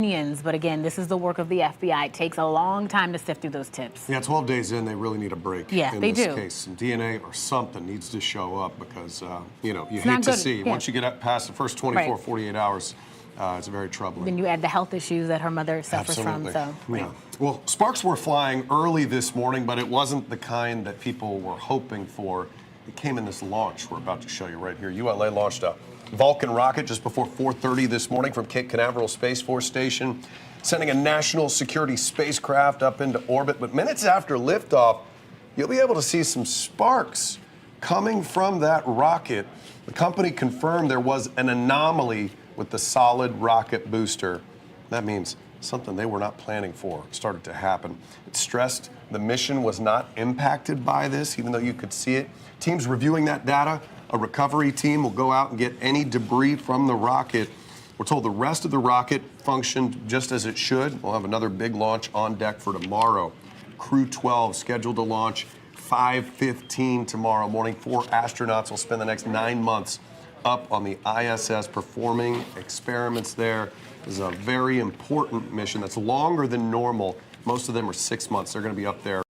Opinions, but again, this is the work of the FBI. It takes a long time to sift through those tips. Yeah, 12 days in, they really need a break. Yeah, in they this do. case. Some DNA or something needs to show up because, you know, you It's hate not to good. see. Yeah. Once you get up past the first 24, Right. 48 hours, it's very troubling. Then you add the health issues that her mother suffers Absolutely. from. So, Yeah. Well, sparks were flying early this morning, but it wasn't the kind that people were hoping for. It came in this launch we're about to show you right here. ULA launched a Vulcan rocket just before 4:30 this morning from Cape Canaveral Space Force Station, sending a national security spacecraft up into orbit. But minutes after liftoff, you'll be able to see some sparks coming from that rocket. The company confirmed there was an anomaly with the solid rocket booster. That means something they were not planning for started to happen. It stressed the mission was not impacted by this, even though you could see it. Teams reviewing that data. A recovery team will go out and get any debris from the rocket. We're told the rest of the rocket functioned just as it should. We'll have another big launch on deck for tomorrow. Crew 12 scheduled to launch 5:15 tomorrow morning. 4 astronauts will spend the next 9 months up on the ISS performing experiments there. This is a very important mission that's longer than normal. Most of them are 6 months. They're going to be up there.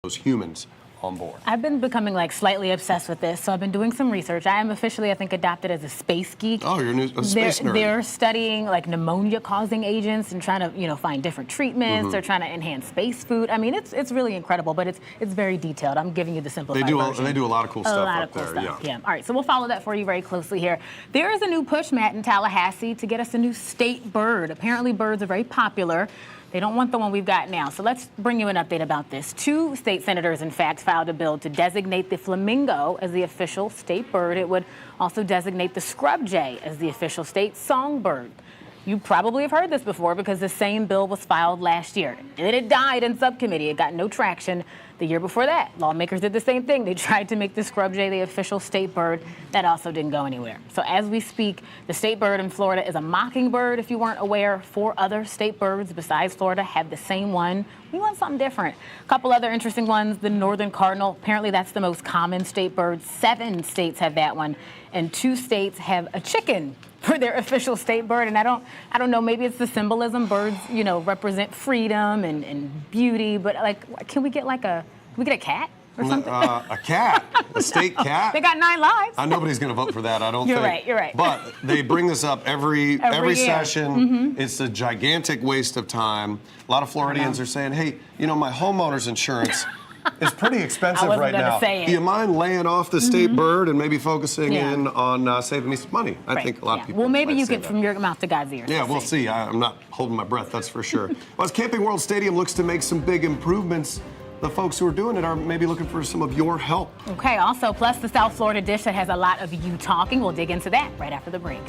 Those humans on board. I've been becoming like slightly obsessed with this, so I've been doing some research. I am officially, I think, adopted as a space geek. Oh, you're a space nerd. They're studying like pneumonia-causing agents and trying to, find different treatments. They're trying to enhance space food. I mean, it's really incredible, but it's very detailed. I'm giving you the simplified version. They do a lot of cool stuff up there. Yeah. All right, so we'll follow that for you very closely here. There is a new push, Matt, in Tallahassee to get us a new state bird. Apparently, birds are very popular. They don't want the one we've got now. So let's bring you an update about this. 2 state senators, in fact, filed a bill to designate the flamingo as the official state bird. It would also designate the scrub jay as the official state songbird. You probably have heard this before because the same bill was filed last year. And then it died in subcommittee. It got no traction. The year before that, lawmakers did the same thing. They tried to make the scrub jay the official state bird. That also didn't go anywhere. So as we speak, the state bird in Florida is a mockingbird. If you weren't aware, 4 other state birds besides Florida have the same one. We want something different. A couple other interesting ones. The northern cardinal, apparently that's the most common state bird. 7 states have that one. And 2 states have a chicken for their official state bird. And I don't know, maybe it's the symbolism. Birds, represent freedom and beauty. But can we get a cat or something? A cat, a state cat. They got 9 lives. Nobody's going to vote for that, I don't think. You're right. But they bring this up every year. session. It's a gigantic waste of time. A lot of Floridians are saying, hey, my homeowner's insurance is pretty expensive right now. Do you mind laying off the state bird and maybe focusing in on saving me some money? I think a lot of people. Well, maybe you get from your mouth to God's ears. Yeah, we'll see. I'm not holding my breath, that's for sure. Well, as Camping World Stadium looks to make some big improvements, the folks who are doing it are maybe looking for some of your help. Okay, also, plus the South Florida dish that has a lot of you talking. We'll dig into that right after the break.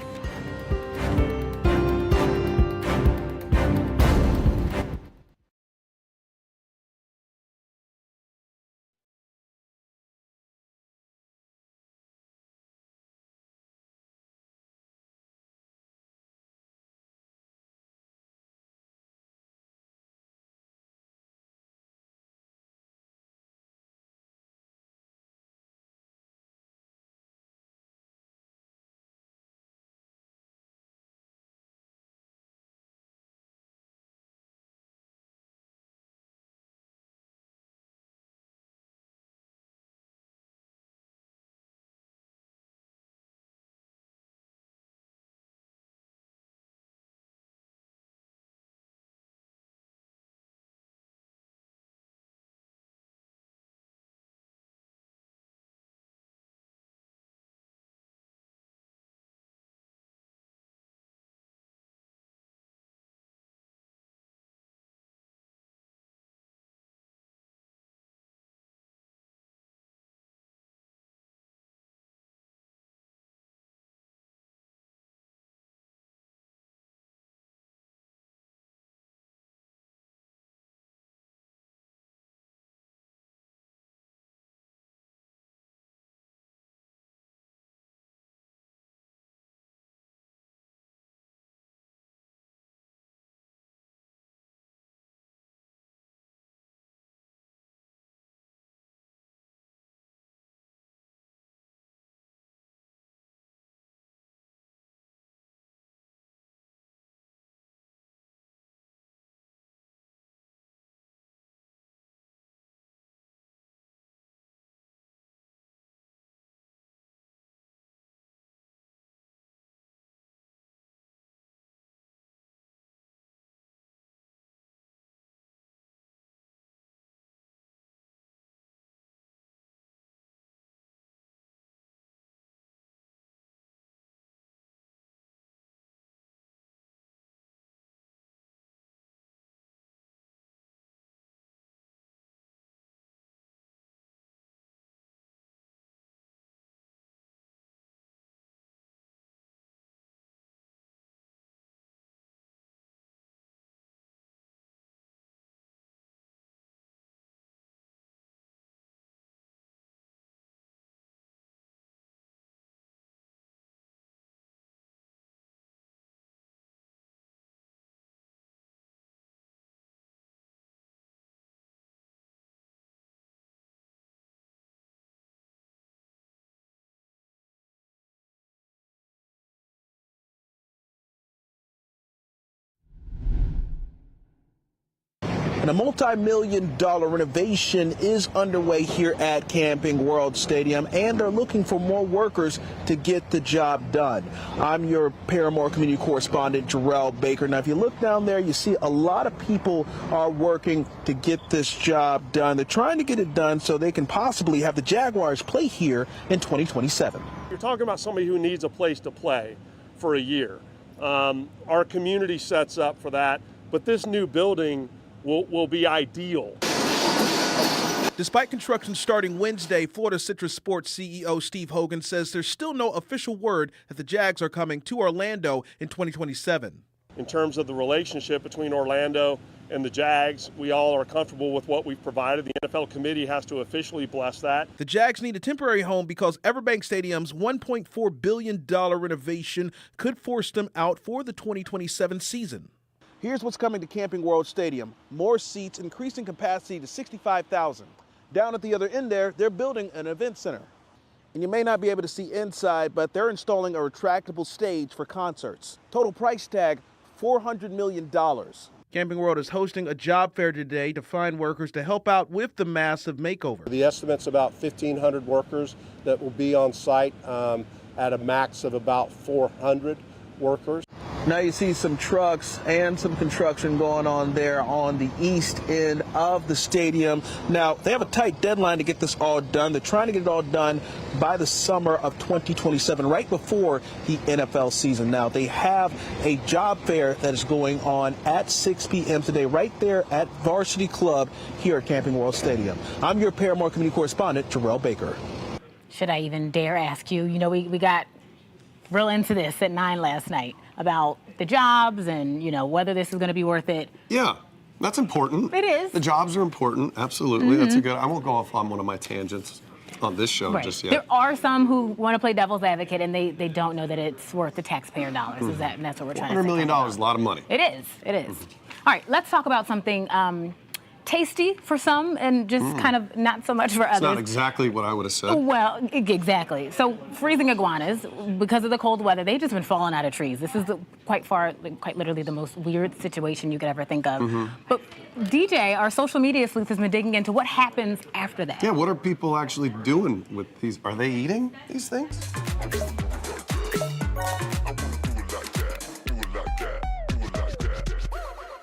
And a multi-million-dollar renovation is underway here at Camping World Stadium, and they're looking for more workers to get the job done. I'm your Paramore community correspondent, Jarrell Baker. Now, if you look down there, you see a lot of people are working to get this job done. They're trying to get it done so they can possibly have the Jaguars play here in 2027. You're talking about somebody who needs a place to play for a year. Our community sets up for that, but this new building will be ideal. Despite construction starting Wednesday, Florida Citrus Sports CEO Steve Hogan says there's still no official word that the Jags are coming to Orlando in 2027. In terms of the relationship between Orlando and the Jags, we all are comfortable with what we've provided. The NFL committee has to officially bless that. The Jags need a temporary home because Everbank Stadium's $1.4 billion renovation could force them out for the 2027 season. Here's what's coming to Camping World Stadium. More seats, increasing capacity to 65,000. Down at the other end there, they're building an event center. And you may not be able to see inside, but they're installing a retractable stage for concerts. Total price tag, $400 million. Camping World is hosting a job fair today to find workers to help out with the massive makeover. The estimate's about 1,500 workers that will be on site at a max of about 400 workers. Now you see some trucks and some construction going on there on the east end of the stadium. Now, they have a tight deadline to get this all done. They're trying to get it all done by the summer of 2027, right before the NFL season. Now, they have a job fair that is going on at 6 p.m. today, right there at Varsity Club here at Camping World Stadium. I'm your Paramore community correspondent, Jarrell Baker. Should I even dare ask you? You know, we got real into this at 9 last night about the jobs and, you know, whether this is going to be worth it. Yeah, that's important. It is. The jobs are important, absolutely. That's a good, I won't go off on one of my tangents on this show just yet. There are some who want to play devil's advocate and they don't know that it's worth the taxpayer dollars. And that's what we're trying to say. $100 million is a lot of money. It is. It is. All right, let's talk about something tasty for some and just kind of not so much for others. It's not exactly what I would have said. Well, exactly. So freezing iguanas, because of the cold weather, they've just been falling out of trees. This is quite literally the most weird situation you could ever think of. But DJ, our social media sleuth, has been digging into what happens after that. Yeah, what are people actually doing with these? Are they eating these things?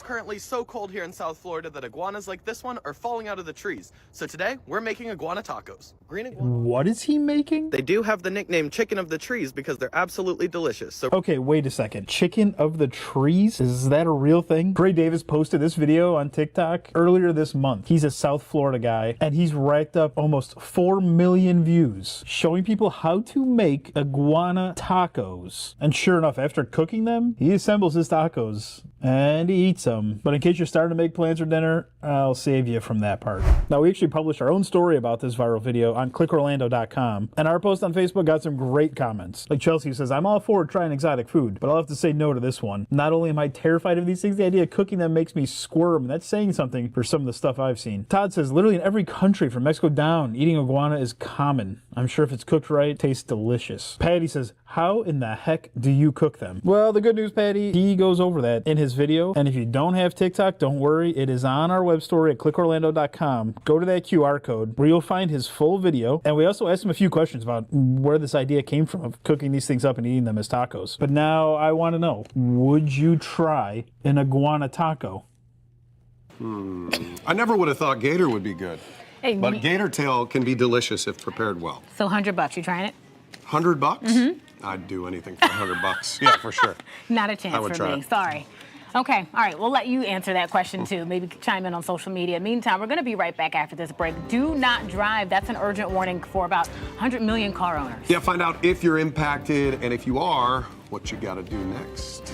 Currently so cold here in South Florida that iguanas like this one are falling out of the trees. So today, we're making iguana tacos. Green iguana. What is he making? They do have the nickname chicken of the trees because they're absolutely delicious. So Okay, wait a second. Chicken of the trees? Is that a real thing? Gray Davis posted this video on TikTok earlier this month. He's a South Florida guy, and he's racked up almost 4 million views showing people how to make iguana tacos. And sure enough, after cooking them, he assembles his tacos and he eats them. But in case you're starting to make plans for dinner, I'll save you from that part. Now, we actually published our own story about this viral video on clickorlando.com, and our post on Facebook got some great comments. Like Chelsea says, I'm all for trying exotic food, but I'll have to say no to this one. Not only am I terrified of these things, the idea of cooking them makes me squirm, and that's saying something for some of the stuff I've seen. Todd says, literally in every country from Mexico down, eating iguana is common. I'm sure if it's cooked right, it tastes delicious. Patty says, how in the heck do you cook them? Well, the good news, Patty, he goes over that in his video, and if you don't have TikTok, don't worry, it is on our web story at clickorlando.com. Go to that QR code where you'll find his full video, and we also asked him a few questions about where this idea came from of cooking these things up and eating them as tacos. But now I want to know, would you try an iguana taco? I never would have thought gator would be good. Hey, But gator tail can be delicious if prepared well. So $100, you trying it? $100? I'd do anything for $100. Yeah, for sure. Not a I chance would for try me. it. Sorry. Okay, all right, we'll let you answer that question too. Maybe chime in on social media. Meantime, we're going to be right back after this break. Do not drive. That's an urgent warning for about 100 million car owners. Yeah, find out if you're impacted, and if you are, what you got to do next.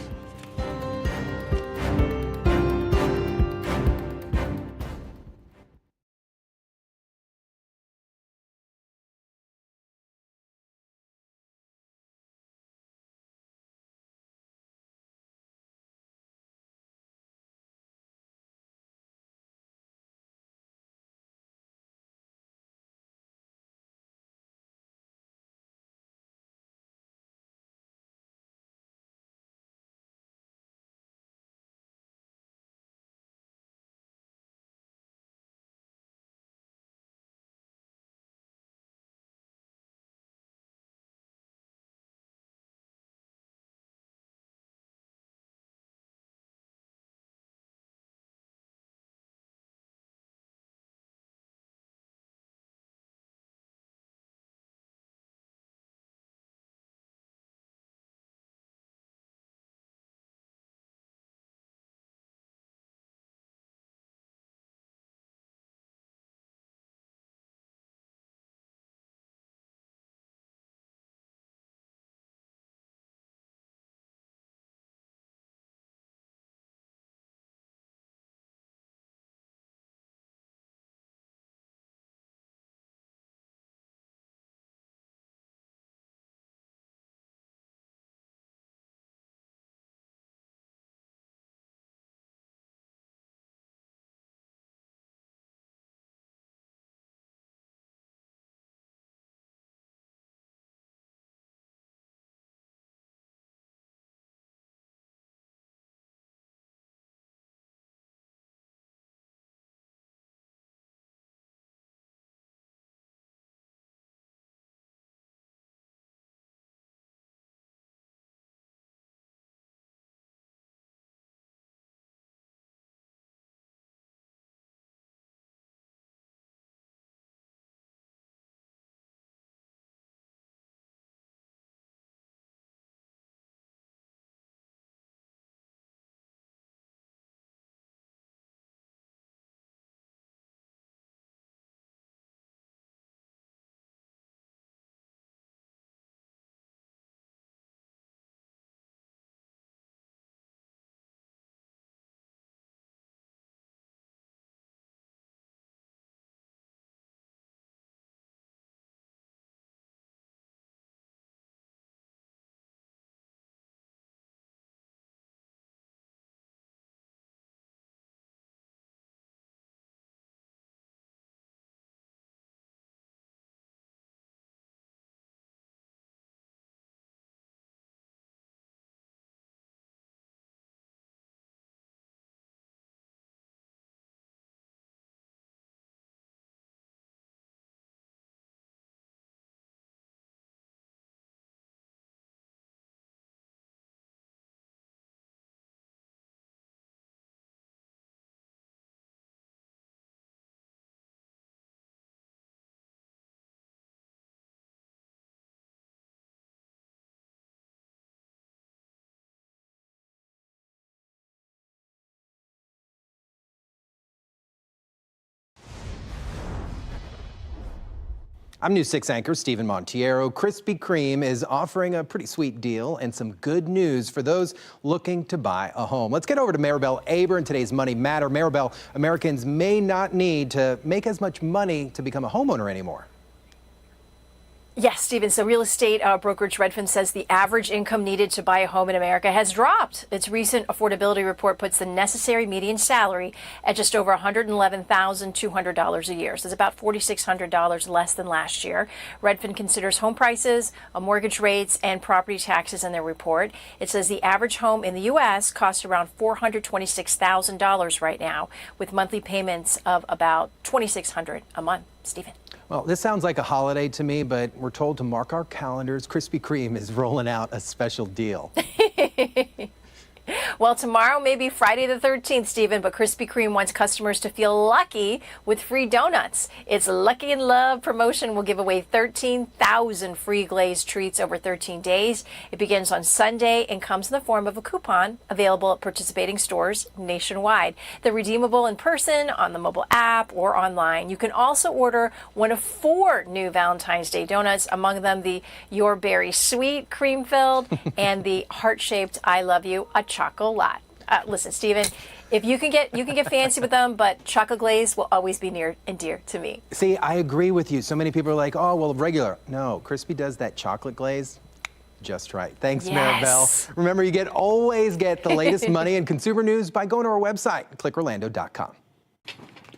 I'm News 6 anchor Stephen Montiero. Krispy Kreme is offering a pretty sweet deal and some good news for those looking to buy a home. Let's get over to Maribel Aber in today's Money Matter. Maribel, Americans may not need to make as much money to become a homeowner anymore. Yes, Stephen. So real estate brokerage Redfin says the average income needed to buy a home in America has dropped. Its recent affordability report puts the necessary median salary at just over $111,200 a year. So it's about $4,600 less than last year. Redfin considers home prices, mortgage rates, and property taxes in their report. It says the average home in the U.S. costs around $426,000 right now, with monthly payments of about $2,600 a month. Stephen. Well, this sounds like a holiday to me, but we're told to mark our calendars. Krispy Kreme is rolling out a special deal. Well, tomorrow may be Friday the 13th, Stephen, but Krispy Kreme wants customers to feel lucky with free donuts. Its Lucky in Love promotion will give away 13,000 free glazed treats over 13 days. It begins on Sunday and comes in the form of a coupon available at participating stores nationwide. They're redeemable in person, on the mobile app, or online. You can also order one of 4 new Valentine's Day donuts, among them the Your Berry Sweet cream-filled and the heart-shaped I Love You, a chocolate. Listen, Stephen, if you can get fancy with them, but chocolate glaze will always be near and dear to me. See, I agree with you. So many people are like, oh, well, regular. No, Krispy does that chocolate glaze just right. Thanks, Yes. Maribel. Remember, you always get the latest money and consumer news by going to our website, clickorlando.com.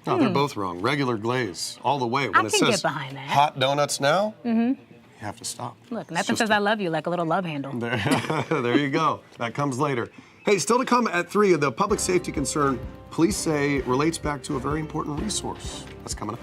No, they're both wrong. Regular glaze, all the way. When I it can says get behind that. hot donuts now, you have to stop. Look, It's nothing just says I love you like a little love handle. There you go. That comes later. Hey, still to come at 3, the public safety concern police say relates back to a very important resource. That's coming up.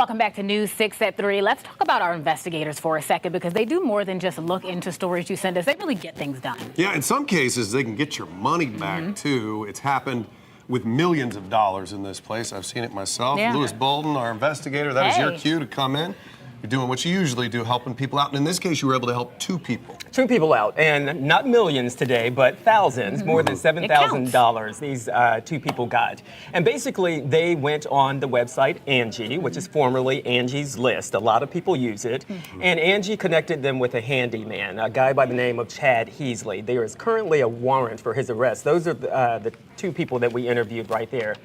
Welcome back to News 6 at 3. Let's talk about our investigators for a second, because they do more than just look into stories you send us. They really get things done. Yeah, in some cases, they can get your money back, too. It's happened with millions of dollars in this place. I've seen it myself. Yeah. Lewis Bolden, our investigator, that is your Hey. cue to come in. You're doing what you usually do, helping people out. And in this case, you were able to help 2 people. 2 people out, and not millions today, but thousands, more than $7,000 these 2 people got. And basically, they went on the website Angie, which is formerly Angie's List. A lot of people use it. And Angie connected them with a handyman, a guy by the name of Chad Heasley. There is currently a warrant for his arrest. Those are the 2 people that we interviewed right there.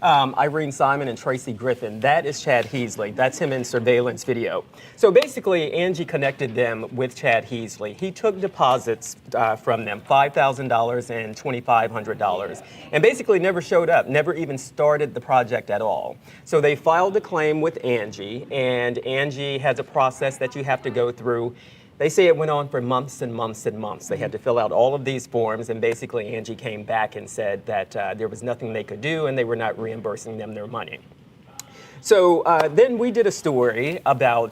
Irene Simon and Tracy Griffin. That is Chad Heasley. That's him in surveillance video. So basically, Angie connected them with Chad Heasley. He took deposits from them, $5,000 and $2,500, and basically never showed up, never even started the project at all. So they filed a claim with Angie, and Angie has a process that you have to go through. They say it went on for months and months and months. They had to fill out all of these forms, and basically Angie came back and said that there was nothing they could do and they were not reimbursing them their money. So then we did a story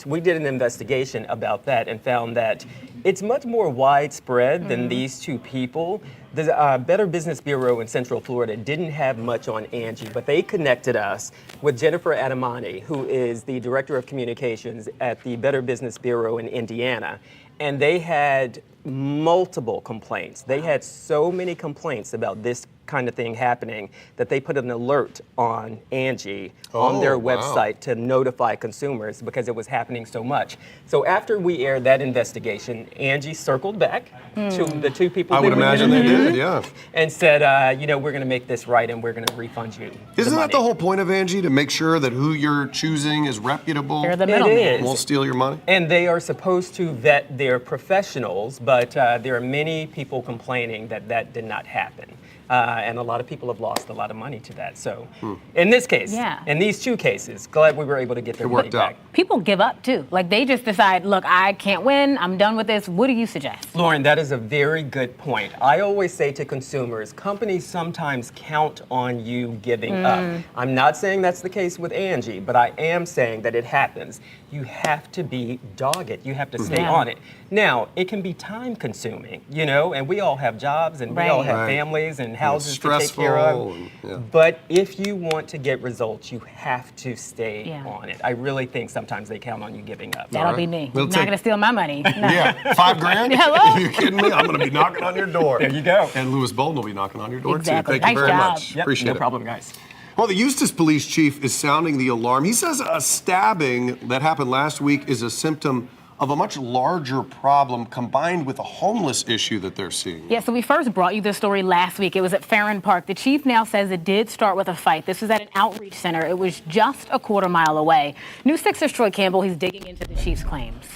we did an investigation about that and found that it's much more widespread than these 2 people. The Better Business Bureau in Central Florida didn't have much on Angie, but they connected us with Jennifer Adamani, who is the Director of Communications at the Better Business Bureau in Indiana. And they had multiple complaints. They had so many complaints about this kind of thing happening that they put an alert on Angie on their website to notify consumers because it was happening so much. So after we aired that investigation, Angie circled back to the 2 people. I would imagine they did, yeah. And said, we're going to make this right and we're going to refund you. Isn't that the whole point of Angie, to make sure that who you're choosing is reputable? They're the middleman. It is. Won't steal your money? And they are supposed to vet their professionals, but there are many people complaining that that did not happen. And a lot of people have lost a lot of money to that. So in this case, in these 2 cases, glad we were able to get their money back. People give up too. Like, they just decide, look, I can't win, I'm done with this. What do you suggest? Lauren, that is a very good point. I always say to consumers, companies sometimes count on you giving up. I'm not saying that's the case with Angie, but I am saying that it happens. You have to be dogged. You have to stay on it. Now, it can be time consuming, and we all have jobs and we all have families and houses to take care of. But if you want to get results, you have to stay on it. I really think sometimes they count on you giving up. That'll be me. You're not going to steal my money. No. Yeah, $5 grand? Hello? Are you kidding me? I'm going to be knocking on your door. There you go. And Lewis Bolden will be knocking on your door, Exactly. too. Thank you Nice very job. much. Yep, Appreciate it. no problem, guys. Well, the Eustis police chief is sounding the alarm. He says a stabbing that happened last week is a symptom of a much larger problem combined with a homeless issue that they're seeing. Yeah, so we first brought you this story last week. It was at Farron Park. The chief now says it did start with a fight. This was at an outreach center. It was just a quarter mile away. News 6's Troy Campbell, he's digging into the chief's claims.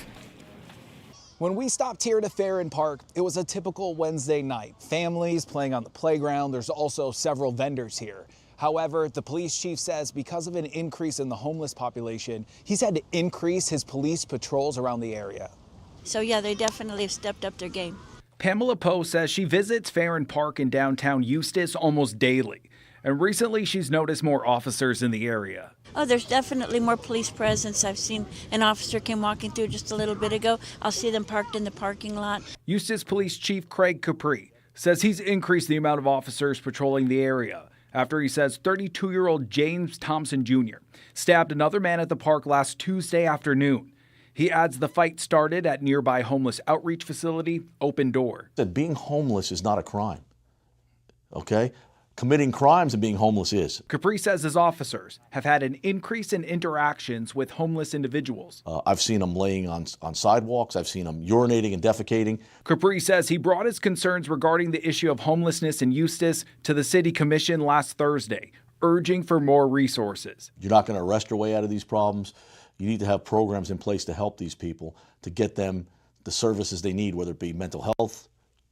When we stopped here at Farron Park, it was a typical Wednesday night. Families playing on the playground. There's also several vendors here. However, the police chief says because of an increase in the homeless population, he's had to increase his police patrols around the area. So yeah, they definitely have stepped up their game. Pamela Poe says she visits Farron Park in downtown Eustis almost daily. And recently she's noticed more officers in the area. Oh, there's definitely more police presence. I've seen an officer came walking through just a little bit ago. I'll see them parked in the parking lot. Eustis Police Chief Craig Capri says he's increased the amount of officers patrolling the area after he says 32-year-old James Thompson Jr. stabbed another man at the park last Tuesday afternoon. He adds the fight started at nearby homeless outreach facility Open Door. That being homeless is not a crime, okay? Committing crimes and being homeless is. Capri says his officers have had an increase in interactions with homeless individuals. I've seen them laying on sidewalks. I've seen them urinating and defecating. Capri says he brought his concerns regarding the issue of homelessness in Eustis to the city commission last Thursday, urging for more resources. You're not going to arrest your way out of these problems. You need to have programs in place to help these people, to get them the services they need, whether it be mental health,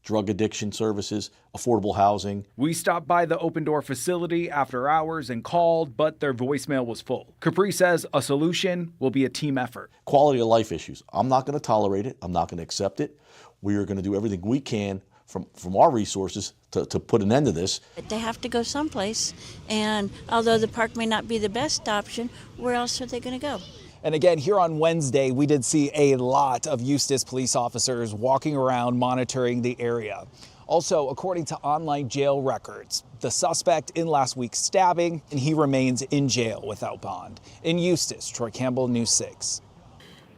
drug addiction services, affordable housing. We stopped by the Open Door facility after hours and called, but their voicemail was full. Capri says a solution will be a team effort. Quality of life issues. I'm not going to tolerate it. I'm not going to accept it. We are going to do everything we can from our resources to put an end to this. They have to go someplace, and although the park may not be the best option, where else are they going to go? And again, here on Wednesday, we did see a lot of Eustis police officers walking around monitoring the area. Also, according to online jail records, the suspect in last week's stabbing, and he remains in jail without bond. In Eustis, Troy Campbell, News 6.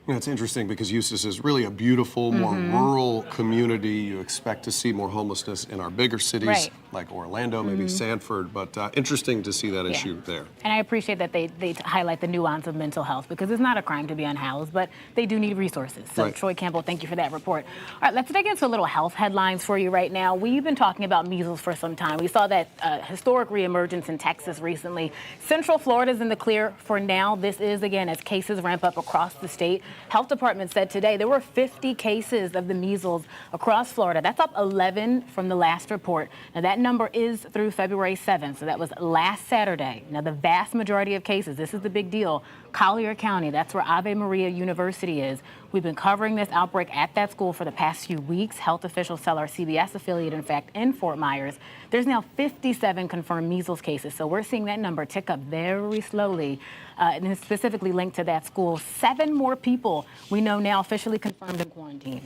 You know, it's interesting because Eustis is really a beautiful, more rural community. You expect to see more homelessness in our bigger cities, like Orlando, maybe Sanford, but interesting to see that issue there. And I appreciate that they highlight the nuance of mental health, because it's not a crime to be unhoused, but they do need resources. So Troy Campbell, thank you for that report. All right, let's dig into a little health headlines for you right now. We've been talking about measles for some time. We saw that historic reemergence in Texas recently. Central Florida's in the clear for now. This is, again, as cases ramp up across the state. Health Department said today there were 50 cases of the measles across Florida. That's up 11 from the last report. Now, that number is through February 7th, so that was last Saturday. Now, the vast majority of cases, this is the big deal, Collier County, that's where Ave Maria University is. We've been covering this outbreak at that school for the past few weeks. Health officials tell our CBS affiliate, in fact, in Fort Myers, there's now 57 confirmed measles cases. So we're seeing that number tick up very slowly, and it's specifically linked to that school. 7 more people we know now officially confirmed in quarantine.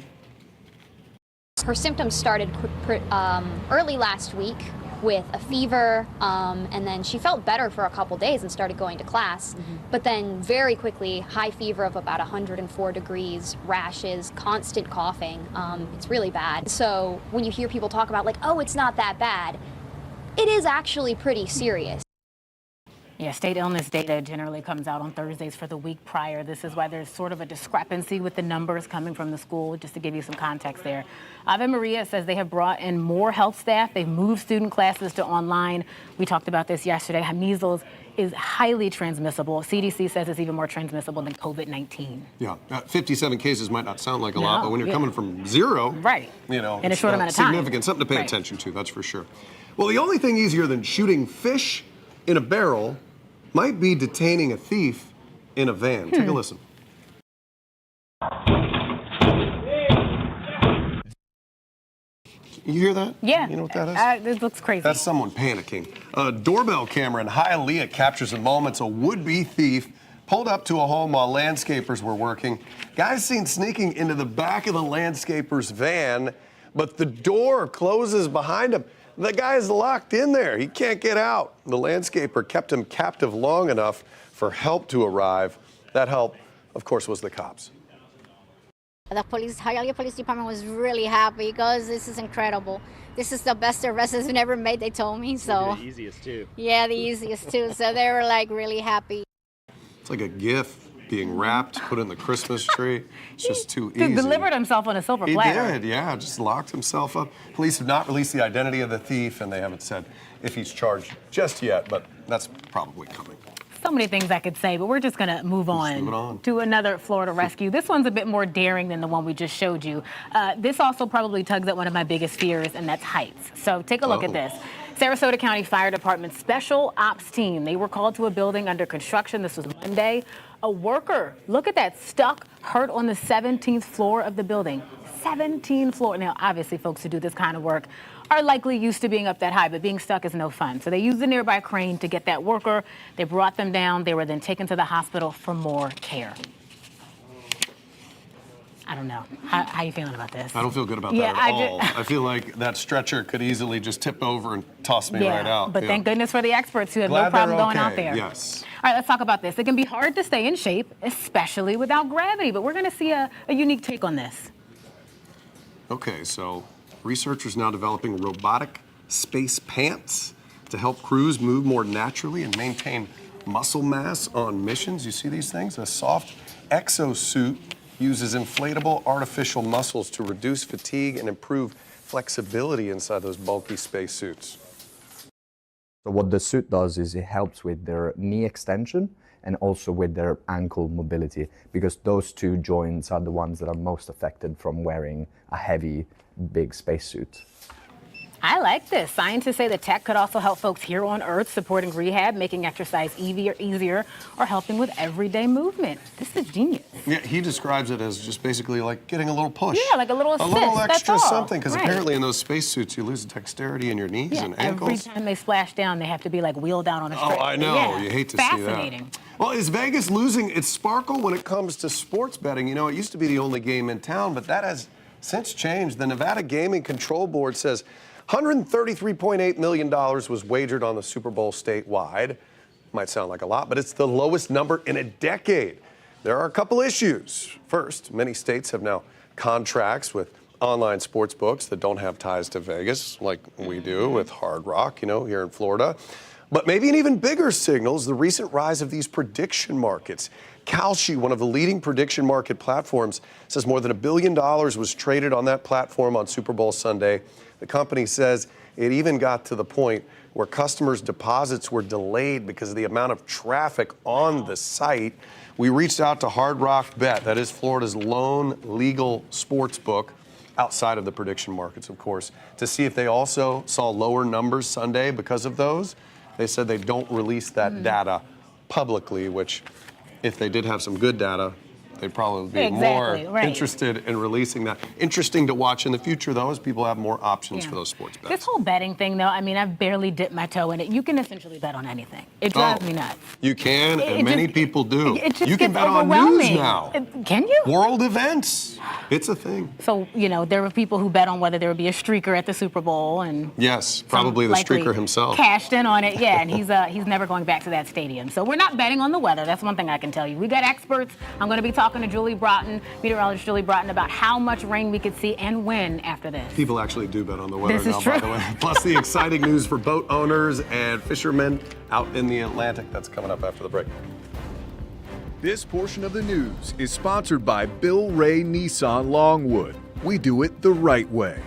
Her symptoms started early last week with a fever, and then she felt better for a couple days and started going to class. But then very quickly, high fever of about 104 degrees, rashes, constant coughing. It's really bad. So when you hear people talk about like, oh, it's not that bad, it is actually pretty serious. Yeah, state illness data generally comes out on Thursdays for the week prior. This is why there's sort of a discrepancy with the numbers coming from the school, just to give you some context there. Ave Maria says they have brought in more health staff. They've moved student classes to online. We talked about this yesterday. Measles is highly transmissible. CDC says it's even more transmissible than COVID-19. Yeah, 57 cases might not sound like a lot, but when you're coming from zero, you know, in a short amount of time. Significant, something to pay attention to, that's for sure. Well, the only thing easier than shooting fish in a barrel might be detaining a thief in a van. Take a listen. You hear that? Yeah. You know what that is? It looks crazy. That's someone panicking. A doorbell camera in Hialeah captures the moments a would-be thief pulled up to a home while landscapers were working. Guys seen sneaking into the back of the landscaper's van, but the door closes behind him. The guy's locked in there. He can't get out. The landscaper kept him captive long enough for help to arrive. That help, of course, was the cops. The Hialeah Police Department was really happy because this is incredible. This is the best arrest we've ever made, they told me. So the easiest too. Yeah, the easiest too. So they were like really happy. It's like a gift being wrapped, put in the Christmas tree. It's just too easy. He delivered himself on a silver platter. He did, yeah, just locked himself up. Police have not released the identity of the thief, and they haven't said if he's charged just yet, but that's probably coming. So many things I could say, but we're just going to move on to another Florida rescue. This one's a bit more daring than the one we just showed you. This also probably tugs at one of my biggest fears, and that's heights. So take a look at this. Sarasota County Fire Department Special Ops Team. They were called to a building under construction. This was Monday. A worker, look at that, stuck, hurt on the 17th floor of the building. 17th floor. Now, obviously, folks who do this kind of work are likely used to being up that high, but being stuck is no fun. So they used a nearby crane to get that worker. They brought them down. They were then taken to the hospital for more care. I don't know. How are you feeling about this? I don't feel good about that at all. I feel like that stretcher could easily just tip over and toss me right out. But thank goodness for the experts who have no problem going out there. Yes. All right, let's talk about this. It can be hard to stay in shape, especially without gravity, but we're going to see a unique take on this. Okay, so researchers now developing robotic space pants to help crews move more naturally and maintain muscle mass on missions. You see these things? A soft exosuit uses inflatable artificial muscles to reduce fatigue and improve flexibility inside those bulky spacesuits. So what the suit does is it helps with their knee extension and also with their ankle mobility, because those two joints are the ones that are most affected from wearing a heavy, big spacesuit. I like this. Scientists say the tech could also help folks here on Earth, supporting rehab, making exercise easier, or helping with everyday movement. This is genius. Yeah, he describes it as just basically like getting a little push. Yeah, like a little assist. A little That's extra all. something, because Right. apparently in those spacesuits you lose dexterity in your knees and Every ankles. time they splash down, they have to be like wheeled out on a Oh, stretcher. I know. Yeah. You hate to see that. Fascinating. Well, is Vegas losing its sparkle when it comes to sports betting? You know, it used to be the only game in town, but that has since changed. The Nevada Gaming Control Board says $133.8 million was wagered on the Super Bowl statewide. Might sound like a lot, but it's the lowest number in a decade. There are a couple issues. First, many states have now contracts with online sports books that don't have ties to Vegas, like we do with Hard Rock, you know, here in Florida. But maybe an even bigger signal is the recent rise of these prediction markets. Kalshi, one of the leading prediction market platforms, says more than $1 billion was traded on that platform on Super Bowl Sunday. The company says it even got to the point where customers' deposits were delayed because of the amount of traffic on the site. We reached out to Hard Rock Bet, that is Florida's lone legal sports book, outside of the prediction markets, of course, to see if they also saw lower numbers Sunday because of those. They said they don't release that data publicly, which if they did have some good data, they'd probably be more interested in releasing that. Interesting to watch in the future, though, as people have more options for those sports bets. This whole betting thing, though, I mean, I've barely dipped my toe in it. You can essentially bet on anything. It drives me nuts. You can, and It many just- people do. It just You can gets bet on news overwhelming. now. Can you? World events. It's a thing. So, you know, there were people who bet on whether there would be a streaker at the Super Bowl, and Yes, probably the likely streaker himself. cashed in on it. Yeah, and he's never going back to that stadium. So we're not betting on the weather. That's one thing I can tell you. We got experts. I'm going to be talking to Julie Broughton, meteorologist Julie Broughton, about how much rain we could see and when after this. People actually do bet on the weather This is now, by true. the way. Plus the exciting news for boat owners and fishermen out in the Atlantic. That's coming up after the break. This portion of the news is sponsored by Bill Ray Nissan Longwood. We do it the right way.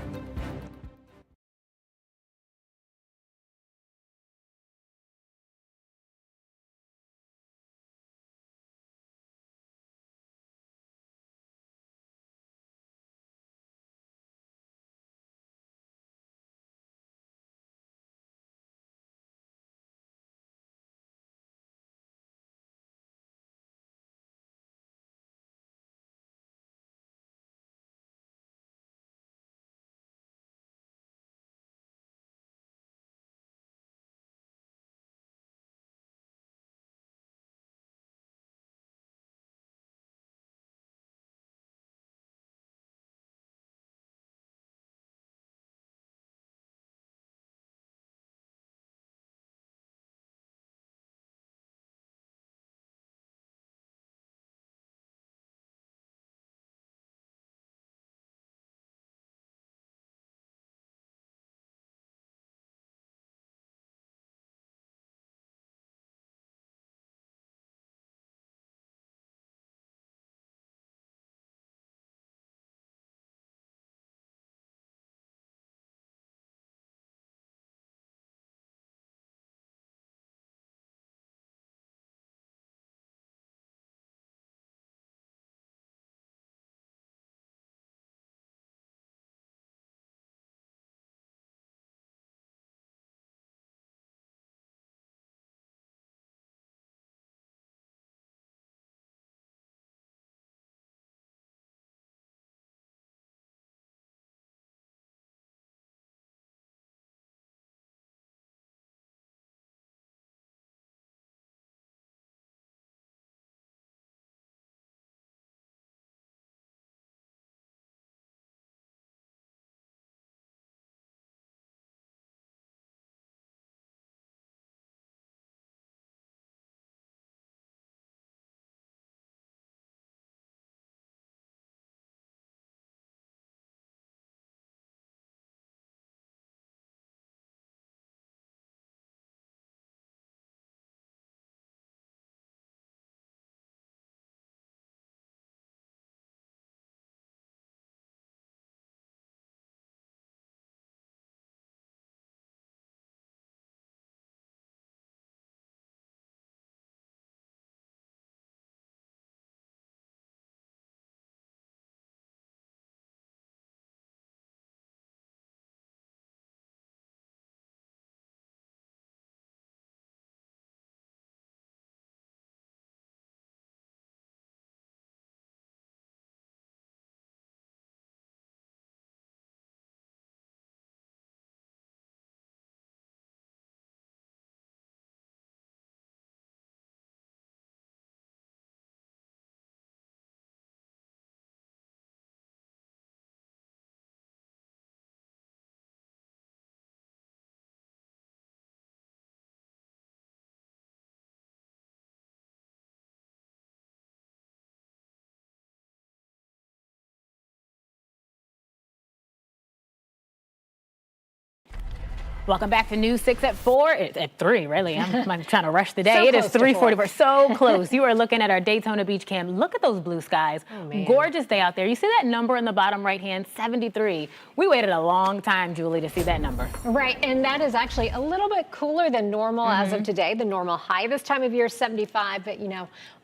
Welcome back to News 6 at 4. It's at 3, really. I'm trying to rush the day. So It is close to 3:44. So close. You are looking at our Daytona Beach cam. Look at those blue skies. Oh, man. Gorgeous day out there. You see that number in the bottom right hand, 73. We waited a long time, Julie, to see that number. Right, and that is actually a little bit cooler than normal as of today. The normal high this time of year is 75, but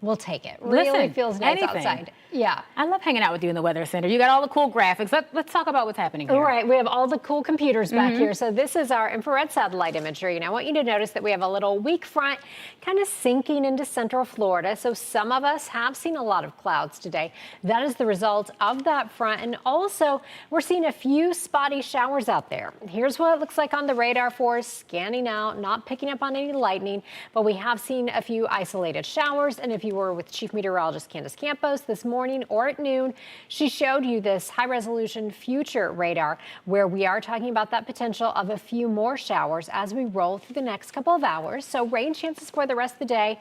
we'll take it. Really Listen, feels nice anything. outside. Yeah. I love hanging out with you in the Weather Center. You got all the cool graphics. Let's talk about what's happening here. All right, we have all the cool computers back here. So this is our infrared satellite imagery. And I want you to notice that we have a little weak front kind of sinking into central Florida. So some of us have seen a lot of clouds today. That is the result of that front. And also, we're seeing a few spotty showers out there. Here's what it looks like on the radar for us, scanning out, not picking up on any lightning, but we have seen a few isolated showers. And if you were with Chief Meteorologist Candace Campos this morning or at noon, she showed you this high-resolution future radar where we are talking about that potential of a few more showers as we roll through the next couple of hours. So rain chances for the rest of the day,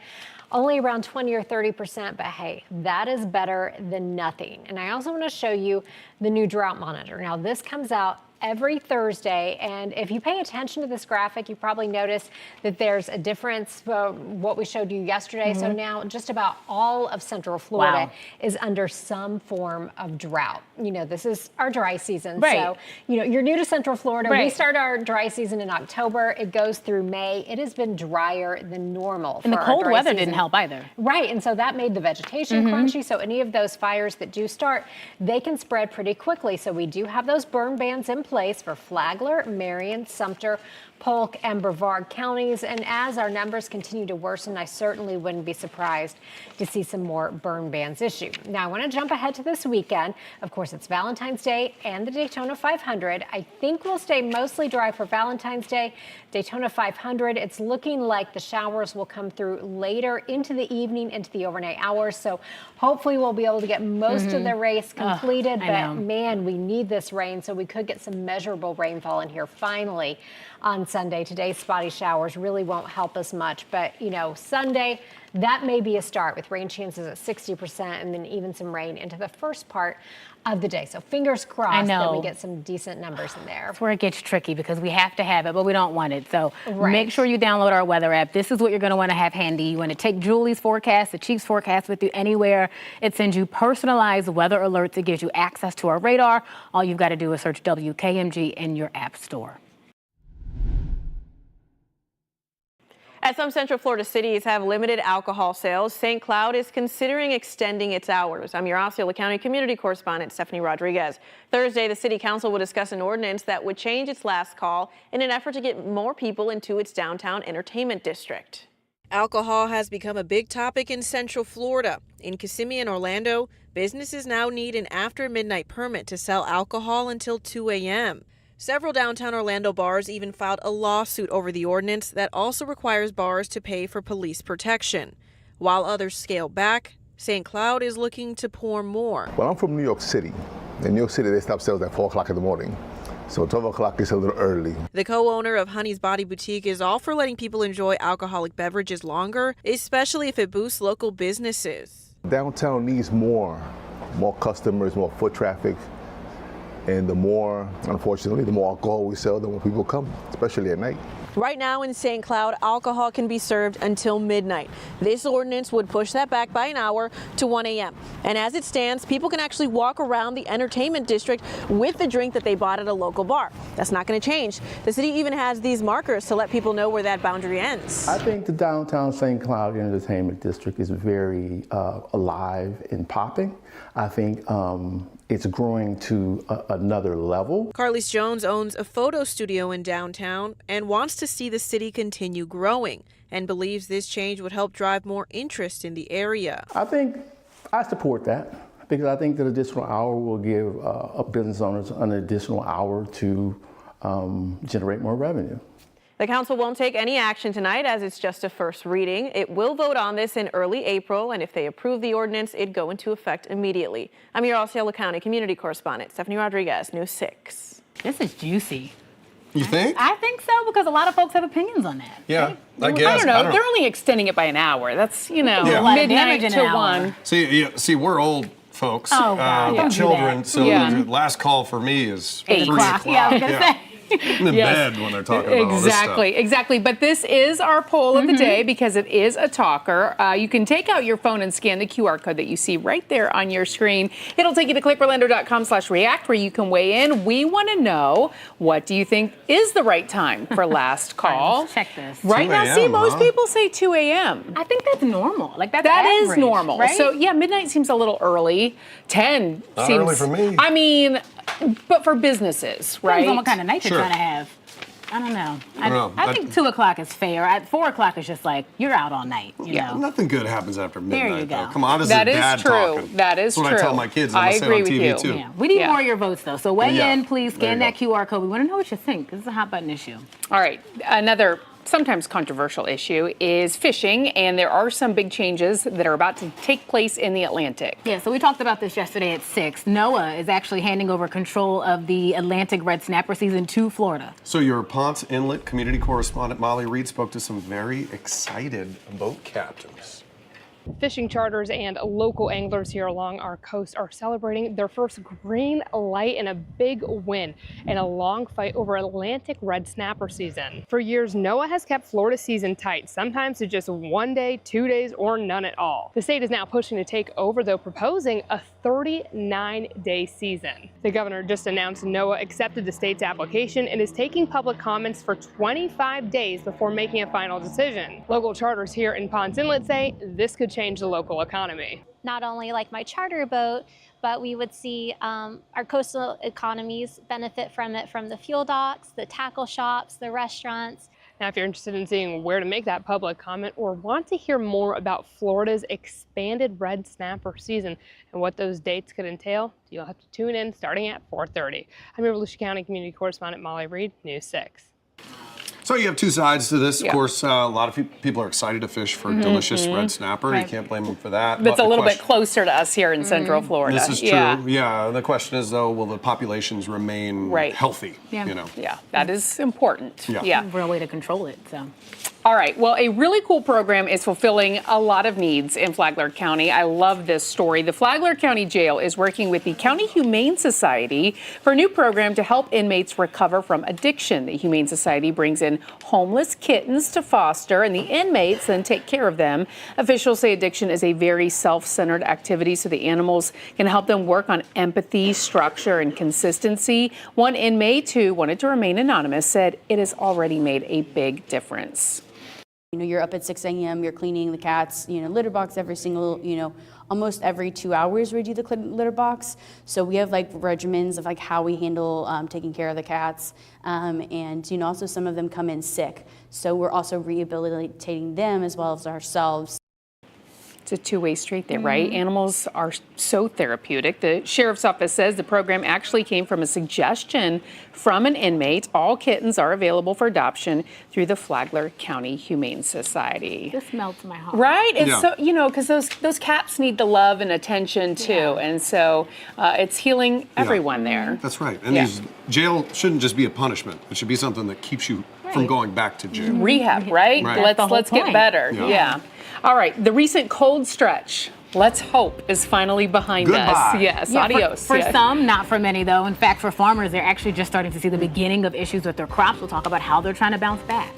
only around 20 or 30%, but hey, that is better than nothing. And I also want to show you the new drought monitor. Now this comes out every Thursday, and if you pay attention to this graphic, you probably notice that there's a difference from what we showed you yesterday. So now just about all of Central Florida is under some form of drought. This is our dry season. Right. So, you're new to Central Florida. Right. We start our dry season in October. It goes through May. It has been drier than normal. And the for our cold dry weather season. didn't help either. Right, and so that made the vegetation crunchy. So any of those fires that do start, they can spread pretty quickly. So we do have those burn bans in place for Flagler, Marion, Sumter, Polk, and Brevard counties. And as our numbers continue to worsen, I certainly wouldn't be surprised to see some more burn bans issued. Now, I want to jump ahead to this weekend. Of course, it's Valentine's Day and the Daytona 500. I think we'll stay mostly dry for Valentine's Day. Daytona 500, it's looking like the showers will come through later into the evening, into the overnight hours. So hopefully we'll be able to get most of the race completed. But man, we need this rain, so we could get some measurable rainfall in here finally on Sunday. Today's spotty showers really won't help us much, but Sunday, that may be a start with rain chances at 60% and then even some rain into the first part of the day. So fingers crossed that we get some decent numbers in there. That's where it gets tricky because we have to have it, but we don't want it. So make sure you download our weather app. This is what you're going to want to have handy. You want to take Julie's forecast, the Chief's forecast with you anywhere. It sends you personalized weather alerts. It gives you access to our radar. All you've got to do is search WKMG in your app store. As some Central Florida cities have limited alcohol sales, St. Cloud is considering extending its hours. I'm your Osceola County community correspondent, Stephanie Rodriguez. Thursday, the City Council will discuss an ordinance that would change its last call in an effort to get more people into its downtown entertainment district. Alcohol has become a big topic in Central Florida. In Kissimmee and Orlando, businesses now need an after-midnight permit to sell alcohol until 2 a.m. Several downtown Orlando bars even filed a lawsuit over the ordinance that also requires bars to pay for police protection. While others scale back, St. Cloud is looking to pour more. Well, I'm from New York City. In New York City, they stop sales at 4 o'clock in the morning. So 12 o'clock is a little early. The co-owner of Honey's Body Boutique is all for letting people enjoy alcoholic beverages longer, especially if it boosts local businesses. Downtown needs more customers, more foot traffic. And unfortunately, the more alcohol we sell, the more people come, especially at night. Right now in St. Cloud, alcohol can be served until midnight. This ordinance would push that back by an hour to 1 a.m. And as it stands, people can actually walk around the entertainment district with the drink that they bought at a local bar. That's not going to change. The city even has these markers to let people know where that boundary ends. I think the downtown St. Cloud Entertainment District is very alive and popping. I think it's growing to another level. Carlise Jones owns a photo studio in downtown and wants to see the city continue growing and believes this change would help drive more interest in the area. I support that because I think that additional hour will give business owners an additional hour to generate more revenue. The council won't take any action tonight as it's just a first reading. It will vote on this in early April, and if they approve the ordinance, it'd go into effect immediately. I'm your Osceola County community correspondent, Stephanie Rodriguez, News 6. This is juicy. You think? I think so, because a lot of folks have opinions on that. Yeah, I guess. I don't know. They're only extending it by an hour. That's, midnight to 1. See, we're old folks, Oh, God. children, so the last call for me is 8 o'clock. Yeah, I was going to say. in bed when they're talking about all this stuff. Exactly. But this is our poll of the day because it is a talker. You can take out your phone and scan the QR code that you see right there on your screen. It'll take you to clickorlando.com/react where you can weigh in. We want to know, what do you think is the right time for last call? Let's check this. Right now, see, most people say 2 a.m. I think that's normal. Like that's That is average, normal. right? So yeah, midnight seems a little early. 10 Not seems early for me. I mean, but for businesses, right? Depends on what kind of night Sure. you're trying to have. I don't know. I don't know. I think 2 o'clock is fair. At 4 o'clock is just like you're out all night. You know. Nothing good happens after midnight. There you go. Though. Come on, this That is is dad true. talking. That is That's what true. I tell my kids. I I'm gonna say it agree on with TV you. too. Yeah. We need Yeah. more of your votes though. So weigh Yeah. in, please. There Scan you that QR code. We want to know what you think. This is a hot button issue. All right, another sometimes controversial issue is fishing, and there are some big changes that are about to take place in the Atlantic. Yeah, so we talked about this yesterday at 6. NOAA is actually handing over control of the Atlantic red snapper season to Florida. So your Ponce Inlet community correspondent Molly Reed spoke to some very excited boat captains. Fishing charters and local anglers here along our coast are celebrating their first green light and a big win in a long fight over Atlantic red snapper season. For years, NOAA has kept Florida season tight, sometimes to just 1 day, 2 days, or none at all. The state is now pushing to take over, though proposing a 39-day season. The governor just announced NOAA accepted the state's application and is taking public comments for 25 days before making a final decision. Local charters here in Ponce Inlet say this could change the local economy. Not only like my charter boat, but we would see our coastal economies benefit from it, from the fuel docks, the tackle shops, the restaurants. Now, if you're interested in seeing where to make that public comment or want to hear more about Florida's expanded red snapper season and what those dates could entail, you'll have to tune in starting at 4:30. I'm your Volusia County Community Correspondent Molly Reed, News 6. So you have two sides to this. Yeah. Of course, a lot of people are excited to fish for delicious red snapper. Right. You can't blame them for that. That's But a the little bit question- closer to us here in Central Florida. This is true. Yeah. The question is, though, will the populations remain Right. healthy? Yeah. You know. Yeah, that is important. Yeah. Real way to control it. So. All right. Well, a really cool program is fulfilling a lot of needs in Flagler County. I love this story. The Flagler County Jail is working with the County Humane Society for a new program to help inmates recover from addiction. The Humane Society brings in homeless kittens to foster, and the inmates then take care of them. Officials say addiction is a very self-centered activity, so the animals can help them work on empathy, structure, and consistency. One inmate who wanted to remain anonymous said it has already made a big difference. You know, you're up at 6 a.m., you're cleaning the cat's, litter box every single, almost every 2 hours we do the litter box. So we have like regimens of like how we handle taking care of the cats. And, also some of them come in sick. So we're also rehabilitating them as well as ourselves. It's a two-way street there, right? Animals are so therapeutic. The sheriff's office says the program actually came from a suggestion from an inmate. All kittens are available for adoption through the Flagler County Humane Society. This melts my heart. Right? It's Yeah. so, because those cats need the love and attention too. And so it's healing everyone there. That's right. And Yeah. jail shouldn't just be a punishment. It should be something that keeps you from going back to jail. Rehab, right? Right. Let's the whole get point. better. Yeah. Yeah. All right. The recent cold stretch, let's hope, is finally behind us. Goodbye. Yes. Yeah, Adios. For Yeah. some, not for many though. In fact, for farmers, they're actually just starting to see the beginning of issues with their crops. We'll talk about how they're trying to bounce back.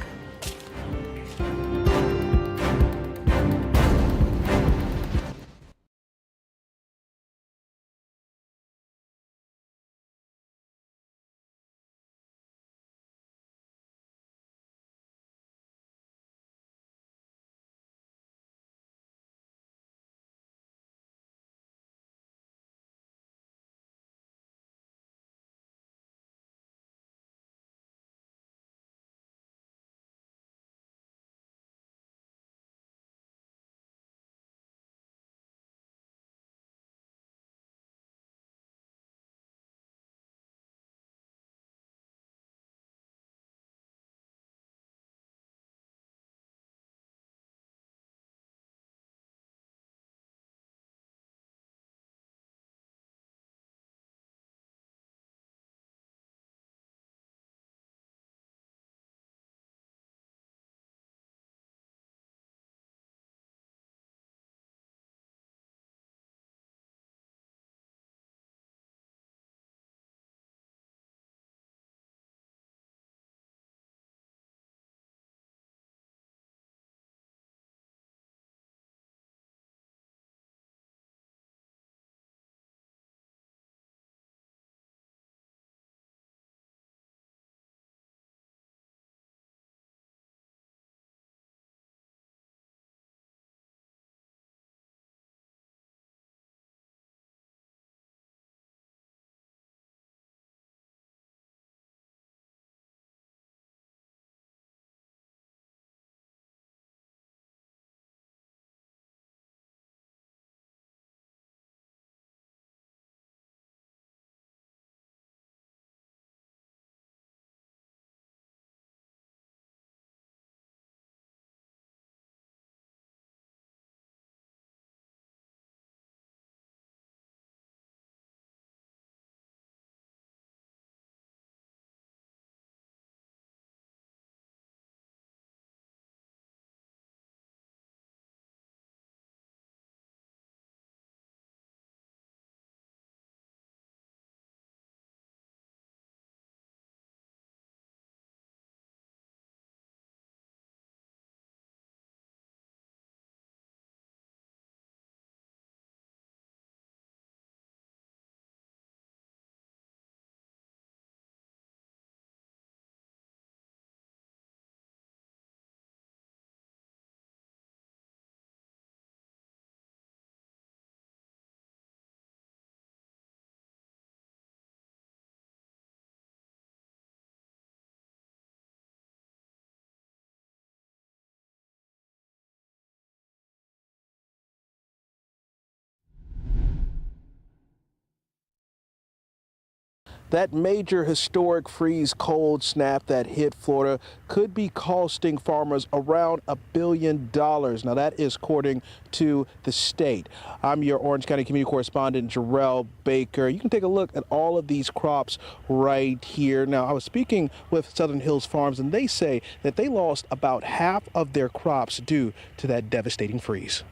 That major historic freeze cold snap that hit Florida could be costing farmers around $1 billion. Now, that is according to the state. I'm your Orange County community correspondent, Jarrell Baker. You can take a look at all of these crops right here. Now, I was speaking with Southern Hills Farms, and they say that they lost about half of their crops due to that devastating freeze.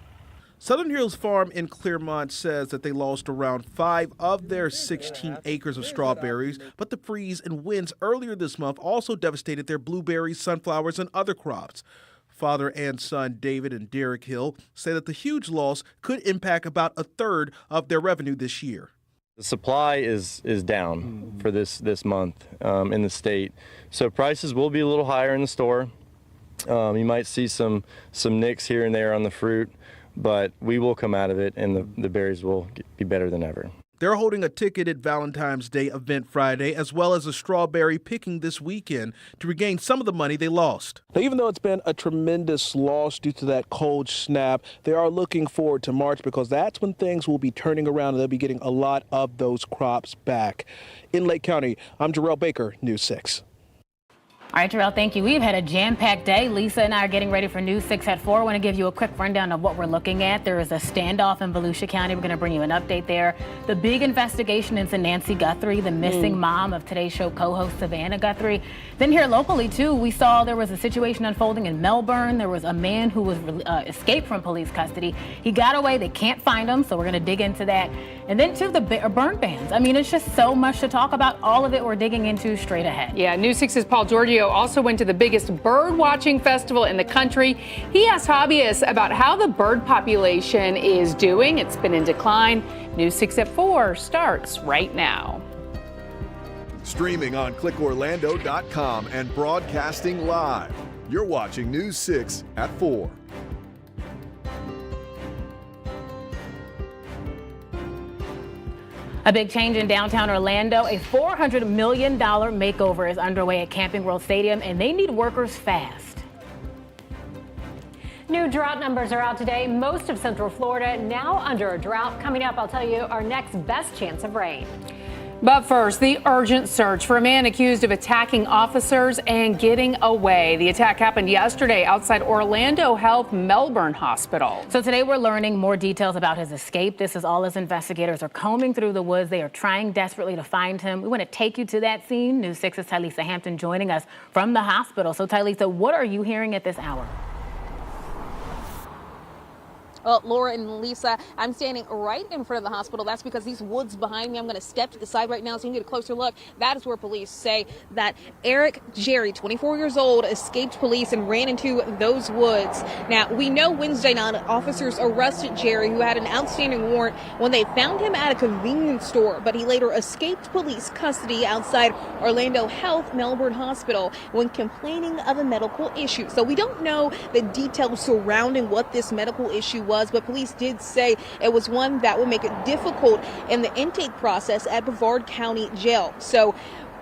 Southern Hills Farm in Clermont says that they lost around 5 of their 16 acres of strawberries, but the freeze and winds earlier this month also devastated their blueberries, sunflowers, and other crops. Father and son David and Derek Hill say that the huge loss could impact about a third of their revenue this year. The supply is down for this month in the state, so prices will be a little higher in the store. You might see some nicks here and there on the fruit, but we will come out of it, and the berries will be better than ever. They're holding a ticketed Valentine's Day event Friday, as well as a strawberry picking this weekend to regain some of the money they lost. Now, even though it's been a tremendous loss due to that cold snap, they are looking forward to March because that's when things will be turning around and they'll be getting a lot of those crops back. In Lake County, I'm Jarrell Baker, News 6. All right, Jarrell, thank you. We've had a jam-packed day. Lisa and I are getting ready for News 6 at 4. I want to give you a quick rundown of what we're looking at. There is a standoff in Volusia County. We're going to bring you an update there. The big investigation into Nancy Guthrie, the missing mom of Today's Show co-host Savannah Guthrie. Then here locally, too, we saw there was a situation unfolding in Melbourne. There was a man who was escaped from police custody. He got away. They can't find him, so we're going to dig into that. And then, too, the burn bans. I mean, it's just so much to talk about. All of it we're digging into straight ahead. Yeah, News 6's Paul Giorgio also went to the biggest bird watching festival in the country. He asked hobbyists about how the bird population is doing. It's been in decline. News 6 at 4 starts right now. Streaming on clickorlando.com and broadcasting live. You're watching News 6 at 4. A big change in downtown Orlando. A $400 million makeover is underway at Camping World Stadium, and they need workers fast. New drought numbers are out today. Most of Central Florida now under a drought. Coming up, I'll tell you our next best chance of rain. But first, the urgent search for a man accused of attacking officers and getting away. The attack happened yesterday outside Orlando Health Melbourne Hospital. So today we're learning more details about his escape. This is all as investigators are combing through the woods. They are trying desperately to find him. We want to take you to that scene. News 6's Tylisa Hampton joining us from the hospital. So Tylisa, what are you hearing at this hour? Well, Laura and Lisa, I'm standing right in front of the hospital. That's because these woods behind me, I'm going to step to the side right now so you can get a closer look. That is where police say that Eric Jerry, 24 years old, escaped police and ran into those woods. Now, we know Wednesday night officers arrested Jerry, who had an outstanding warrant, when they found him at a convenience store, but he later escaped police custody outside Orlando Health Melbourne Hospital when complaining of a medical issue. So we don't know the details surrounding what this medical issue was, but police did say it was one that would make it difficult in the intake process at Brevard County Jail. So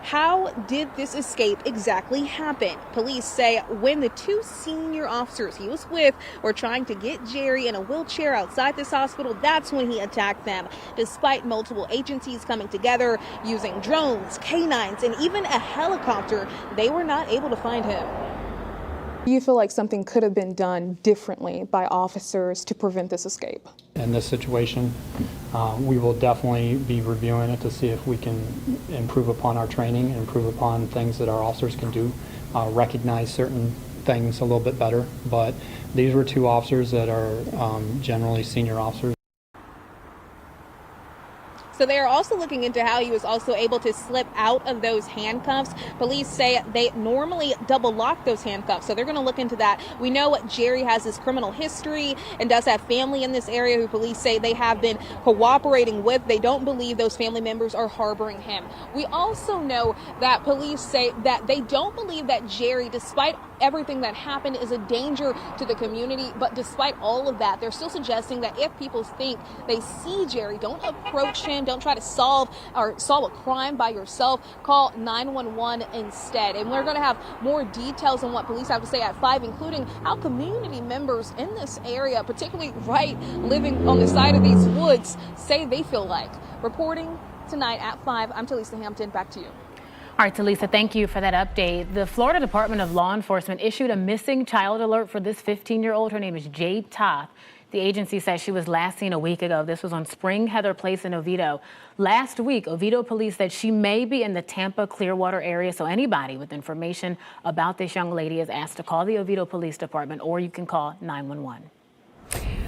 how did this escape exactly happen? Police say when the two senior officers he was with were trying to get Jerry in a wheelchair outside this hospital, that's when he attacked them. Despite multiple agencies coming together using drones, canines, and even a helicopter, they were not able to find him. Do you feel like something could have been done differently by officers to prevent this escape? In this situation, we will definitely be reviewing it to see if we can improve upon our training, improve upon things that our officers can do, recognize certain things a little bit better. But these were two officers that are generally senior officers. So they are also looking into how he was also able to slip out of those handcuffs. Police say they normally double lock those handcuffs, so they're going to look into that. We know Jerry has his criminal history and does have family in this area who police say they have been cooperating with. They don't believe those family members are harboring him. We also know that police say that they don't believe that Jerry, despite everything that happened, is a danger to the community. But despite all of that, they're still suggesting that if people think they see Jerry, don't approach him. Don't try to solve a crime by yourself. Call 911 instead. And we're going to have more details on what police have to say at 5, including how community members in this area, particularly living on the side of these woods, say they feel like. Reporting tonight at 5. I'm Talisa Hampton. Back to you. All right, Talisa, thank you for that update. The Florida Department of Law Enforcement issued a missing child alert for this 15-year-old. Her name is Jade Toth. The agency says she was last seen a week ago. This was on Spring Heather Place in Oviedo. Last week, Oviedo police said she may be in the Tampa Clearwater area. So anybody with information about this young lady is asked to call the Oviedo Police Department, or you can call 911.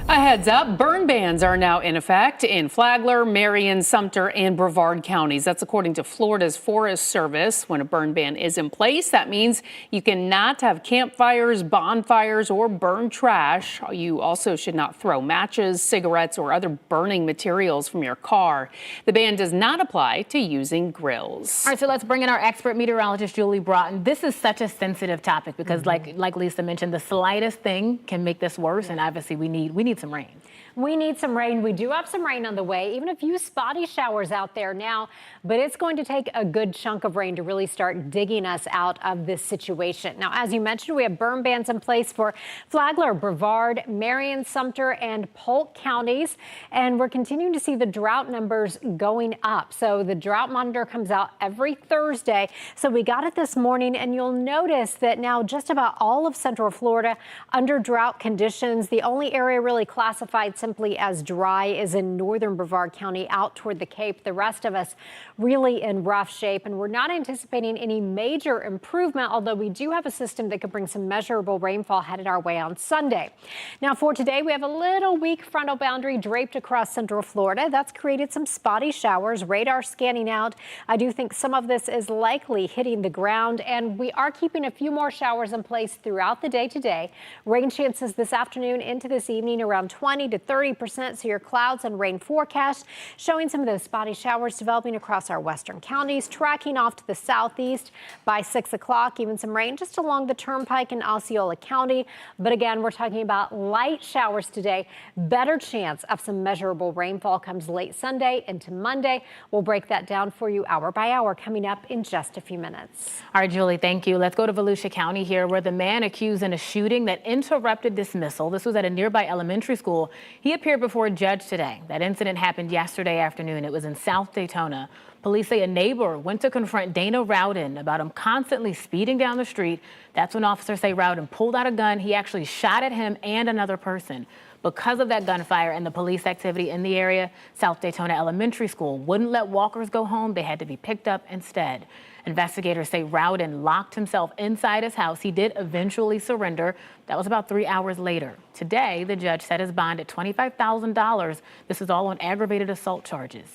A heads up, burn bans are now in effect in Flagler, Marion, Sumter, and Brevard counties. That's according to Florida's Forest Service. When a burn ban is in place, that means you cannot have campfires, bonfires, or burn trash. You also should not throw matches, cigarettes, or other burning materials from your car. The ban does not apply to using grills. All right, so let's bring in our expert meteorologist, Julie Broughton. This is such a sensitive topic because like Lisa mentioned, the slightest thing can make this worse, and obviously we need some rain. We need some rain. We do have some rain on the way, even a few spotty showers out there now, but it's going to take a good chunk of rain to really start digging us out of this situation. Now, as you mentioned, we have burn bans in place for Flagler, Brevard, Marion, Sumter, and Polk counties, and we're continuing to see the drought numbers going up. So the drought monitor comes out every Thursday. So we got it this morning, and you'll notice that now just about all of Central Florida under drought conditions. The only area really classified simply as dry is in northern Brevard County out toward the Cape. The rest of us really in rough shape, and we're not anticipating any major improvement, although we do have a system that could bring some measurable rainfall headed our way on Sunday. Now for today, we have a little weak frontal boundary draped across Central Florida. That's created some spotty showers, radar scanning out. I do think some of this is likely hitting the ground, and we are keeping a few more showers in place throughout the day today. Rain chances this afternoon into this evening around 20 to 30%. So your clouds and rain forecast showing some of those spotty showers developing across our western counties, tracking off to the southeast by 6 o'clock. Even some rain just along the turnpike in Osceola County. But again, we're talking about light showers today. Better chance of some measurable rainfall comes late Sunday into Monday. We'll break that down for you hour by hour coming up in just a few minutes. All right, Julie, thank you. Let's go to Volusia County here, where the man accused in a shooting that interrupted dismissal. This was at a nearby elementary school. He appeared before a judge today. That incident happened yesterday afternoon. It was in South Daytona. Police say a neighbor went to confront Dana Rowden about him constantly speeding down the street. That's when officers say Rowden pulled out a gun. He actually shot at him and another person. Because of that gunfire and the police activity in the area, South Daytona Elementary School wouldn't let walkers go home. They had to be picked up instead. Investigators say Rowden locked himself inside his house. He did eventually surrender. That was about 3 hours later. Today, the judge set his bond at $25,000. This is all on aggravated assault charges.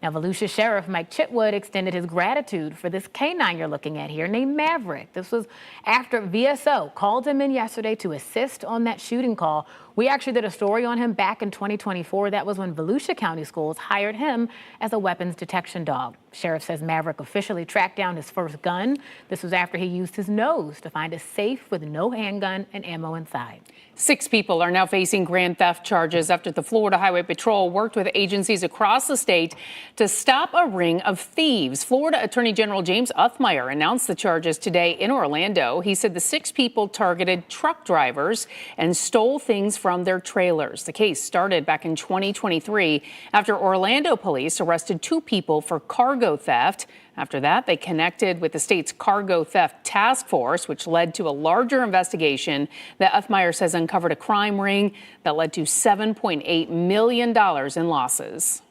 Now, Volusia Sheriff Mike Chitwood extended his gratitude for this canine you're looking at here named Maverick. This was after VSO called him in yesterday to assist on that shooting call. We actually did a story on him back in 2024. That was when Volusia County Schools hired him as a weapons detection dog. Sheriff says Maverick officially tracked down his first gun. This was after he used his nose to find a safe with no handgun and ammo inside. 6 people are now facing grand theft charges after the Florida Highway Patrol worked with agencies across the state to stop a ring of thieves. Florida Attorney General James Uthmeier announced the charges today in Orlando. He said the 6 people targeted truck drivers and stole things from their trailers. The case started back in 2023 after Orlando police arrested 2 people for cargo theft. After that, they connected with the state's cargo theft task force, which led to a larger investigation that Uthmeier says uncovered a crime ring that led to $7.8 million in losses.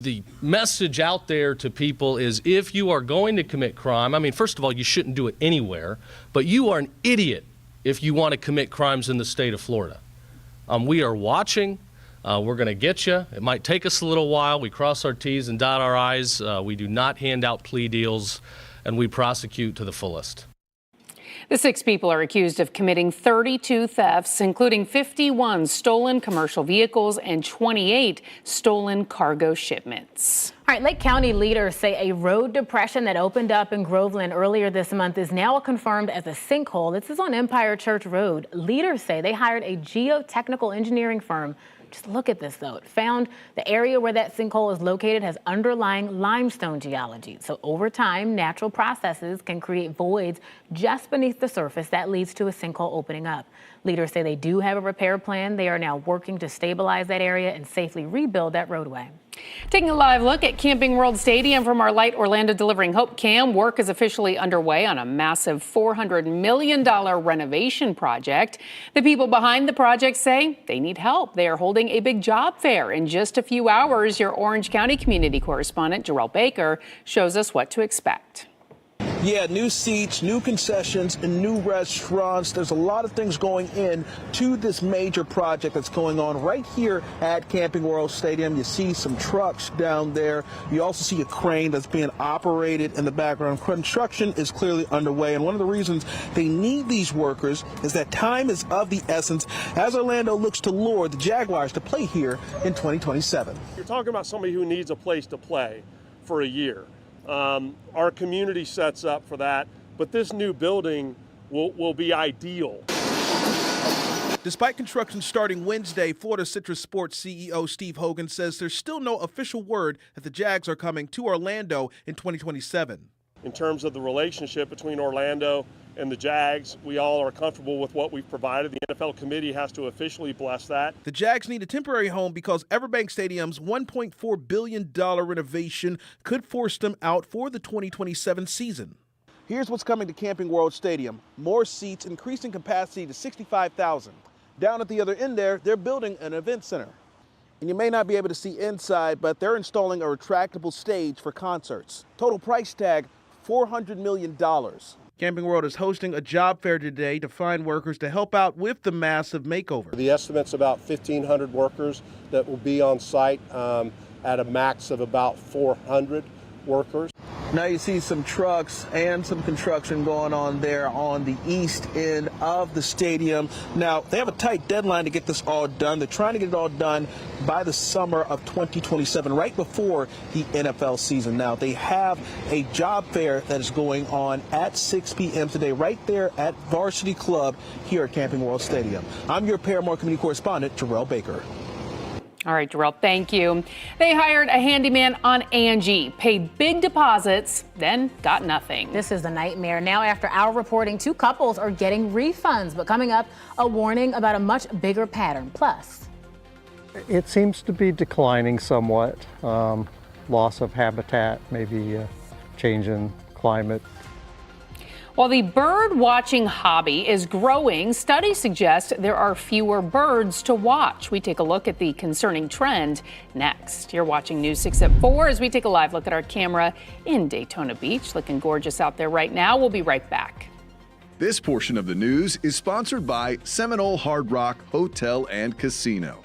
The message out there to people is if you are going to commit crime, I mean, first of all, you shouldn't do it anywhere, but you are an idiot if you want to commit crimes in the state of Florida. We are watching. We're going to get you. It might take us a little while. We cross our T's and dot our I's. We do not hand out plea deals, and we prosecute to the fullest. The 6 people are accused of committing 32 thefts, including 51 stolen commercial vehicles and 28 stolen cargo shipments. All right, Lake County leaders say a road depression that opened up in Groveland earlier this month is now confirmed as a sinkhole. This is on Empire Church Road. Leaders say they hired a geotechnical engineering firm. Just look at this, though. It found the area where that sinkhole is located has underlying limestone geology. So over time, natural processes can create voids just beneath the surface that leads to a sinkhole opening up. Leaders say they do have a repair plan. They are now working to stabilize that area and safely rebuild that roadway. Taking a live look at Camping World Stadium from our Light Orlando Delivering Hope cam, work is officially underway on a massive $400 million renovation project. The people behind the project say they need help. They are holding a big job fair. In just a few hours, your Orange County community correspondent, Jarrell Baker, shows us what to expect. Yeah, new seats, new concessions, and new restaurants. There's a lot of things going in to this major project that's going on right here at Camping World Stadium. You see some trucks down there. You also see a crane that's being operated in the background. Construction is clearly underway, and one of the reasons they need these workers is that time is of the essence as Orlando looks to lure the Jaguars to play here in 2027. You're talking about somebody who needs a place to play for a year. Our community sets up for that, but this new building will be ideal. Despite construction starting Wednesday, Florida Citrus Sports CEO Steve Hogan says there's still no official word that the Jags are coming to Orlando in 2027. In terms of the relationship between Orlando and the Jags, we all are comfortable with what we've provided. The NFL committee has to officially bless that. The Jags need a temporary home because Everbank Stadium's $1.4 billion renovation could force them out for the 2027 season. Here's what's coming to Camping World Stadium. More seats, increasing capacity to 65,000. Down at the other end there, they're building an event center. And you may not be able to see inside, but they're installing a retractable stage for concerts. Total price tag, $400 million. Camping World is hosting a job fair today to find workers to help out with the massive makeover. The estimate's about 1,500 workers that will be on site at a max of about 400 workers. Now you see some trucks and some construction going on there on the east end of the stadium. Now, they have a tight deadline to get this all done. They're trying to get it all done by the summer of 2027, right before the NFL season. Now, they have a job fair that is going on at 6 p.m. today, right there at Varsity Club here at Camping World Stadium. I'm your Paramore Community Correspondent, Jarrell Baker. All right, Jarrell, thank you. They hired a handyman on Angie, paid big deposits, then got nothing. This is a nightmare. Now, after our reporting, 2 couples are getting refunds. But coming up, a warning about a much bigger pattern. Plus, it seems to be declining somewhat. Loss of habitat, maybe change in climate. While the bird watching hobby is growing, studies suggest there are fewer birds to watch. We take a look at the concerning trend next. You're watching News 6 at 4 as we take a live look at our camera in Daytona Beach. Looking gorgeous out there right now. We'll be right back. This portion of the news is sponsored by Seminole Hard Rock Hotel and Casino.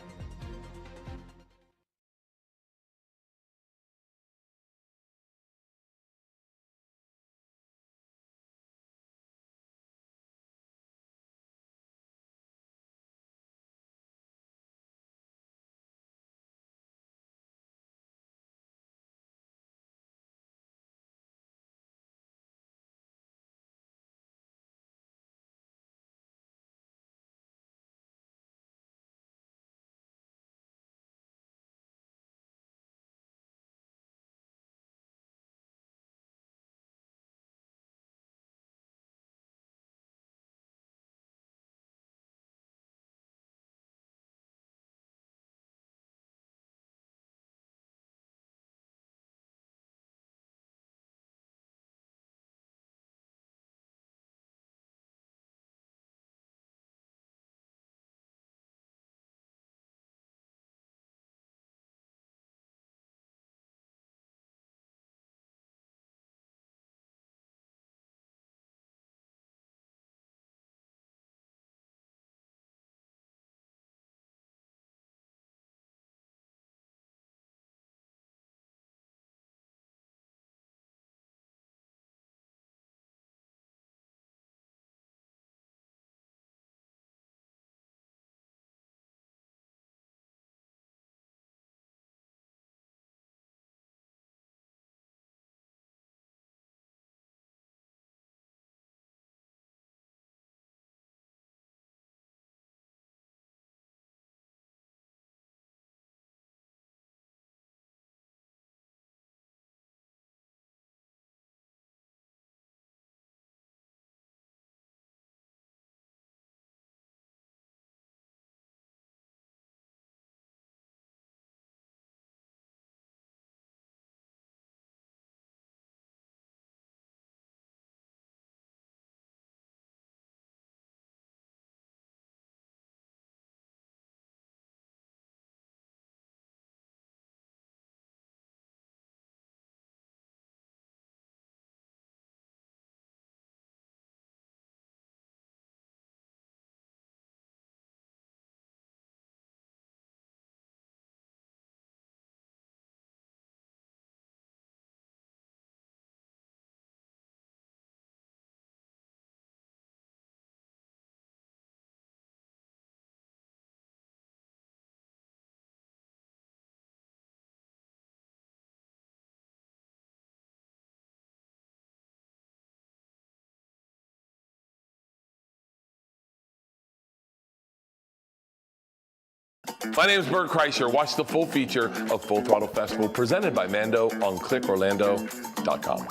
My name is Bert Kreischer. Watch the full feature of Full Throttle Festival presented by Mando on clickorlando.com.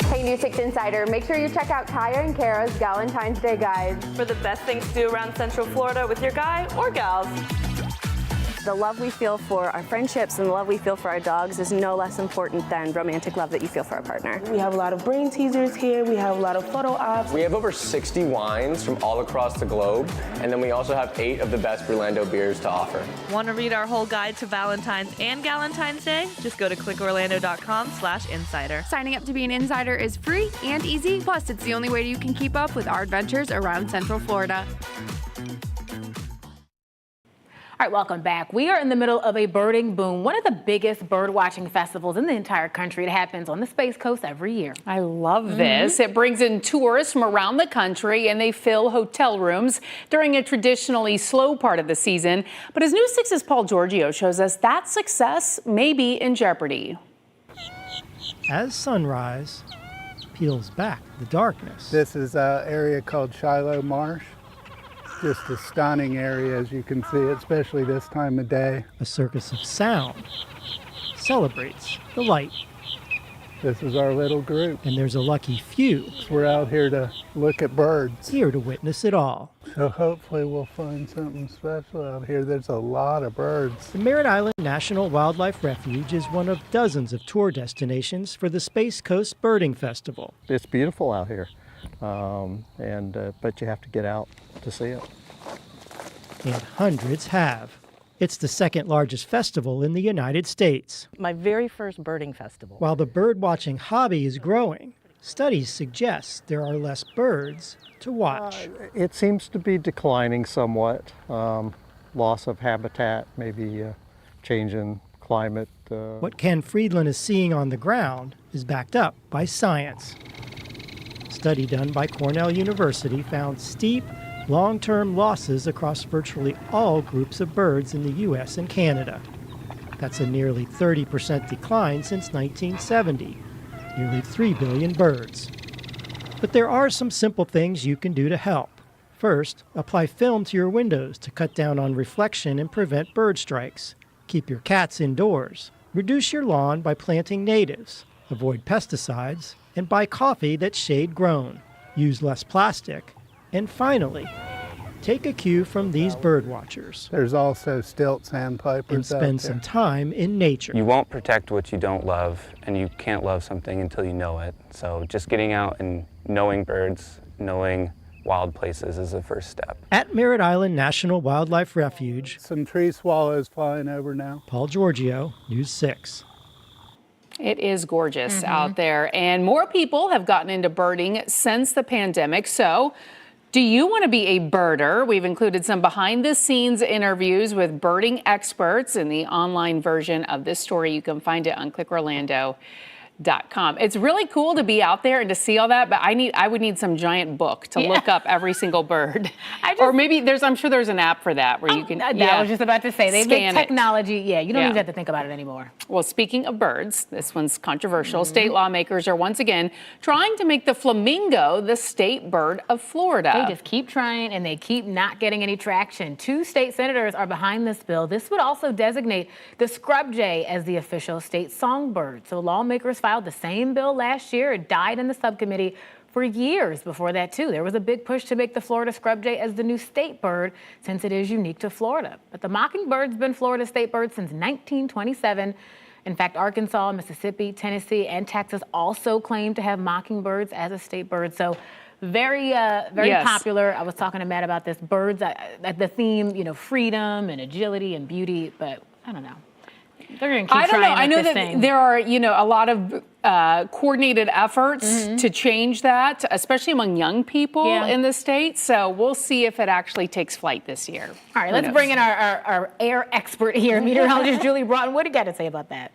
Hey, News 6 Insider, make sure you check out Kaya and Kara's Galentine's Day Guide for the best things to do around Central Florida with your guy or gals. The love we feel for our friendships and the love we feel for our dogs is no less important than romantic love that you feel for a partner. We have a lot of brain teasers here. We have a lot of photo ops. We have over 60 wines from all across the globe, and then we also have 8 of the best Orlando beers to offer. Want to read our whole guide to Valentine's and Galentine's Day? Just go to clickorlando.com/insider. Signing up to be an insider is free and easy. Plus, it's the only way you can keep up with our adventures around Central Florida. All right, welcome back. We are in the middle of a birding boom, one of the biggest bird watching festivals in the entire country. It happens on the Space Coast every year. I love this. It brings in tourists from around the country and they fill hotel rooms during a traditionally slow part of the season. But as News 6's Paul Giorgio shows us, that success may be in jeopardy. As sunrise peels back the darkness. This is an area called Shiloh Marsh. Just a stunning area, as you can see, especially this time of day. A circus of sound celebrates the light. This is our little group. And there's a lucky few. We're out here to look at birds. Here to witness it all. So hopefully we'll find something special out here. There's a lot of birds. The Merritt Island National Wildlife Refuge is one of dozens of tour destinations for the Space Coast Birding Festival. It's beautiful out here. But you have to get out to see it. And hundreds have. It's the second largest festival in the United States. My very first birding festival. While the bird watching hobby is growing, studies suggest there are less birds to watch. It seems to be declining somewhat. Loss of habitat, maybe change in climate. What Ken Friedland is seeing on the ground is backed up by science. A study done by Cornell University found steep, long-term losses across virtually all groups of birds in the U.S. and Canada. That's a nearly 30% decline since 1970, nearly 3 billion birds. But there are some simple things you can do to help. First, apply film to your windows to cut down on reflection and prevent bird strikes. Keep your cats indoors. Reduce your lawn by planting natives. Avoid pesticides, and buy coffee that's shade-grown. Use less plastic. And finally, take a cue from these bird watchers. There's also stilt sandpipers and spend some time in nature. You won't protect what you don't love, and you can't love something until you know it. So just getting out and knowing birds, knowing wild places is the first step. At Merritt Island National Wildlife Refuge, some tree swallows flying over now. Paul Giorgio, News 6. It is gorgeous out there, and more people have gotten into birding since the pandemic. So, do you want to be a birder? We've included some behind-the-scenes interviews with birding experts in the online version of this story. You can find it on clickorlando.com. It's really cool to be out there and to see all that, but I would need some giant book to look up every single bird. Or maybe I'm sure there's an app for that where you can. I was just about to say, they've made technology. You don't even have to think about it anymore. Well, speaking of birds, this one's controversial. State lawmakers are once again trying to make the flamingo the state bird of Florida. They just keep trying and they keep not getting any traction. 2 state senators are behind this bill. This would also designate the scrub jay as the official state songbird. So lawmakers filed the same bill last year. It died in the subcommittee for years before that, too. There was a big push to make the Florida scrub jay as the new state bird since it is unique to Florida. But the mockingbird's been Florida's state bird since 1927. In fact, Arkansas, Mississippi, Tennessee, and Texas also claim to have mockingbirds as a state bird. So very popular. I was talking to Matt about this. Birds, the theme, freedom and agility and beauty, but I don't know. They're going to keep trying. I know that there are, a lot of coordinated efforts to change that, especially among young people in the state. So we'll see if it actually takes flight this year. All right, let's bring in our air expert here, meteorologist Julie Broughton. What do you got to say about that?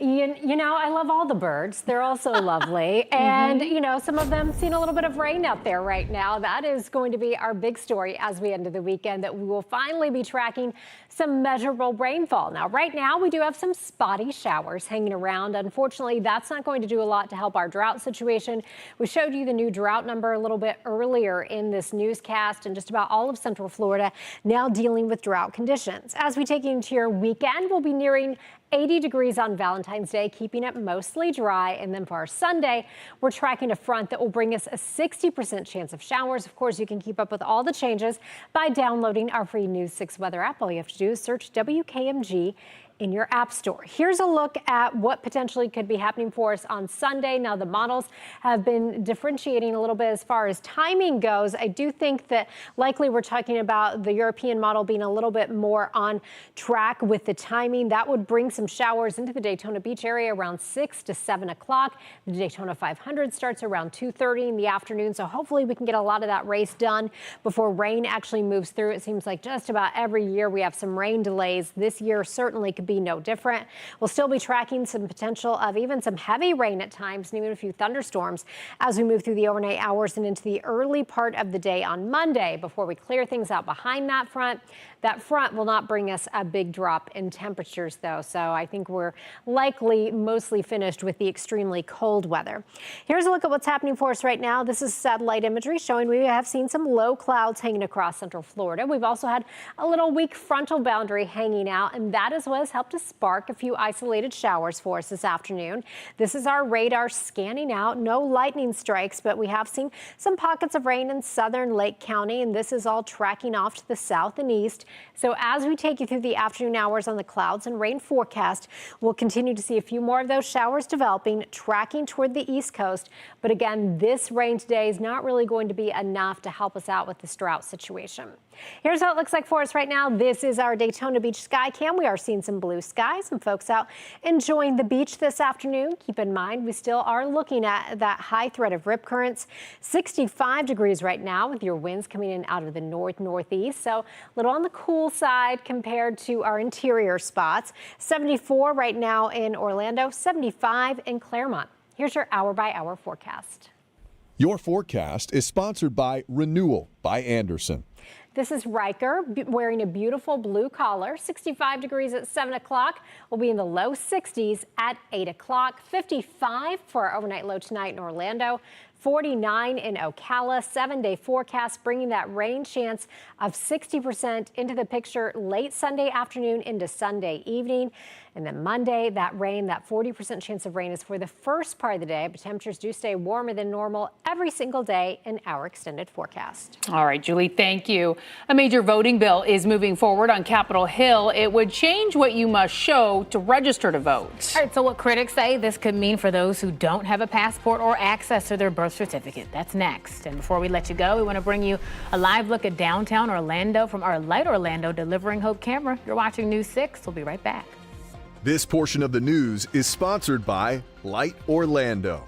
You know, I love all the birds. They're all so lovely. And, you know, some of them seen a little bit of rain out there right now. That is going to be our big story as we enter the weekend, that we will finally be tracking some measurable rainfall. Now, right now, we do have some spotty showers hanging around. Unfortunately, that's not going to do a lot to help our drought situation. We showed you the new drought number a little bit earlier in this newscast, and just about all of Central Florida now dealing with drought conditions. As we take you into your weekend, we'll be nearing 80 degrees on Valentine's Day, keeping it mostly dry. And then for our Sunday, we're tracking a front that will bring us a 60% chance of showers. Of course, you can keep up with all the changes by downloading our free News 6 weather app. All you have to do is search WKMG in your app store. Here's a look at what potentially could be happening for us on Sunday. Now, the models have been differentiating a little bit as far as timing goes. I do think that likely we're talking about the European model being a little bit more on track with the timing. That would bring some showers into the Daytona Beach area around 6 to 7 o'clock. The Daytona 500 starts around 2:30 in the afternoon. So hopefully we can get a lot of that race done before rain actually moves through. It seems like just about every year we have some rain delays. This year certainly could be no different. We'll still be tracking some potential of even some heavy rain at times and even a few thunderstorms as we move through the overnight hours and into the early part of the day on Monday before we clear things out behind that front. That front will not bring us a big drop in temperatures, though, so I think we're likely mostly finished with the extremely cold weather. Here's a look at what's happening for us right now. This is satellite imagery showing we have seen some low clouds hanging across Central Florida. We've also had a little weak frontal boundary hanging out, and that is what has helped to spark a few isolated showers for us this afternoon. This is our radar scanning out. No lightning strikes, but we have seen some pockets of rain in southern Lake County, and this is all tracking off to the south and east. So as we take you through the afternoon hours on the clouds and rain forecast, we'll continue to see a few more of those showers developing, tracking toward the east coast. But again, this rain today is not really going to be enough to help us out with this drought situation. Here's how it looks like for us right now. This is our Daytona Beach sky cam. We are seeing some blue skies, some folks out enjoying the beach this afternoon. Keep in mind, we still are looking at that high threat of rip currents. 65 degrees right now with your winds coming in out of the northeast. So a little on the cool side compared to our interior spots. 74 right now in Orlando, 75 in Claremont. Here's your hour-by-hour forecast. Your forecast is sponsored by Renewal by Anderson. This is Riker wearing a beautiful blue collar. 65 degrees at 7 o'clock. We'll be in the low 60s at 8 o'clock. 55 for our overnight low tonight in Orlando. 49 in Ocala. 7-day forecast bringing that rain chance of 60% into the picture late Sunday afternoon into Sunday evening. And then Monday, that rain, that 40% chance of rain is for the first part of the day, but temperatures do stay warmer than normal every single day in our extended forecast. All right, Julie, thank you. A major voting bill is moving forward on Capitol Hill. It would change what you must show to register to vote. All right, so what critics say this could mean for those who don't have a passport or access to their birth certificate. That's next. And before we let you go, we want to bring you a live look at downtown Orlando from our Light Orlando Delivering Hope camera. You're watching News 6. We'll be right back. This portion of the news is sponsored by Light Orlando.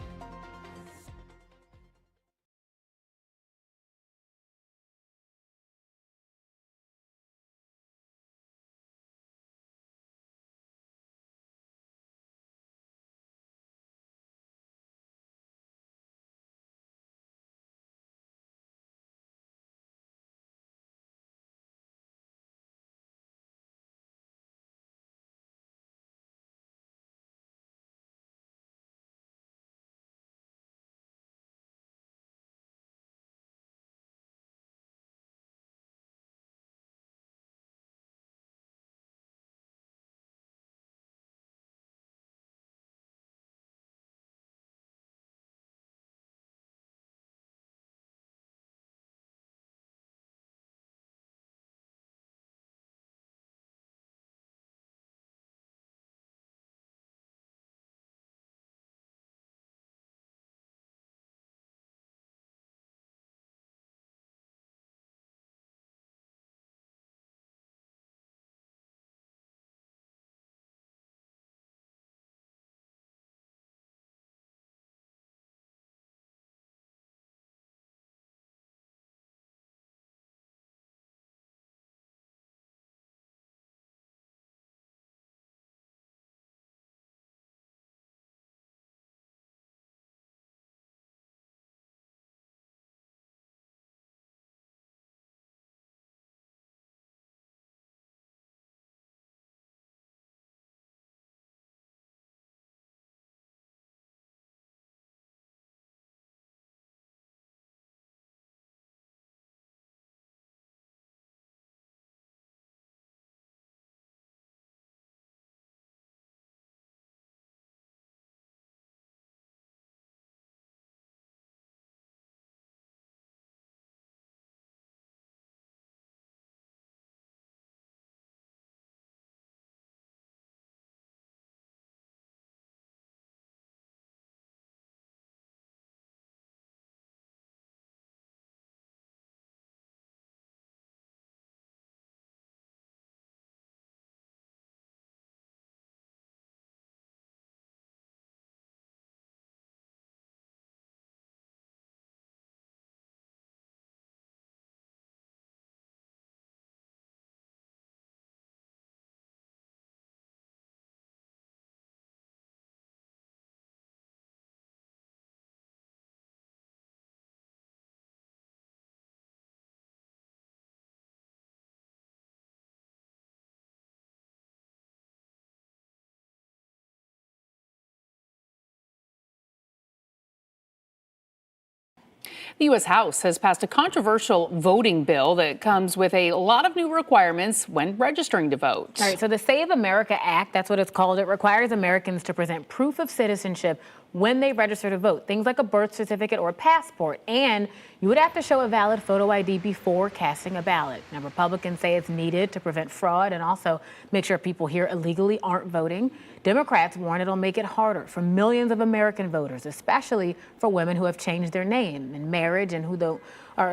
The U.S. House has passed a controversial voting bill that comes with a lot of new requirements when registering to vote. All right, so the Save America Act, that's what it's called, it requires Americans to present proof of citizenship when they register to vote, things like a birth certificate or a passport, and you would have to show a valid photo ID before casting a ballot. Now, Republicans say it's needed to prevent fraud and also make sure people here illegally aren't voting. Democrats warn it'll make it harder for millions of American voters, especially for women who have changed their name in marriage and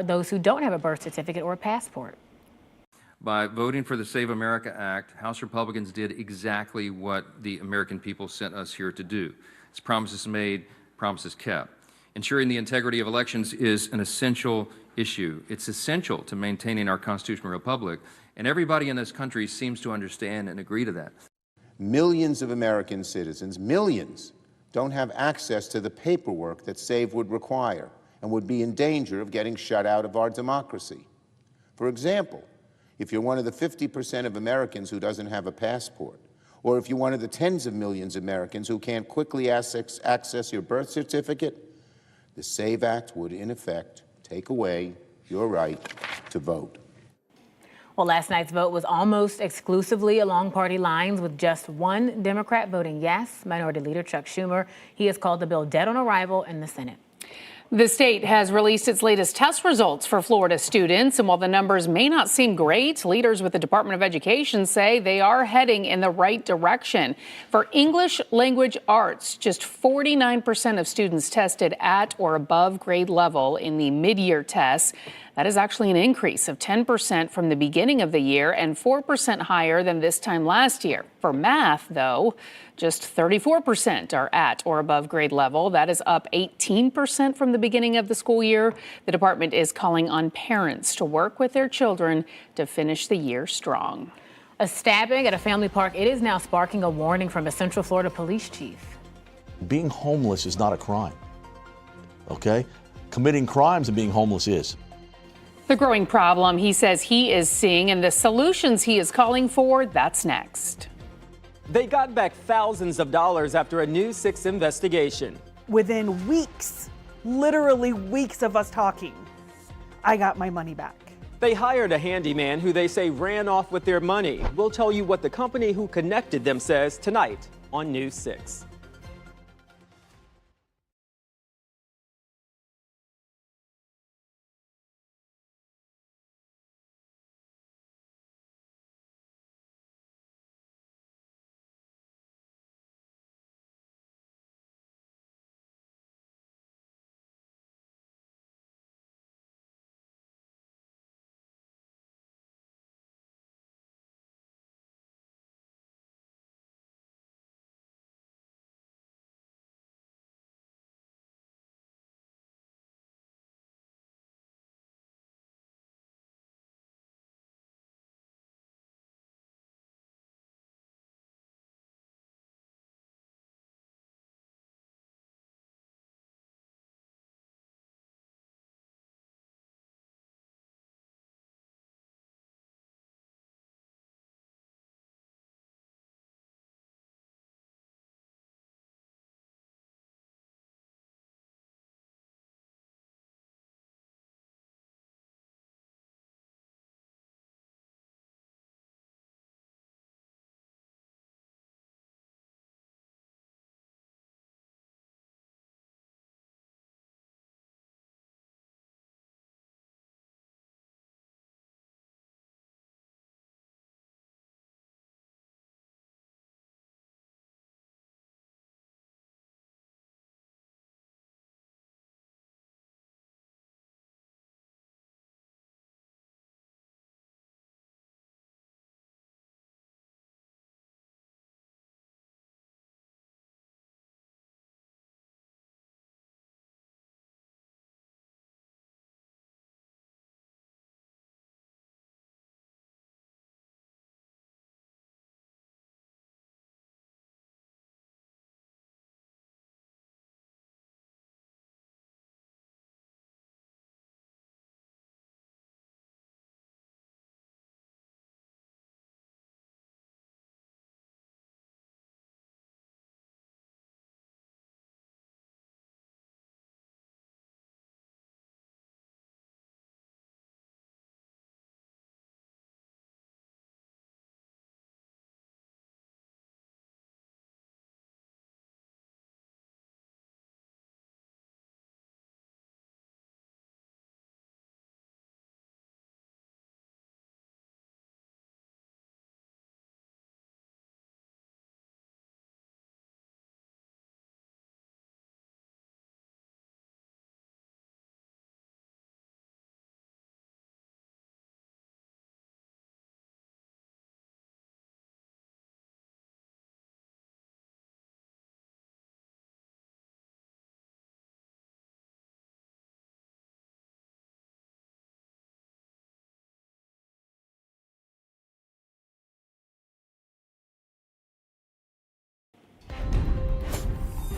those who don't have a birth certificate or a passport. By voting for the Save America Act, House Republicans did exactly what the American people sent us here to do. It's promises made, promises kept. Ensuring the integrity of elections is an essential issue. It's essential to maintaining our constitutional republic, and everybody in this country seems to understand and agree to that. Millions of American citizens, millions, don't have access to the paperwork that SAVE would require and would be in danger of getting shut out of our democracy. For example, if you're one of the 50% of Americans who doesn't have a passport, or if you're one of the tens of millions of Americans who can't quickly access your birth certificate, the SAVE Act would, in effect, take away your right to vote. Well, last night's vote was almost exclusively along party lines, with just one Democrat voting yes, Minority Leader Chuck Schumer. He has called the bill dead on arrival in the Senate. The state has released its latest test results for Florida students, and while the numbers may not seem great, leaders with the Department of Education say they are heading in the right direction. For English language arts, just 49% of students tested at or above grade level in the mid-year tests. That is actually an increase of 10% from the beginning of the year and 4% higher than this time last year. For math, though, just 34% are at or above grade level. That is up 18% from the beginning of the school year. The department is calling on parents to work with their children to finish the year strong. A stabbing at a family park, it is now sparking a warning from a Central Florida police chief. Being homeless is not a crime, okay? Committing crimes and being homeless is. The growing problem he says he is seeing and the solutions he is calling for, that's next. They got back thousands of dollars after a News 6 investigation. Within weeks, literally weeks of us talking, I got my money back. They hired a handyman who they say ran off with their money. We'll tell you what the company who connected them says tonight on News 6.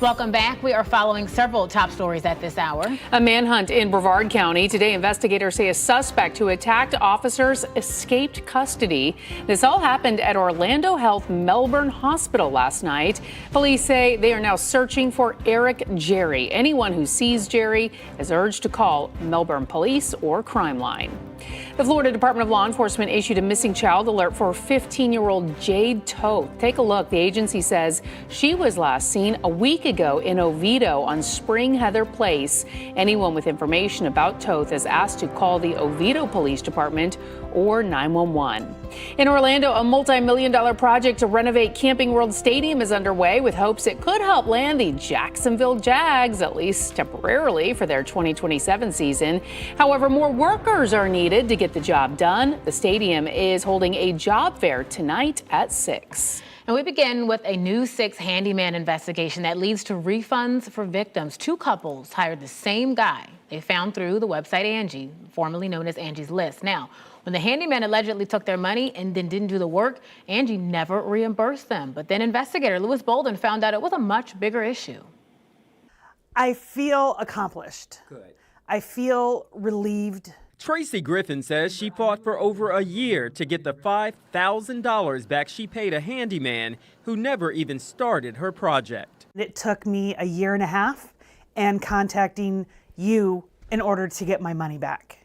Welcome back. We are following several top stories at this hour. A manhunt in Brevard County. Today, investigators say a suspect who attacked officers escaped custody. This all happened at Orlando Health Melbourne Hospital last night. Police say they are now searching for Eric Jerry. Anyone who sees Jerry is urged to call Melbourne Police or Crime Line. The Florida Department of Law Enforcement issued a missing child alert for 15-year-old Jade Toth. Take a look. The agency says she was last seen a week ago in Oviedo on Spring Heather Place. Anyone with information about Toth is asked to call the Oviedo Police Department or 911. In Orlando, a multi-million-dollar project to renovate Camping World Stadium is underway with hopes it could help land the Jacksonville Jags, at least temporarily, for their 2027 season. However, more workers are needed to get the job done. The stadium is holding a job fair tonight at 6. And we begin with a News 6 handyman investigation that leads to refunds for victims. Two couples hired the same guy they found through the website Angie, formerly known as Angie's List. Now, when the handyman allegedly took their money and then didn't do the work, Angie never reimbursed them. But then investigator Lewis Bolden found out it was a much bigger issue. I feel accomplished. Good. I feel relieved. Tracy Griffin says she fought for over a year to get the $5,000 back she paid a handyman who never even started her project. It took me a year and a half and contacting you in order to get my money back.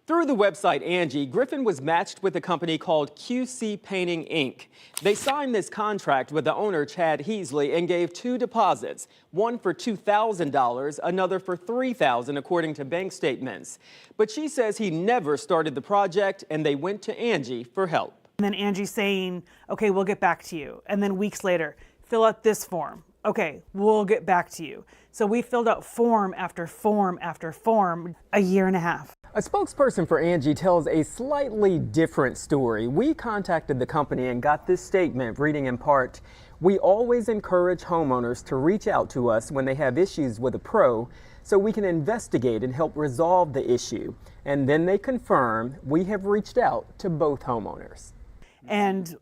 Through the website Angie, Griffin was matched with a company called QC Painting, Inc. They signed this contract with the owner, Chad Heasley, and gave two deposits, one for $2,000, another for $3,000, according to bank statements. But she says he never started the project, and they went to Angie for help. And then Angie saying, okay, we'll get back to you. And then weeks later, fill out this form. Okay, we'll get back to you. So we filled out form after form after form, a year and a half. A spokesperson for Angie tells a slightly different story. We contacted the company and got this statement reading in part, "We always encourage homeowners to reach out to us when they have issues with a pro so we can investigate and help resolve the issue." And then they confirm we have reached out to both homeowners. And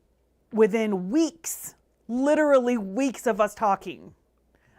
within weeks, literally weeks of us talking,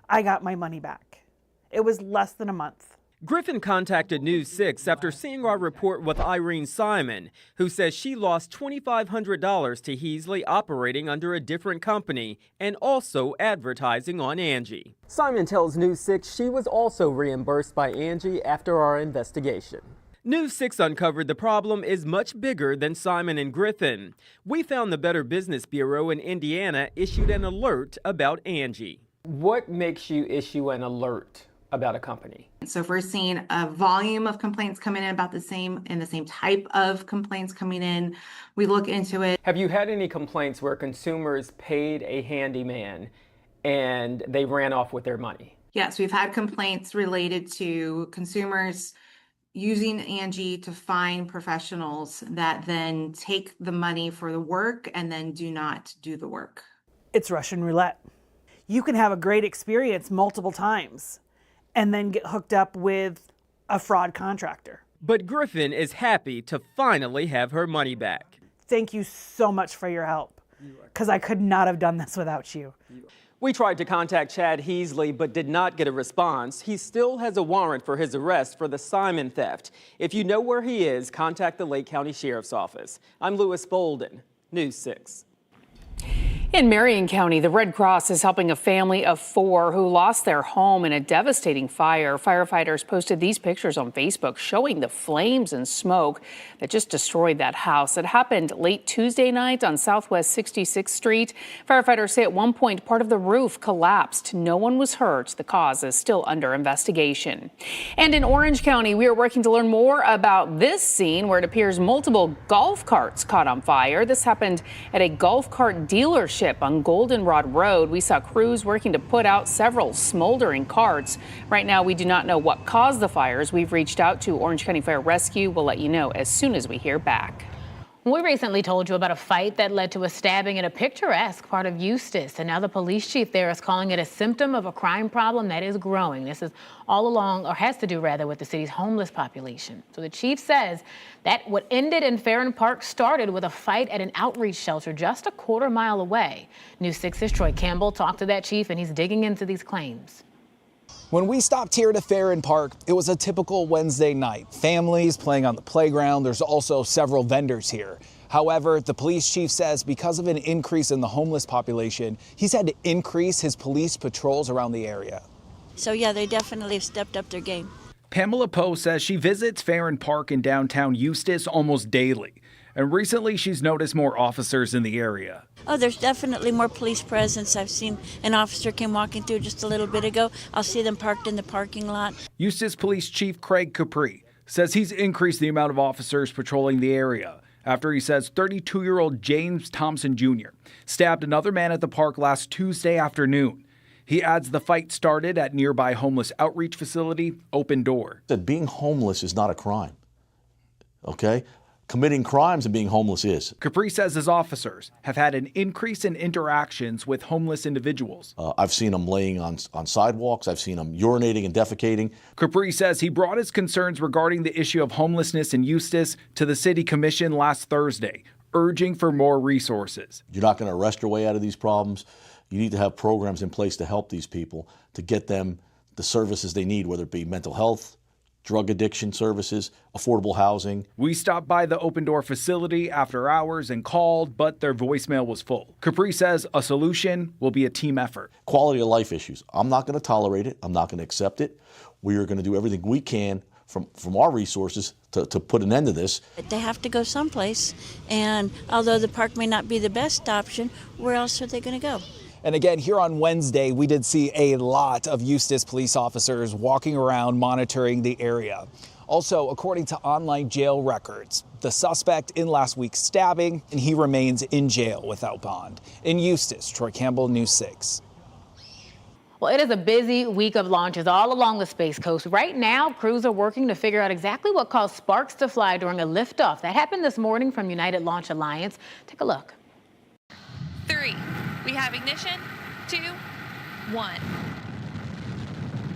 I got my money back. It was less than a month. Griffin contacted News 6 after seeing our report with Irene Simon, who says she lost $2,500 to Heasley operating under a different company and also advertising on Angie. Simon tells News 6 she was also reimbursed by Angie after our investigation. News 6 uncovered the problem is much bigger than Simon and Griffin. We found the Better Business Bureau in Indiana issued an alert about Angie. What makes you issue an alert about a company? So if we're seeing a volume of complaints coming in about the same type of complaints coming in, we look into it. Have you had any complaints where consumers paid a handyman and they ran off with their money? Yes, we've had complaints related to consumers using Angie to find professionals that then take the money for the work and then do not do the work. It's Russian roulette. You can have a great experience multiple times and then get hooked up with a fraud contractor. But Griffin is happy to finally have her money back. Thank you so much for your help, because I could not have done this without you. We tried to contact Chad Heasley but did not get a response. He still has a warrant for his arrest for the Simon theft. If you know where he is, contact the Lake County Sheriff's Office. I'm Lewis Bolden, News 6. In Marion County, the Red Cross is helping a family of 4 who lost their home in a devastating fire. Firefighters posted these pictures on Facebook showing the flames and smoke that just destroyed that house. It happened late Tuesday night on Southwest 66th Street. Firefighters say at one point part of the roof collapsed. No one was hurt. The cause is still under investigation. And in Orange County, we are working to learn more about this scene where it appears multiple golf carts caught on fire. This happened at a golf cart dealership on Goldenrod Road. We saw crews working to put out several smoldering carts. Right now, we do not know what caused the fires. We've reached out to Orange County Fire Rescue. We'll let you know as soon as we hear back. We recently told you about a fight that led to a stabbing in a picturesque part of Eustis, and now the police chief there is calling it a symptom of a crime problem that is growing. This is all along, or has to do rather, with the city's homeless population. So the chief says that what ended in Farron Park started with a fight at an outreach shelter just a quarter mile away. News 6's Troy Campbell talked to that chief, and he's digging into these claims. When we stopped here to Farron Park, it was a typical Wednesday night. Families playing on the playground. There's also several vendors here. However, the police chief says because of an increase in the homeless population, he's had to increase his police patrols around the area. So yeah, they definitely have stepped up their game. Pamela Poe says she visits Farron Park in downtown Eustis almost daily. And recently she's noticed more officers in the area. Oh, there's definitely more police presence. I've seen an officer came walking through just a little bit ago. I'll see them parked in the parking lot. Eustis Police Chief Craig Capri says he's increased the amount of officers patrolling the area after he says 32-year-old James Thompson Jr. stabbed another man at the park last Tuesday afternoon. He adds the fight started at nearby homeless outreach facility Open Door. That being homeless is not a crime, okay? Committing crimes and being homeless is. Capri says his officers have had an increase in interactions with homeless individuals. I've seen them laying on sidewalks. I've seen them urinating and defecating. Capri says he brought his concerns regarding the issue of homelessness in Eustis to the city commission last Thursday, urging for more resources. You're not going to arrest your way out of these problems. You need to have programs in place to help these people, to get them the services they need, whether it be mental health, drug addiction services, affordable housing. We stopped by the Open Door facility after hours and called, but their voicemail was full. Capri says a solution will be a team effort. Quality of life issues. I'm not going to tolerate it. I'm not going to accept it. We are going to do everything we can from our resources to put an end to this. They have to go someplace, and although the park may not be the best option, where else are they going to go? And again, here on Wednesday, we did see a lot of Eustis police officers walking around monitoring the area. Also, according to online jail records, the suspect in last week's stabbing, and he remains in jail without bond. In Eustis, Troy Campbell, News 6. Well, it is a busy week of launches all along the Space Coast. Right now, crews are working to figure out exactly what caused sparks to fly during a liftoff. That happened this morning from United Launch Alliance. Take a look. 3. We have ignition, 2, 1.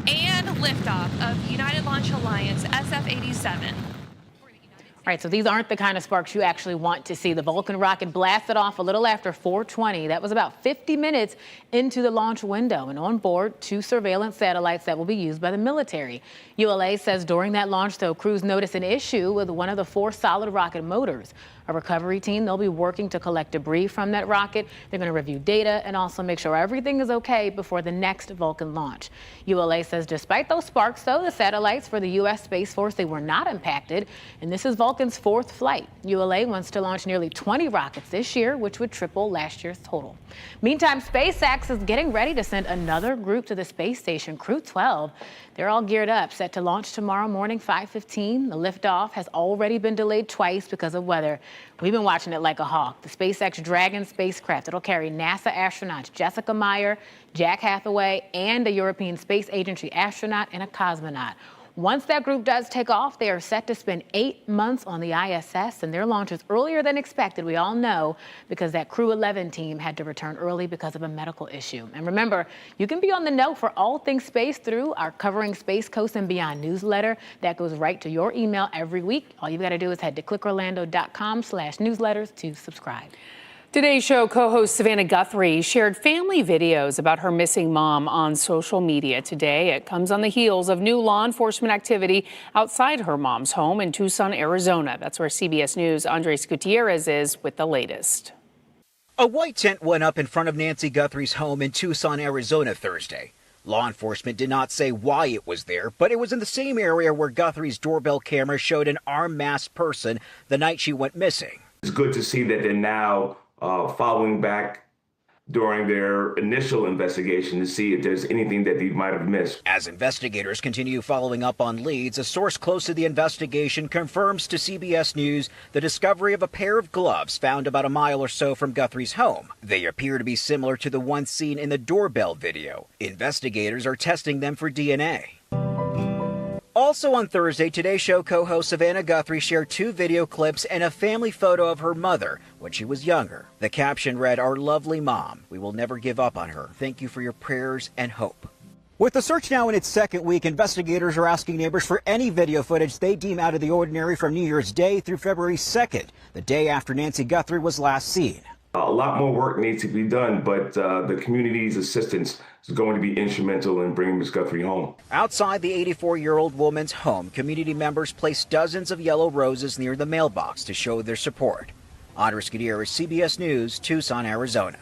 And liftoff of United Launch Alliance SF-87. All right, so these aren't the kind of sparks you actually want to see. The Vulcan rocket blasted off a little after 4:20. That was about 50 minutes into the launch window. And on board, 2 surveillance satellites that will be used by the military. ULA says during that launch, though, crews noticed an issue with one of the 4 solid rocket motors. A recovery team, they'll be working to collect debris from that rocket. They're going to review data and also make sure everything is okay before the next Vulcan launch. ULA says despite those sparks, though, the satellites for the U.S. Space Force, they were not impacted. And this is Vulcan's 4th flight. ULA wants to launch nearly 20 rockets this year, which would triple last year's total. Meantime, SpaceX is getting ready to send another group to the space station, Crew 12. They're all geared up, set to launch tomorrow morning, 5:15. The liftoff has already been delayed twice because of weather. We've been watching it like a hawk. The SpaceX Dragon spacecraft, it'll carry NASA astronauts Jessica Meyer, Jack Hathaway, and a European Space Agency astronaut and a cosmonaut. Once that group does take off, they are set to spend 8 months on the ISS, and their launch is earlier than expected, we all know, because that Crew 11 team had to return early because of a medical issue. And remember, you can be on the know for all things space through our Covering Space Coast and Beyond newsletter. That goes right to your email every week. All you've got to do is head to clickorlando.com/newsletters to subscribe. Today's show co-host Savannah Guthrie shared family videos about her missing mom on social media today. It comes on the heels of new law enforcement activity outside her mom's home in Tucson, Arizona. That's where CBS News' Andres Gutierrez is with the latest. A white tent went up in front of Nancy Guthrie's home in Tucson, Arizona Thursday. Law enforcement did not say why it was there, but it was in the same area where Guthrie's doorbell camera showed an armed masked person the night she went missing. It's good to see that they're now following back during their initial investigation to see if there's anything that they might have missed. As investigators continue following up on leads, a source close to the investigation confirms to CBS News the discovery of a pair of gloves found about a mile or so from Guthrie's home. They appear to be similar to the ones seen in the doorbell video. Investigators are testing them for DNA. Also on Thursday, Today Show co-host Savannah Guthrie shared 2 video clips and a family photo of her mother when she was younger. The caption read, "Our lovely mom. We will never give up on her. Thank you for your prayers and hope." With the search now in its 2nd week, investigators are asking neighbors for any video footage they deem out of the ordinary from New Year's Day through February 2nd, the day after Nancy Guthrie was last seen. A lot more work needs to be done, but the community's assistance is going to be instrumental in bringing Ms. Guthrie home. Outside the 84-year-old woman's home, community members placed dozens of yellow roses near the mailbox to show their support. Andres Gutierrez, CBS News, Tucson, Arizona.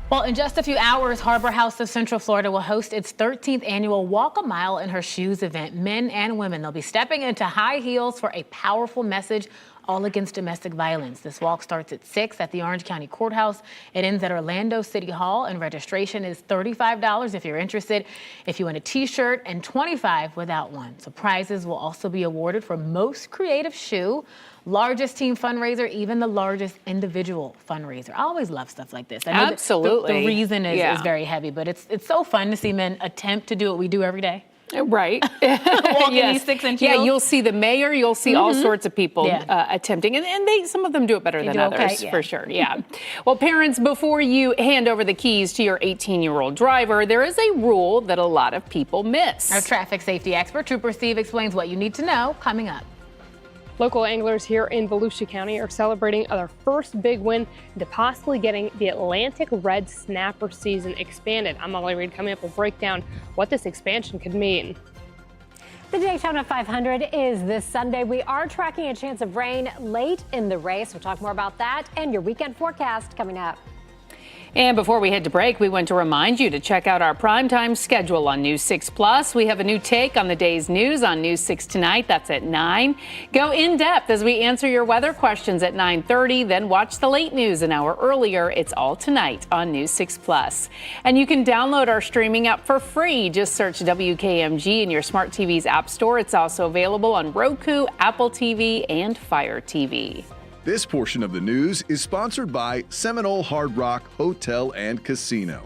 Well, in just a few hours, Harbor House of Central Florida will host its 13th annual Walk a Mile in Her Shoes event. Men and women, they'll be stepping into high heels for a powerful message all against domestic violence. This walk starts at 6 at the Orange County Courthouse. It ends at Orlando City Hall, and registration is $35 if you're interested. If you want a t-shirt, and $25 without one. So prizes will also be awarded for most creative shoe, largest team fundraiser, even the largest individual fundraiser. I always love stuff like this. I know Absolutely. The reason is very heavy, but it's so fun to see men attempt to do what we do every day. Right. Walking Yes. these 6 inch Yeah, heels. you'll see the mayor, you'll see all sorts of people attempting, and some of them do it better They than do okay, others, yeah. for sure. Yeah. Well, parents, before you hand over the keys to your 18-year-old driver, there is a rule that a lot of people miss. Our traffic safety expert, Trooper Steve, explains what you need to know coming up. Local anglers here in Volusia County are celebrating their first big win into possibly getting the Atlantic red snapper season expanded. I'm Molly Reed. Coming up, we'll break down what this expansion could mean. The Daytona 500 is this Sunday. We are tracking a chance of rain late in the race. We'll talk more about that and your weekend forecast coming up. And before we head to break, we want to remind you to check out our primetime schedule on News 6 Plus. We have a new take on the day's news on News 6 tonight. That's at 9. Go in depth as we answer your weather questions at 9:30. Then watch the late news an hour earlier. It's all tonight on News 6 Plus. And you can download our streaming app for free. Just search WKMG in your smart TV's app store. It's also available on Roku, Apple TV, and Fire TV. This portion of the news is sponsored by Seminole Hard Rock Hotel and Casino.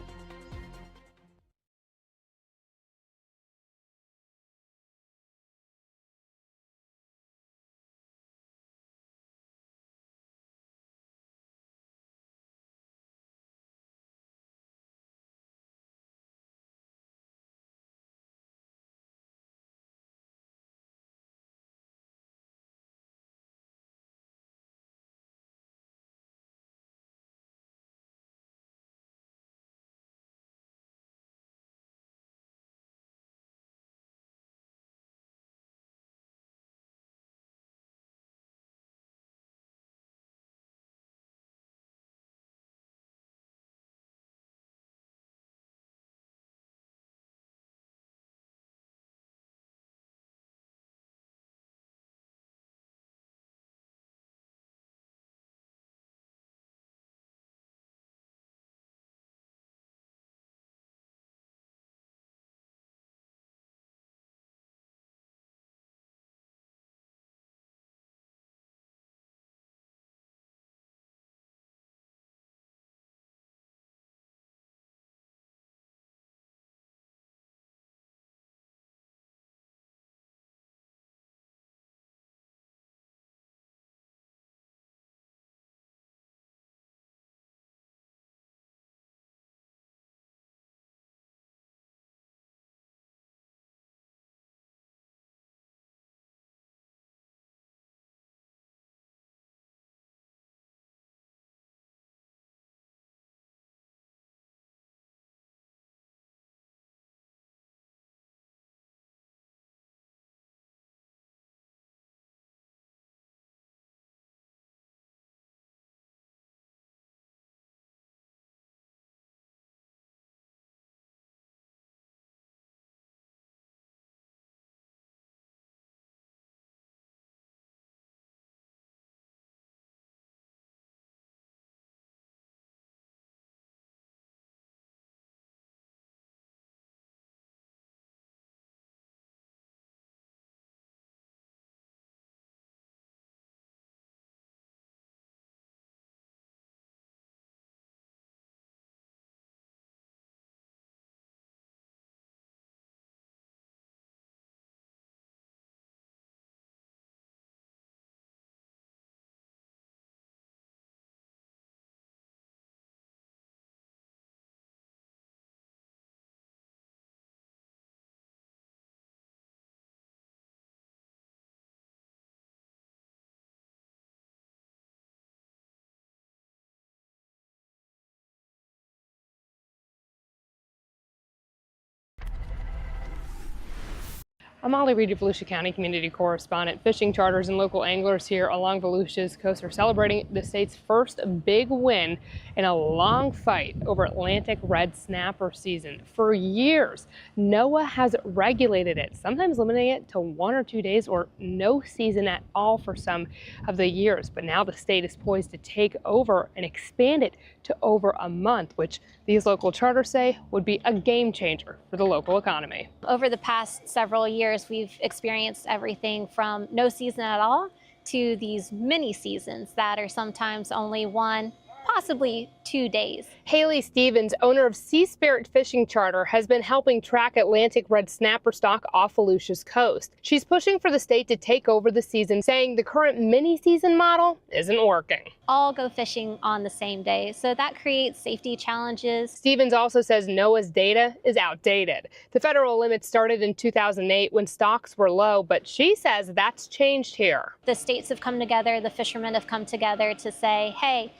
I'm Molly Reed, Volusia County community correspondent. Fishing charters and local anglers here along Volusia's coast are celebrating the state's first big win in a long fight over Atlantic red snapper season. For years, NOAA has regulated it, sometimes limiting it to 1 or 2 days or no season at all for some of the years. But now the state is poised to take over and expand it to over a month, which these local charters say would be a game changer for the local economy. Over the past several years, we've experienced everything from no season at all to these mini seasons that are sometimes only 1, possibly 2 days. Haley Stevens, owner of Sea Spirit Fishing Charter, has been helping track Atlantic red snapper stock off Volusia's coast. She's pushing for the state to take over the season, saying the current mini season model isn't working. All go fishing on the same day, so that creates safety challenges. Stevens also says NOAA's data is outdated. The federal limit started in 2008 when stocks were low, but she says that's changed here. The states have come together, the fishermen have come together to say, hey,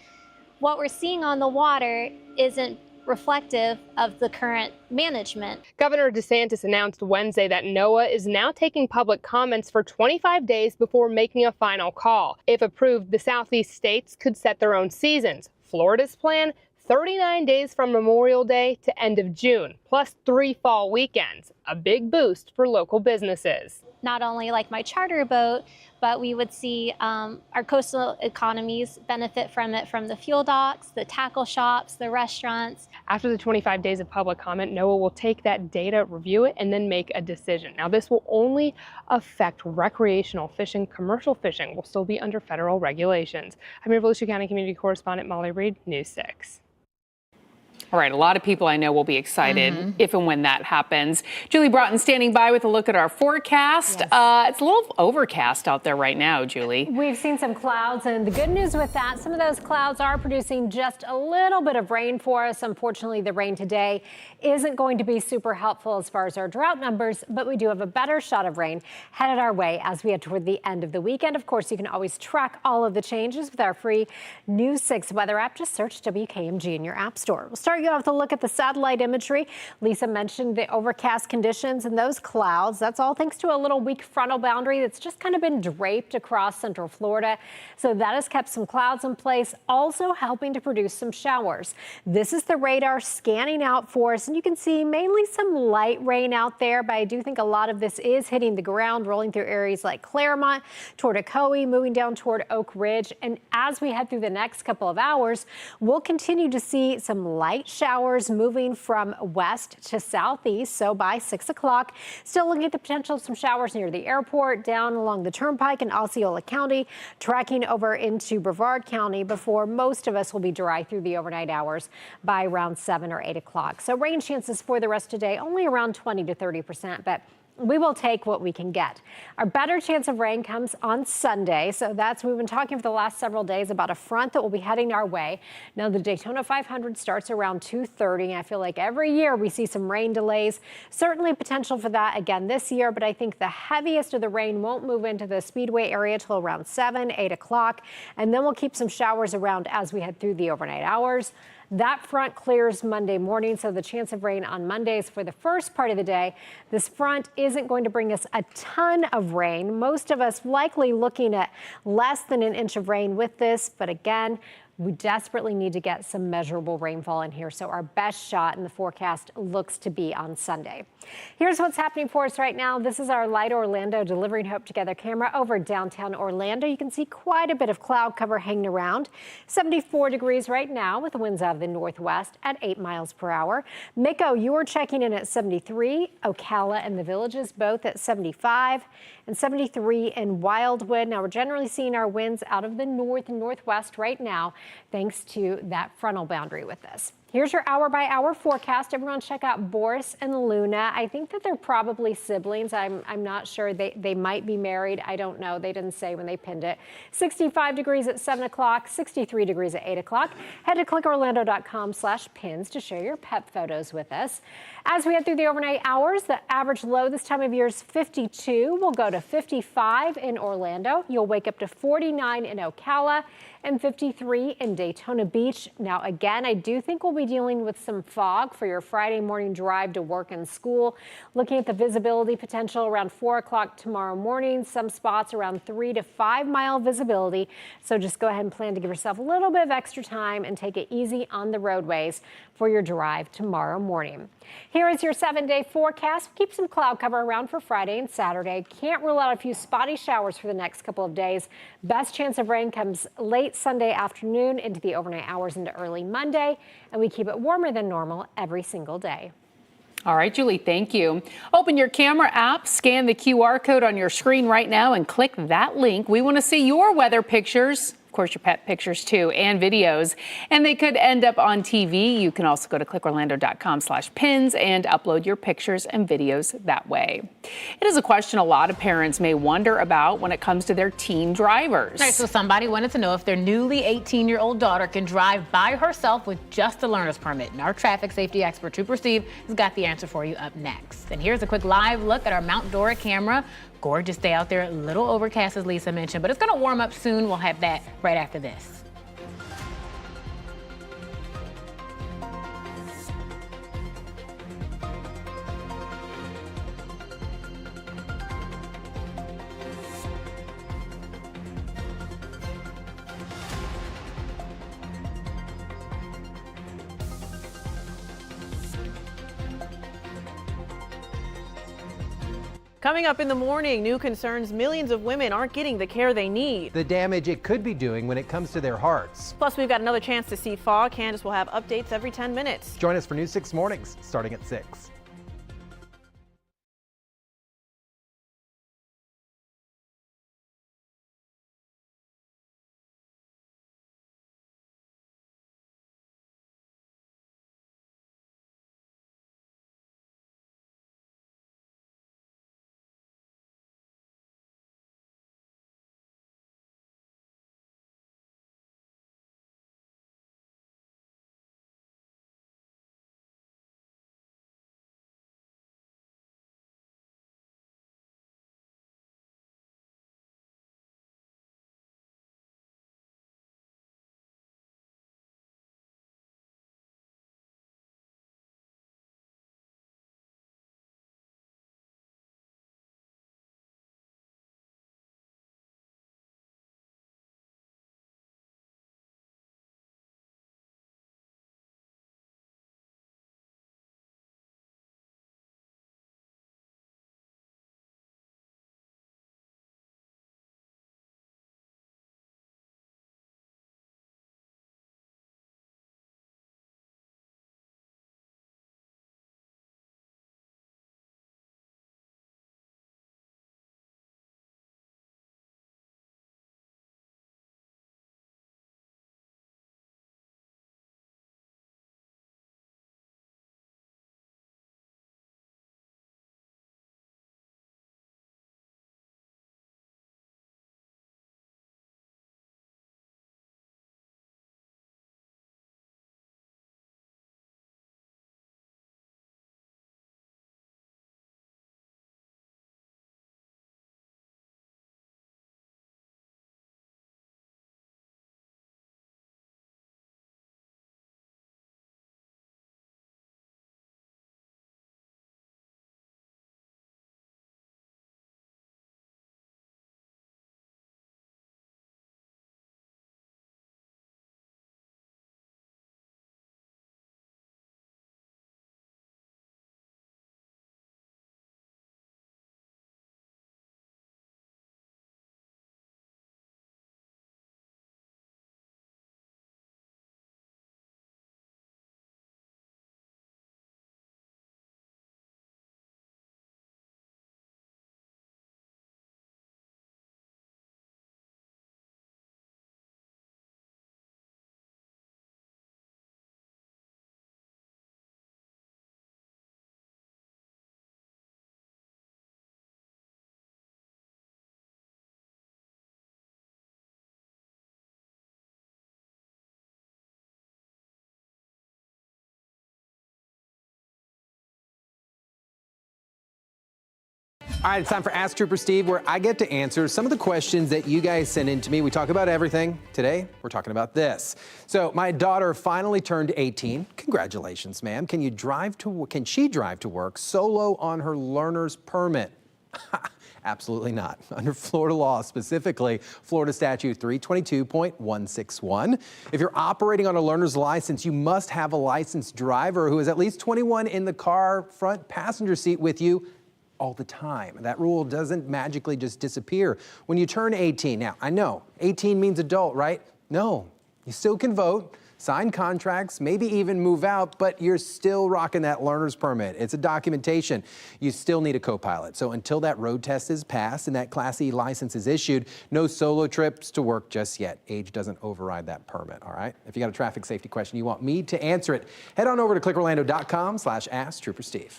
what we're seeing on the water isn't reflective of the current management. Governor DeSantis announced Wednesday that NOAA is now taking public comments for 25 days before making a final call. If approved, the Southeast states could set their own seasons. Florida's plan, 39 days from Memorial Day to end of June, plus 3 fall weekends, a big boost for local businesses. Not only like my charter boat, but we would see our coastal economies benefit from it, from the fuel docks, the tackle shops, the restaurants. After the 25 days of public comment, NOAA will take that data, review it, and then make a decision. Now, this will only affect recreational fishing. Commercial fishing will still be under federal regulations. I'm your Volusia County community correspondent, Molly Reed, News 6. All right, a lot of people I know will be excited if and when that happens. Julie Broughton standing by with a look at our forecast. Yes. It's a little overcast out there right now, Julie. We've seen some clouds, and the good news with that, some of those clouds are producing just a little bit of rain for us. Unfortunately, the rain today isn't going to be super helpful as far as our drought numbers, but we do have a better shot of rain headed our way as we head toward the end of the weekend. Of course, you can always track all of the changes with our free News 6 weather app. Just search WKMG in your app store. We'll start you off with a look at the satellite imagery. Lisa mentioned the overcast conditions and those clouds. That's all thanks to a little weak frontal boundary that's just kind of been draped across central Florida. So that has kept some clouds in place, also helping to produce some showers. This is the radar scanning out for us, and you can see mainly some light rain out there, but I do think a lot of this is hitting the ground, rolling through areas like Claremont, toward Ocoee, moving down toward Oak Ridge. And as we head through the next couple of hours, we'll continue to see some light showers moving from west to southeast. So by 6 o'clock, still looking at the potential of some showers near the airport, down along the turnpike in Osceola County, tracking over into Brevard County before most of us will be dry through the overnight hours by around 7 or 8 o'clock. So rain chances for the rest of today only around 20 to 30%, but we will take what we can get. Our better chance of rain comes on Sunday. So we've been talking for the last several days about a front that will be heading our way. Now the Daytona 500 starts around 2:30. And I feel like every year we see some rain delays. Certainly potential for that again this year, but I think the heaviest of the rain won't move into the Speedway area till around 7, 8 o'clock. And then we'll keep some showers around as we head through the overnight hours. That front clears Monday morning, so the chance of rain on Mondays for the first part of the day. This front isn't going to bring us a ton of rain. Most of us likely looking at less than an inch of rain with this, but again, we desperately need to get some measurable rainfall in here, so our best shot in the forecast looks to be on Sunday. Here's what's happening for us right now. This is our Light Orlando Delivering Hope Together camera over downtown Orlando. You can see quite a bit of cloud cover hanging around. 74 degrees right now with winds out of the northwest at 8 miles per hour. Miko, you're checking in at 73. Ocala and the Villages both at 75 and 73 in Wildwood. Now we're generally seeing our winds out of the north and northwest right now, thanks to that frontal boundary with us. Here's your hour-by-hour forecast. Everyone check out Boris and Luna. I think that they're probably siblings. I'm not sure. They might be married. I don't know. They didn't say when they pinned it. 65 degrees at 7 o'clock, 63 degrees at 8 o'clock. Head to clickorlando.com/pins to share your pet photos with us. As we head through the overnight hours, the average low this time of year is 52. We'll go to 55 in Orlando. You'll wake up to 49 in Ocala and 53 in Daytona Beach. Now, again, I do think we'll be be dealing with some fog for your Friday morning drive to work and school. Looking at the visibility potential around 4 o'clock tomorrow morning, some spots around 3 to 5 mile visibility. So just go ahead and plan to give yourself a little bit of extra time and take it easy on the roadways for your drive tomorrow morning. Here is your 7-day forecast. Keep some cloud cover around for Friday and Saturday. Can't rule out a few spotty showers for the next couple of days. Best chance of rain comes late Sunday afternoon into the overnight hours into early Monday, and we keep it warmer than normal every single day. All right, Julie, thank you. Open your camera app, scan the QR code on your screen right now, and click that link. We want to see your weather pictures. Of course, your pet pictures too, and videos, and they could end up on TV. You can also go to clickorlando.com/pins and upload your pictures and videos that way. It is a question a lot of parents may wonder about when it comes to their teen drivers. All right, so somebody wanted to know if their newly 18-year-old daughter can drive by herself with just a learner's permit. And our traffic safety expert, Trooper Steve, has got the answer for you up next. And here's a quick live look at our Mount Dora camera. Gorgeous day out there, a little overcast as Lisa mentioned, but it's going to warm up soon. We'll have that right after this. Coming up in the morning, new concerns millions of women aren't getting the care they need. The damage it could be doing when it comes to their hearts. Plus, we've got another chance to see fog. Candace will have updates every 10 minutes. Join us for News 6 Mornings, starting at 6. All right, it's time for Ask Trooper Steve, where I get to answer some of the questions that you guys send in to me. We talk about everything. Today, we're talking about this. So, my daughter finally turned 18. Congratulations, ma'am. Can she drive to work solo on her learner's permit? Absolutely not. Under Florida law, specifically Florida Statute 322.161, if you're operating on a learner's license, you must have a licensed driver who is at least 21 in the car front passenger seat with you all the time. That rule doesn't magically just disappear when you turn 18. Now, I know 18 means adult, right? No, you still can vote, sign contracts, maybe even move out, but you're still rocking that learner's permit. It's a documentation. You still need a co-pilot. So until that road test is passed and that Class E license is issued, no solo trips to work just yet. Age doesn't override that permit, all right? If you got a traffic safety question, you want me to answer it, head on over to clickorlando.com/AskTrooperSteve.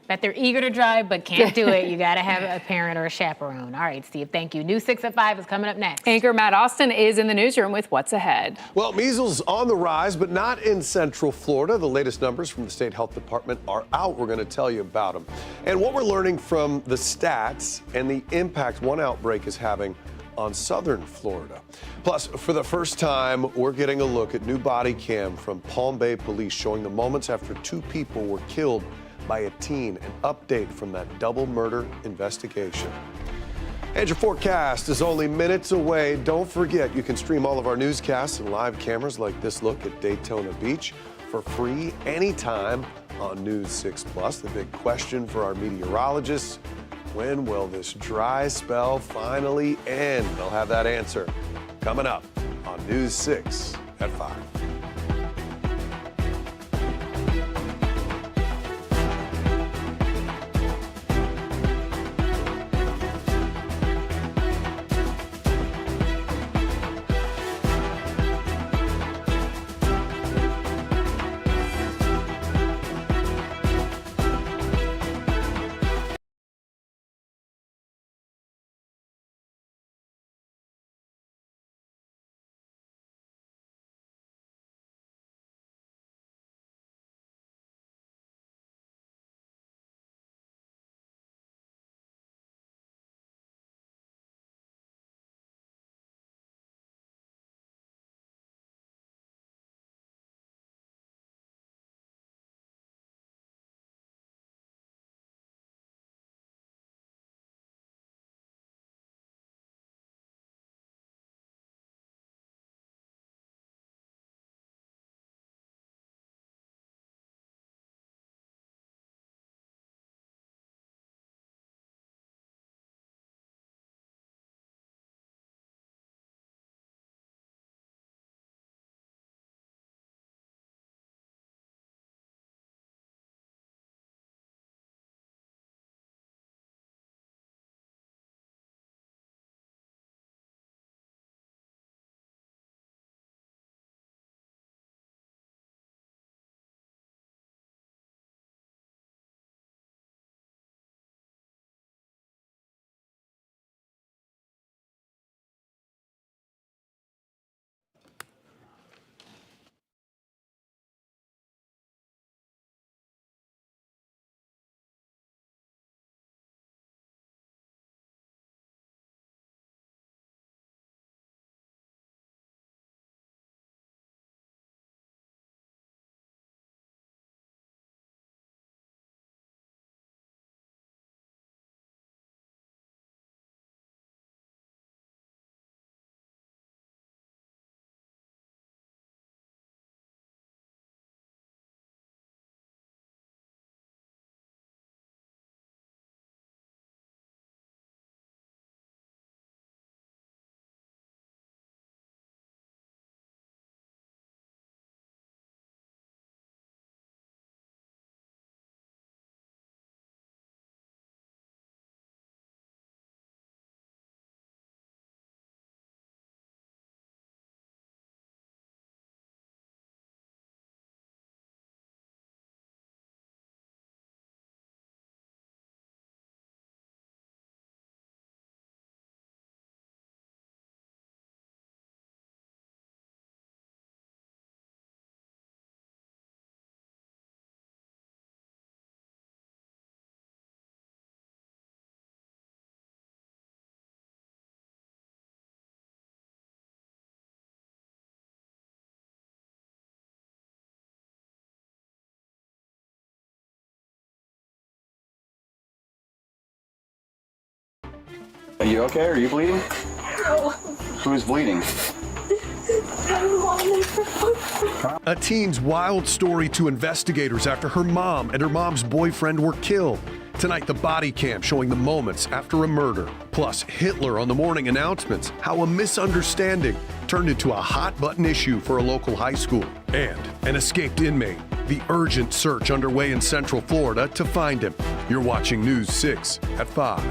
Bet they're eager to drive but can't do it. You got to have a parent or a chaperone. All right, Steve, thank you. News 6 at 5 is coming up next. Anchor Matt Austin is in the newsroom with what's ahead. Well, measles on the rise, but not in Central Florida. The latest numbers from the state health department are out. We're going to tell you about them. And what we're learning from the stats and the impact one outbreak is having on southern Florida. Plus, for the first time, we're getting a look at new body cam from Palm Bay Police showing the moments after 2 people were killed by a teen, an update from that double murder investigation. And your forecast is only minutes away. Don't forget, you can stream all of our newscasts and live cameras like this look at Daytona Beach for free anytime on News 6 Plus. The big question for our meteorologists, when will this dry spell finally end? They'll have that answer coming up on News 6 at 5. you okay? Are you bleeding? No. Who's bleeding? A teen's wild story to investigators after her mom and her mom's boyfriend were killed. Tonight, the body cam showing the moments after a murder. Plus, Hitler on the morning announcements, how a misunderstanding turned into a hot-button issue for a local high school. And an escaped inmate. The urgent search underway in Central Florida to find him. You're watching News 6 at 5.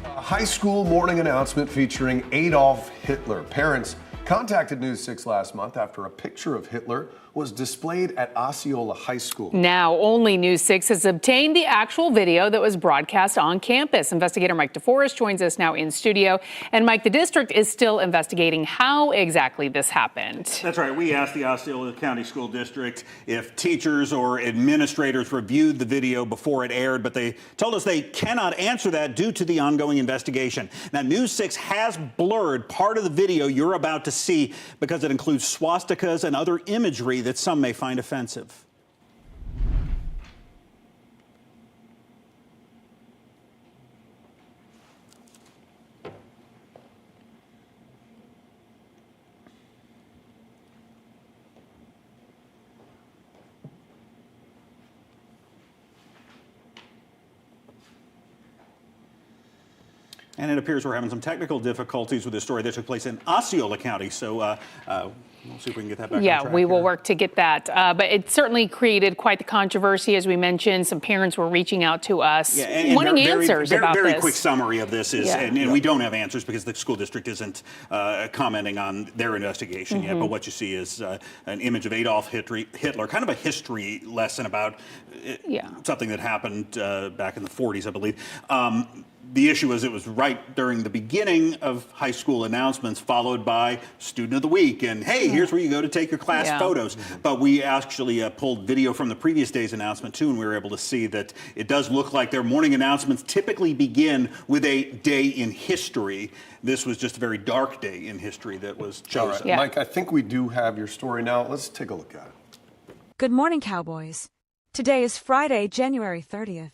A high school morning announcement featuring Adolf Hitler. Parents contacted News 6 last month after a picture of Hitler was displayed at Osceola High School. Now, only News 6 has obtained the actual video that was broadcast on campus. Investigator Mike DeForest joins us now in studio. And Mike, the district is still investigating how exactly this happened. That's right. We asked the Osceola County School District if teachers or administrators reviewed the video before it aired, but they told us they cannot answer that due to the ongoing investigation. Now, News 6 has blurred part of the video you're about to see because it includes swastikas and other imagery that some may find offensive. And it appears we're having some technical difficulties with this story that took place in Osceola County. So we'll see if we can get that back on track. Yeah, we will work to get that. But it certainly created quite the controversy, as we mentioned. Some parents were reaching out to us, wanting answers about this. Very quick summary of this is, Yeah. and we don't have answers because the school district isn't commenting on their investigation yet. But what you see is an image of Adolf Hitler, kind of a history lesson about something that happened back in the 40s, I believe. The issue is it was right during the beginning of high school announcements, followed by Student of the Week. And hey, here's where you go to take your class photos. But we actually pulled video from the previous day's announcement, too, and we were able to see that it does look like their morning announcements typically begin with a day in history. This was just a very dark day in history that was chosen. All right, Mike, I think we do have your story now. Let's take a look at it. Good morning, Cowboys. Today is Friday, January 30th.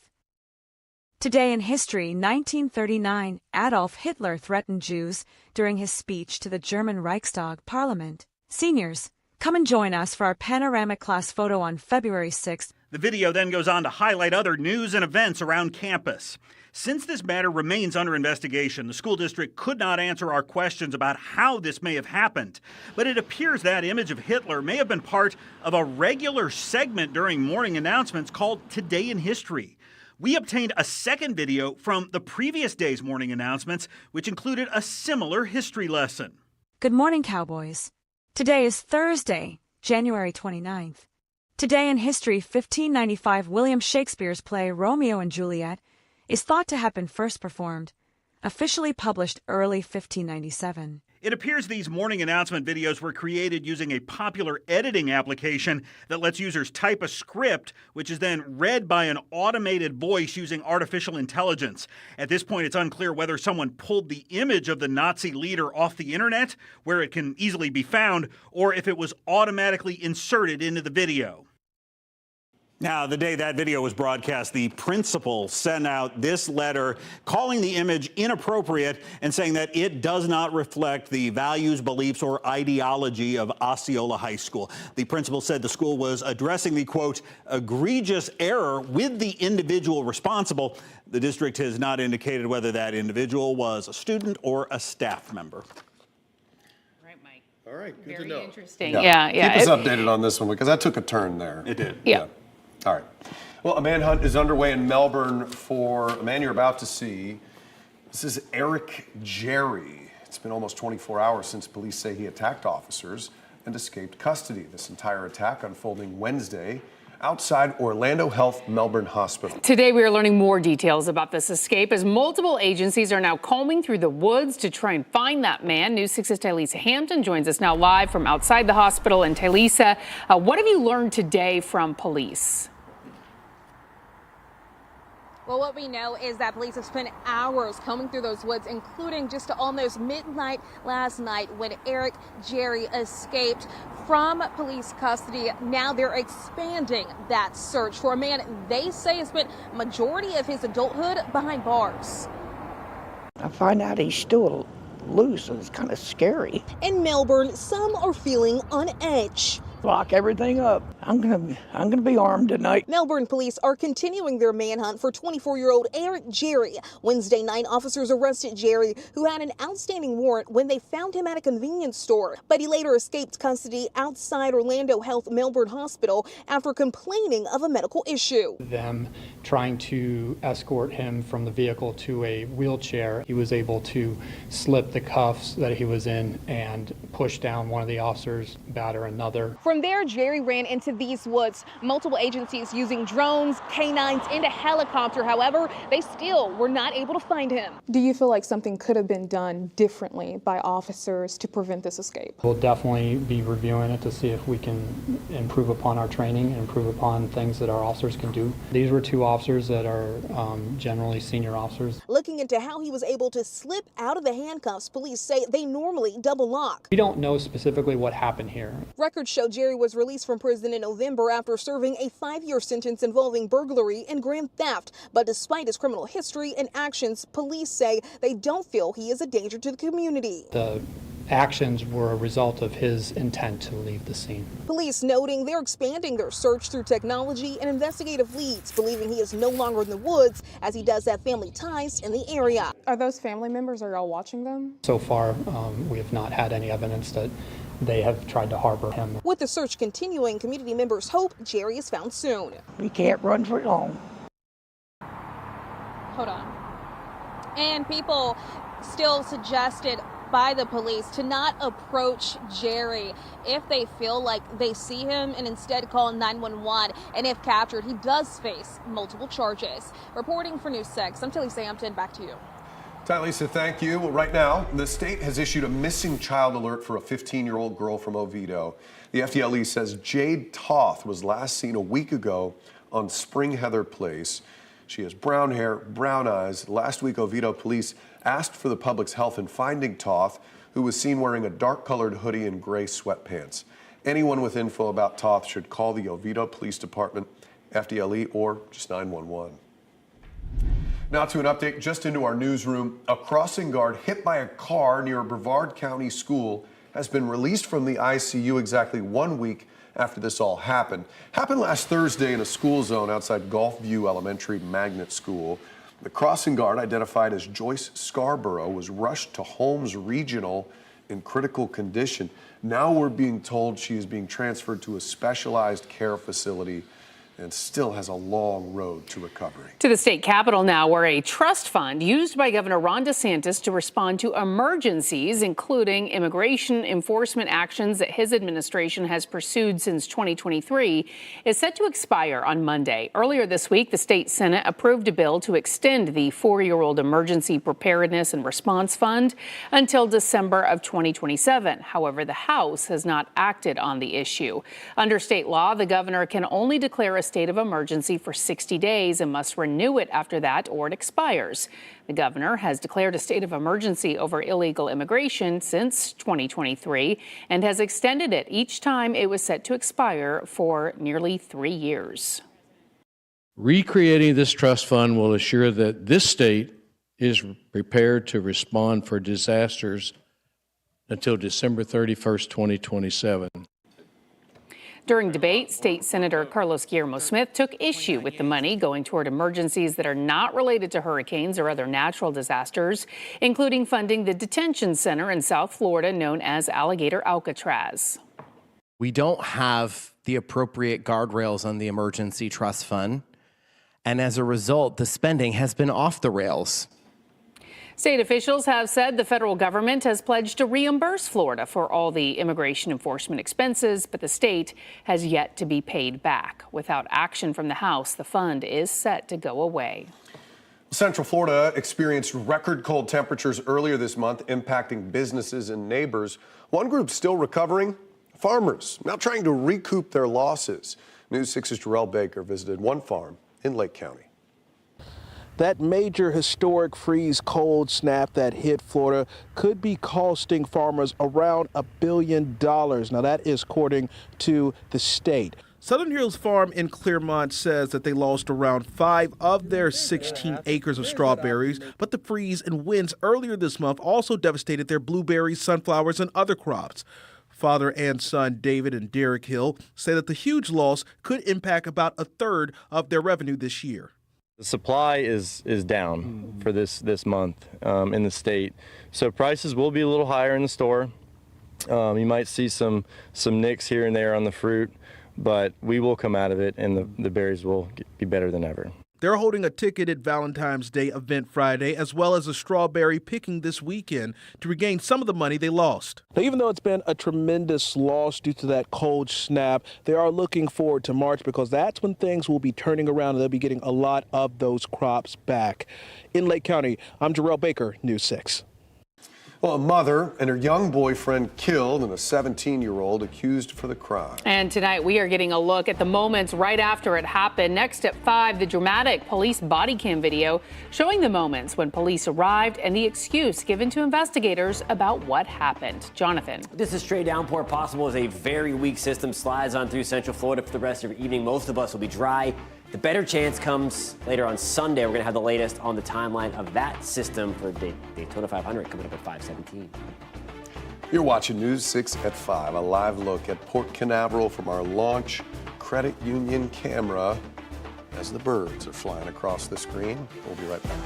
Today in history, 1939, Adolf Hitler threatened Jews during his speech to the German Reichstag Parliament. Seniors, come and join us for our panoramic class photo on February 6th. The video then goes on to highlight other news and events around campus. Since this matter remains under investigation, the school district could not answer our questions about how this may have happened. But it appears that image of Hitler may have been part of a regular segment during morning announcements called Today in History. We obtained a second video from the previous day's morning announcements, which included a similar history lesson. Good morning, Cowboys. Today is Thursday, January 29th. Today in history, 1595, William Shakespeare's play Romeo and Juliet is thought to have been first performed, officially published early 1597. It appears these morning announcement videos were created using a popular editing application that lets users type a script, which is then read by an automated voice using artificial intelligence. At this point, it's unclear whether someone pulled the image of the Nazi leader off the internet, where it can easily be found, or if it was automatically inserted into the video. Now, the day that video was broadcast, the principal sent out this letter calling the image inappropriate and saying that it does not reflect the values, beliefs, or ideology of Osceola High School. The principal said the school was addressing the, quote, egregious error with the individual responsible. The district has not indicated whether that individual was a student or a staff member. All right, good Very to know. interesting. Yeah. Keep us updated on this one because that took a turn there. It did. Yeah. All right. Well, a manhunt is underway in Melbourne for a man you're about to see. This is Eric Jerry. It's been almost 24 hours since police say he attacked officers and escaped custody. This entire attack unfolding Wednesday outside Orlando Health Melbourne Hospital. Today, we are learning more details about this escape as multiple agencies are now combing through the woods to try and find that man. News 6's Tylisa Hampton joins us now live from outside the hospital. And Tylisa, what have you learned today from police? Well, what we know is that police have spent hours combing through those woods, including just almost midnight last night when Eric Jerry escaped from police custody. Now they're expanding that search for a man they say has spent majority of his adulthood behind bars. I find out he's still loose and it's kind of scary. In Melbourne, some are feeling on edge. Lock everything up. I'm gonna be armed tonight. Melbourne police are continuing their manhunt for 24-year-old Eric Jerry. Wednesday night, officers arrested Jerry, who had an outstanding warrant when they found him at a convenience store. But he later escaped custody outside Orlando Health Melbourne Hospital after complaining of a medical issue. Them trying to escort him from the vehicle to a wheelchair, he was able to slip the cuffs that he was in and push down one of the officers, batter another. From there, Jerry ran into these woods. Multiple agencies using drones, canines, and a helicopter. However, they still were not able to find him. Do you feel like something could have been done differently by officers to prevent this escape? We'll definitely be reviewing it to see if we can improve upon our training and improve upon things that our officers can do. These were two officers that are generally senior officers. Looking into how he was able to slip out of the handcuffs, police say they normally double lock. We don't know specifically what happened here. Records show Jerry was released from prison in November after serving a 5-year sentence involving burglary and grand theft. But despite his criminal history and actions, police say they don't feel he is a danger to the community. The actions were a result of his intent to leave the scene. Police noting they're expanding their search through technology and investigative leads, believing he is no longer in the woods as he does have family ties in the area. Are those family members, are y'all watching them? So far, we have not had any evidence that they have tried to harbor him. With the search continuing, community members hope Jerry is found soon. We can't run for long. Hold on. And people still suggested by the police to not approach Jerry if they feel like they see him and instead call 911. And if captured, he does face multiple charges. Reporting for News 6, I'm Tilly Sampton. Back to you. Lisa, thank you. Well, right now, the state has issued a missing child alert for a 15-year-old girl from Oviedo. The FDLE says Jade Toth was last seen a week ago on Spring Heather Place. She has brown hair, brown eyes. Last week, Oviedo police asked for the public's help in finding Toth, who was seen wearing a dark-colored hoodie and gray sweatpants. Anyone with info about Toth should call the Oviedo Police Department, FDLE, or just 911. Now to an update just into our newsroom. A crossing guard hit by a car near a Brevard County school has been released from the ICU exactly 1 week after this all happened. Happened last Thursday in a school zone outside Gulfview Elementary Magnet School. The crossing guard, identified as Joyce Scarborough, was rushed to Holmes Regional in critical condition. Now we're being told she is being transferred to a specialized care facility and still has a long road to recovery. To the state capitol now, where a trust fund used by Governor Ron DeSantis to respond to emergencies, including immigration enforcement actions that his administration has pursued since 2023, is set to expire on Monday. Earlier this week, the state Senate approved a bill to extend the 4-year-old Emergency Preparedness and Response Fund until December of 2027. However, the House has not acted on the issue. Under state law, the governor can only declare a state of emergency for 60 days and must renew it after that or it expires. The governor has declared a state of emergency over illegal immigration since 2023 and has extended it each time it was set to expire for nearly 3 years. Recreating this trust fund will assure that this state is prepared to respond for disasters until December 31st, 2027. During debate, State Senator Carlos Guillermo Smith took issue with the money going toward emergencies that are not related to hurricanes or other natural disasters, including funding the detention center in South Florida known as Alligator Alcatraz. We don't have the appropriate guardrails on the emergency trust fund, and as a result, the spending has been off the rails. State officials have said the federal government has pledged to reimburse Florida for all the immigration enforcement expenses, but the state has yet to be paid back. Without action from the House, the fund is set to go away. Central Florida experienced record cold temperatures earlier this month, impacting businesses and neighbors. One group still recovering, farmers, now trying to recoup their losses. News 6's Jarrell Baker visited one farm in Lake County. that major historic freeze cold snap that hit Florida could be costing farmers around $1 billion. Now, that is according to the state. Southern Hills Farm in Clermont says that they lost around 5 of their 16 acres of strawberries, but the freeze and winds earlier this month also devastated their blueberries, sunflowers, and other crops. Father and son David and Derek Hill say that the huge loss could impact about a third of their revenue this year. The supply is down for this month in the state, so prices will be a little higher in the store. You might see some nicks here and there on the fruit, but we will come out of it, and the berries will be better than ever. They're holding a ticketed Valentine's Day event Friday, as well as a strawberry picking this weekend to regain some of the money they lost. Now, even though it's been a tremendous loss due to that cold snap, they are looking forward to March because that's when things will be turning around and they'll be getting a lot of those crops back. In Lake County, I'm Jarrell Baker, News 6. Well, a mother and her young boyfriend killed and a 17-year-old accused for the crime. And tonight we are getting a look at the moments right after it happened. Next at 5, the dramatic police body cam video showing the moments when police arrived and the excuse given to investigators about what happened. Jonathan. This is stray downpour possible as a very weak system slides on through Central Florida for the rest of the evening. Most of us will be dry. The better chance comes later on Sunday. We're going to have the latest on the timeline of that system for Daytona 500 coming up at 5:17. You're watching News 6 at 5, a live look at Port Canaveral from our Launch Credit Union camera as the birds are flying across the screen. We'll be right back.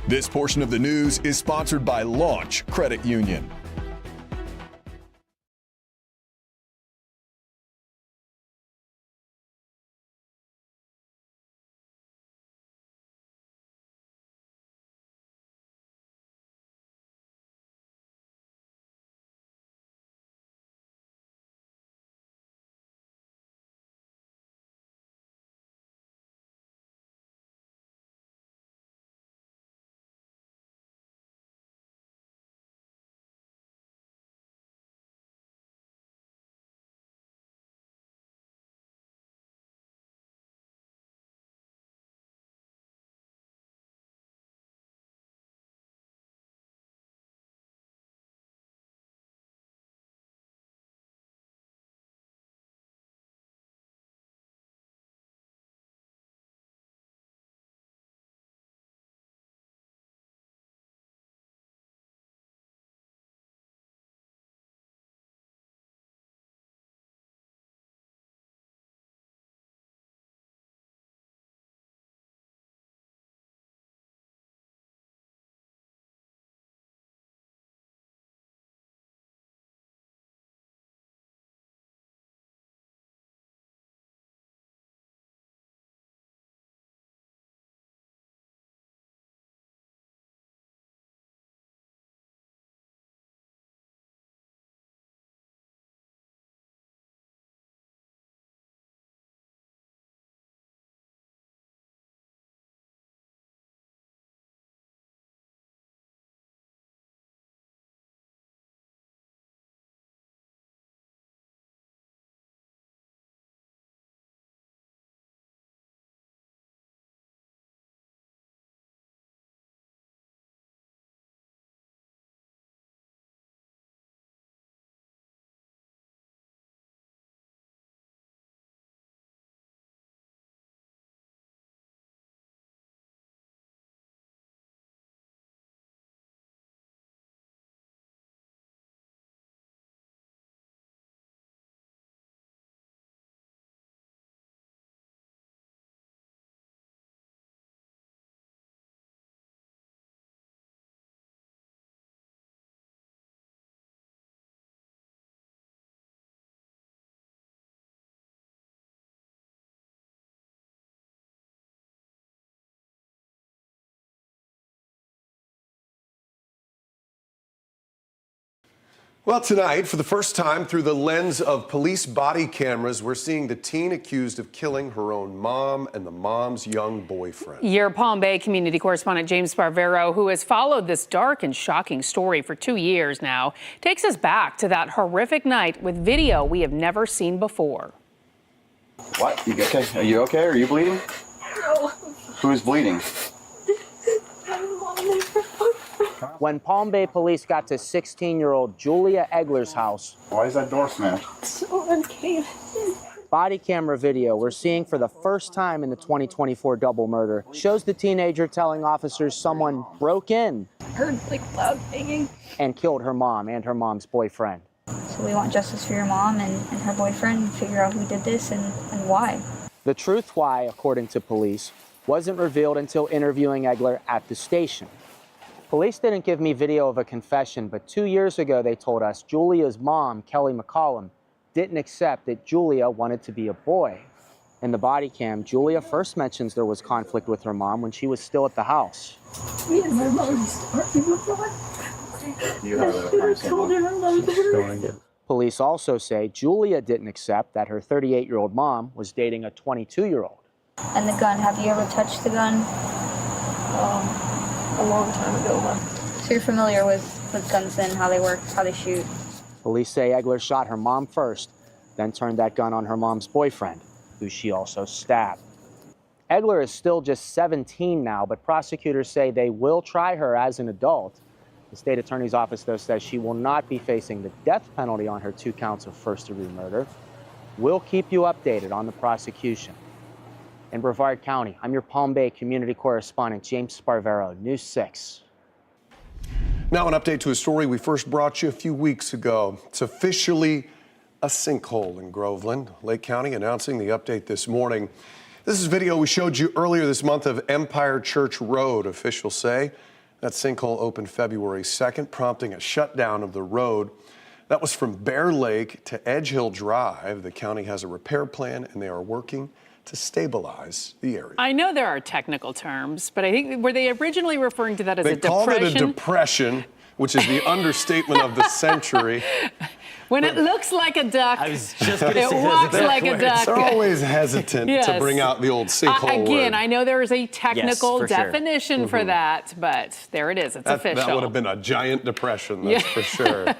This portion of the news is sponsored by Launch Credit Union. Well, tonight, for the first time through the lens of police body cameras, we're seeing the teen accused of killing her own mom and the mom's young boyfriend. Your Palm Bay community correspondent James Sparvero, who has followed this dark and shocking story for 2 years now, takes us back to that horrific night with video we have never seen before. What? You okay? Are you okay? Are you bleeding? No. Who's bleeding? when Palm Bay police got to 16-year-old Julia Egler's house. Why is that door smashed? So uncanny. Body camera video we're seeing for the first time in the 2024 double murder shows the teenager telling officers someone broke in. Heard like loud banging. And killed her mom and her mom's boyfriend. So we want justice for your mom and her boyfriend and figure out who did this and why. The truth why, according to police, wasn't revealed until interviewing Egler at the station. Police didn't give me video of a confession, but 2 years ago they told us Julia's mom, Kelly McCollum, didn't accept that Julia wanted to be a boy. In the body cam, Julia first mentions there was conflict with her mom when she was still at the house. Me and my mom used to argue a lot. Police also say Julia didn't accept that her 38-year-old mom was dating a 22-year-old. And the gun, have you ever touched the gun? A long time ago. So you're familiar with guns and how they work, how they shoot? Police say Egler shot her mom first, then turned that gun on her mom's boyfriend, who she also stabbed. Egler is still just 17 now, but prosecutors say they will try her as an adult. The state attorney's office, though, says she will not be facing the death penalty on her 2 counts of first-degree murder. We'll keep you updated on the prosecution. In Brevard County, I'm your Palm Bay community correspondent, James Sparvero, News 6. Now an update to a story we first brought you a few weeks ago. It's officially a sinkhole in Groveland. Lake County announcing the update this morning. This is video we showed you earlier this month of Empire Church Road. Officials say that sinkhole opened February 2nd, prompting a shutdown of the road. That was from Bear Lake to Edge Hill Drive. The county has a repair plan and they are working to stabilize the area. I know there are technical terms, but I think, were they originally referring to that as a depression? They called it a depression, which is the understatement of the century. When it looks like a duck, I was just gonna it say walks like a duck. They're always hesitant to bring out the old sinkhole Again, word. I know there is a technical for sure. definition for that, but there it is. It's official. That would have been a giant depression, that's for sure.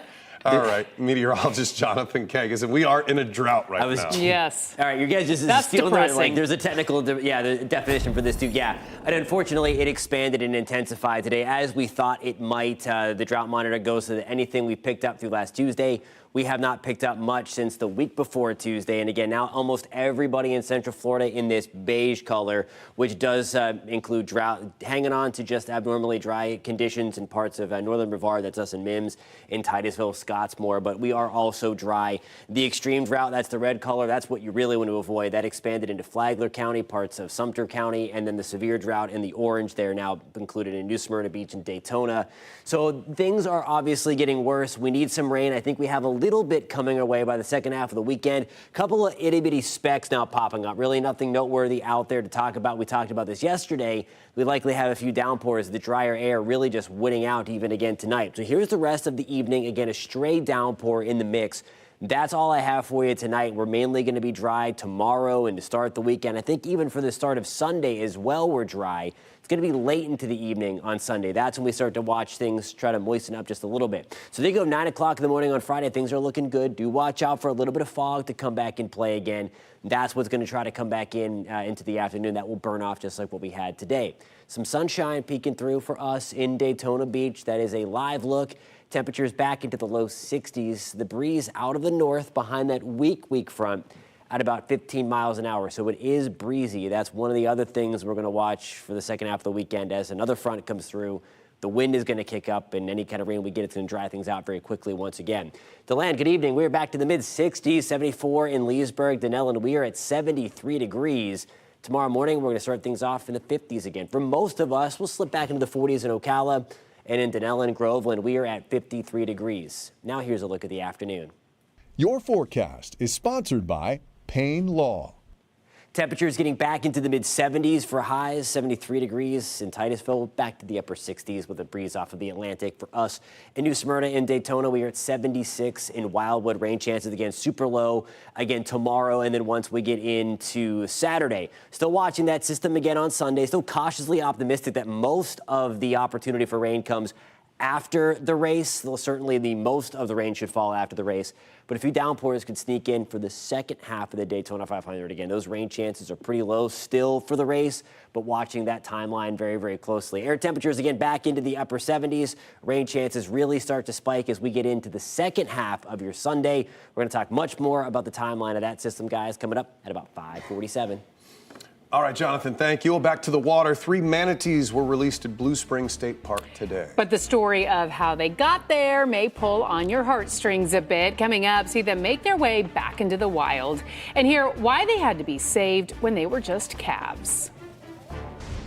All right, meteorologist Jonathan Kagas, and we are in a drought right now. Yes. All right, you guys just That's stealing that. depressing. Like, there's a technical, the definition for this too. Yeah, and unfortunately, it expanded and intensified today as we thought it might. The drought monitor goes to anything we picked up through last Tuesday. We have not picked up much since the week before Tuesday. And again, now almost everybody in Central Florida in this beige color, which does include drought, hanging on to just abnormally dry conditions in parts of northern Brevard. That's us in Mims, in Titusville, Scottsmore. But we are also dry. The extreme drought, that's the red color. That's what you really want to avoid. That expanded into Flagler County, parts of Sumter County, and then the severe drought in the orange. They're now included in New Smyrna Beach and Daytona. So things are obviously getting worse. We need some rain. I think we have a little bit coming our way by the second half of the weekend. A couple of itty-bitty specks now popping up. Really nothing noteworthy out there to talk about. We talked about this yesterday. We likely have a few downpours. The drier air really just winning out even again tonight. So here's the rest of the evening. Again, a stray downpour in the mix. That's all I have for you tonight. We're mainly going to be dry tomorrow and to start the weekend. I think even for the start of Sunday as well, we're dry. It's going to be late into the evening on Sunday. That's when we start to watch things try to moisten up just a little bit. So they go 9 o'clock in the morning on Friday. Things are looking good. Do watch out for a little bit of fog to come back and play again. That's what's going to try to come back in into the afternoon. That will burn off just like what we had today. Some sunshine peeking through for us in Daytona Beach. That is a live look. Temperatures back into the low 60s. The breeze out of the north behind that weak front at about 15 miles an hour. So it is breezy. That's one of the other things we're going to watch for the second half of the weekend as another front comes through. The wind is going to kick up, and any kind of rain we get, it's going to dry things out very quickly once again. DeLand, good evening. We're back to the mid-60s, 74 in Leesburg. Denellen, we are at 73 degrees. Tomorrow morning, we're going to start things off in the 50s again. For most of us, we'll slip back into the 40s in Ocala. And in Denellen, Groveland, we are at 53 degrees. Now here's a look at the afternoon. Your forecast is sponsored by Payne Law. Temperatures getting back into the mid-70s for highs, 73 degrees in Titusville, back to the upper 60s with a breeze off of the Atlantic. For us in New Smyrna and Daytona, we are at 76 in Wildwood. Rain chances again super low again tomorrow, and then once we get into Saturday. Still watching that system again on Sunday, still cautiously optimistic that most of the opportunity for rain comes after the race. Certainly the most of the rain should fall after the race. But a few downpours could sneak in for the second half of the Daytona 500. Again, those rain chances are pretty low still for the race, but watching that timeline very, very closely. Air temperatures, again, back into the upper 70s. Rain chances really start to spike as we get into the second half of your Sunday. We're going to talk much more about the timeline of that system, guys, coming up at about 5:47. All right, Jonathan, thank you. Well, back to the water. 3 manatees were released at Blue Springs State Park today. But the story of how they got there may pull on your heartstrings a bit. Coming up, see them make their way back into the wild and hear why they had to be saved when they were just calves.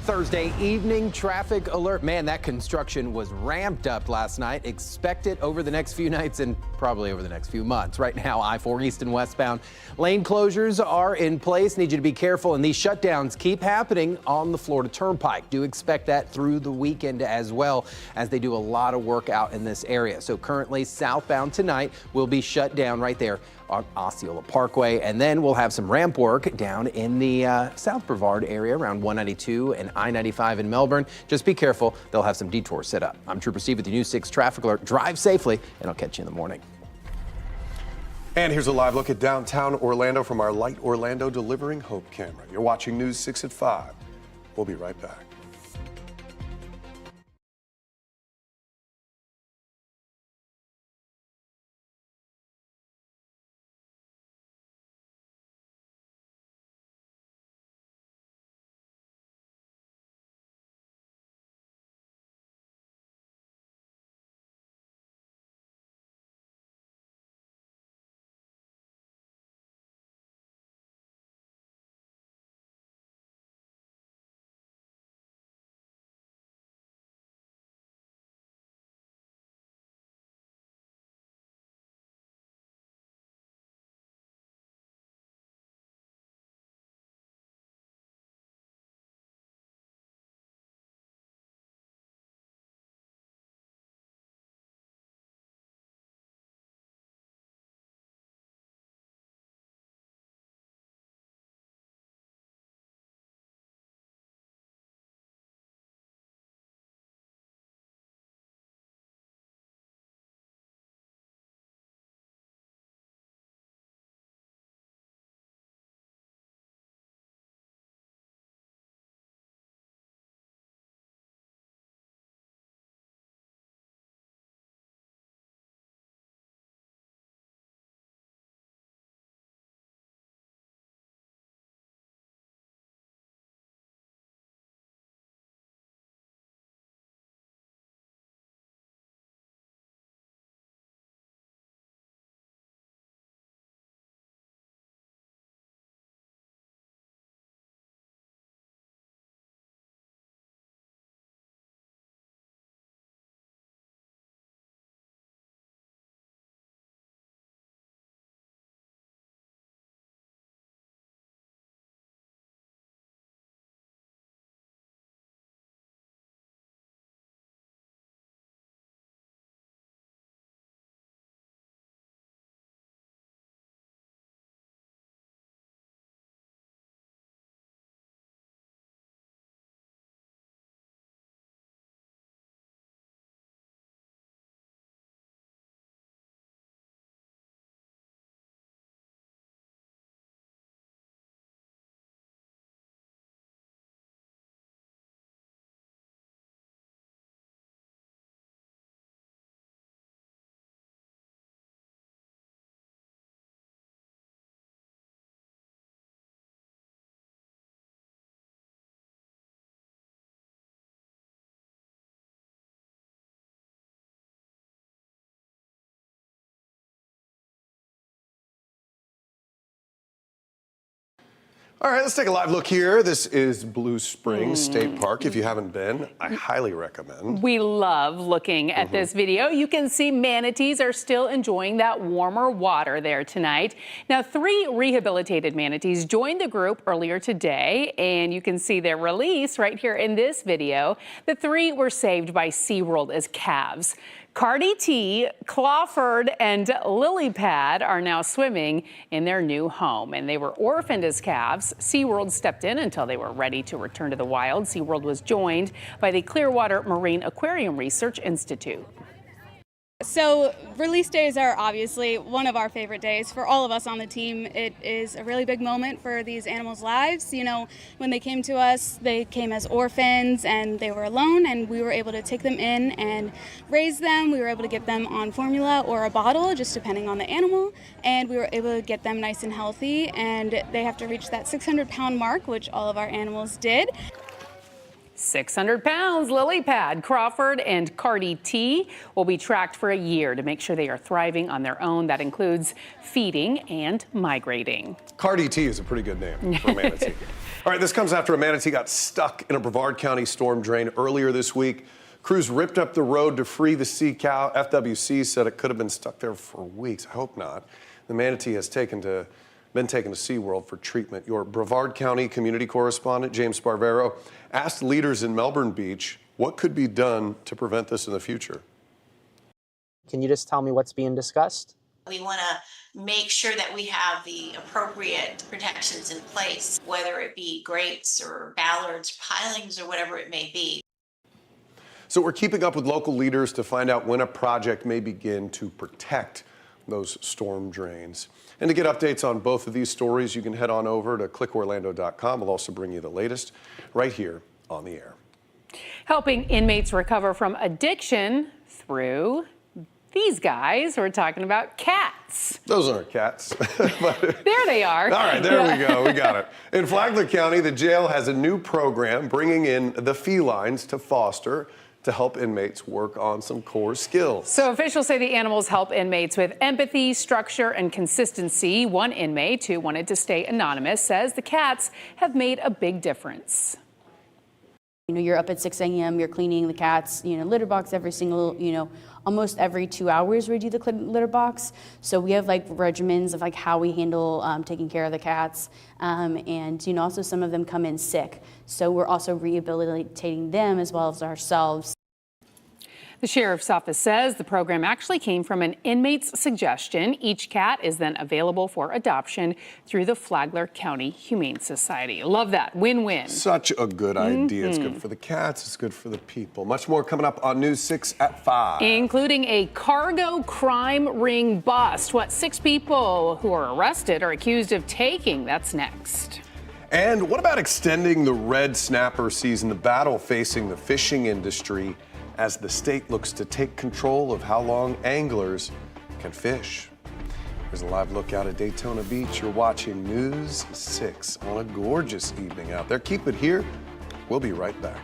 Thursday evening traffic alert. Man, that construction was ramped up last night. Expect it over the next few nights and probably over the next few months. Right now, I-4 east and westbound lane closures are in place. Need you to be careful, and these shutdowns keep happening on the Florida Turnpike. Do expect that through the weekend as well, as they do a lot of work out in this area. So currently southbound tonight will be shut down right there on Osceola Parkway, and then we'll have some ramp work down in the South Brevard area around 192 and I-95 in Melbourne. Just be careful, they'll have some detours set up. I'm Trooper Steve with the News 6 Traffic Alert. Drive safely, and I'll catch you in the morning. And here's a live look at downtown Orlando from our Light Orlando Delivering Hope camera. You're watching News 6 at 5. We'll be right back. All right, let's take a live look here. This is Blue Springs State Park. If you haven't been, I highly recommend. We love looking at this video. You can see manatees are still enjoying that warmer water there tonight. Now, 3 rehabilitated manatees joined the group earlier today, and you can see their release right here in this video. The 3 were saved by SeaWorld as calves. Cardi T, Clawford, and Lily Pad are now swimming in their new home, and they were orphaned as calves loss. SeaWorld stepped in until they were ready to return to the wild. SeaWorld was joined by the Clearwater Marine Aquarium Research Institute. So release days are obviously one of our favorite days for all of us on the team. It is a really big moment for these animals' lives. You know, when they came to us, they came as orphans and they were alone, and we were able to take them in and raise them. We were able to get them on formula or a bottle, just depending on the animal, and we were able to get them nice and healthy, and they have to reach that 600-pound mark, which all of our animals did. 600 pounds, Lily Pad, Crawford, and Cardi T will be tracked for a year to make sure they are thriving on their own. That includes feeding and migrating. Cardi T is a pretty good name for a manatee. All right, this comes after a manatee got stuck in a Brevard County storm drain earlier this week. Crews ripped up the road to free the sea cow. FWC said it could have been stuck there for weeks. I hope not. The manatee has been taken to SeaWorld for treatment. Your Brevard County community correspondent, James Sparvero, asked leaders in Melbourne Beach what could be done to prevent this in the future. Can you just tell me what's being discussed? We want to make sure that we have the appropriate protections in place, whether it be grates or ballards, pilings, or whatever it may be. So we're keeping up with local leaders to find out when a project may begin to protect those storm drains. And to get updates on both of these stories, you can head on over to clickorlando.com. We'll also bring you the latest right here on the air. Helping inmates recover from addiction through these guys. We're talking about cats. Those aren't cats. There they are. All right, there we go. We got it. In Flagler County, the jail has a new program bringing in the felines to foster to help inmates work on some core skills. So officials say the animals help inmates with empathy, structure, and consistency. One inmate who wanted to stay anonymous says the cats have made a big difference. You know, you're up at 6 a.m., you're cleaning the cat's, litter box every single, almost every 2 hours we do the litter box. So we have like regimens of like how we handle taking care of the cats. And, also some of them come in sick. So we're also rehabilitating them as well as ourselves. The sheriff's office says the program actually came from an inmate's suggestion. Each cat is then available for adoption through the Flagler County Humane Society. Love that. Win-win. Such a good idea. It's good for the cats. It's good for the people. Much more coming up on News 6 at 5. Including a cargo crime ring bust. What 6 people who are arrested are accused of taking. That's next. And what about extending the red snapper season, the battle facing the fishing industry as the state looks to take control of how long anglers can fish? Here's a live look out at Daytona Beach. You're watching News 6 on a gorgeous evening out there. Keep it here. We'll be right back.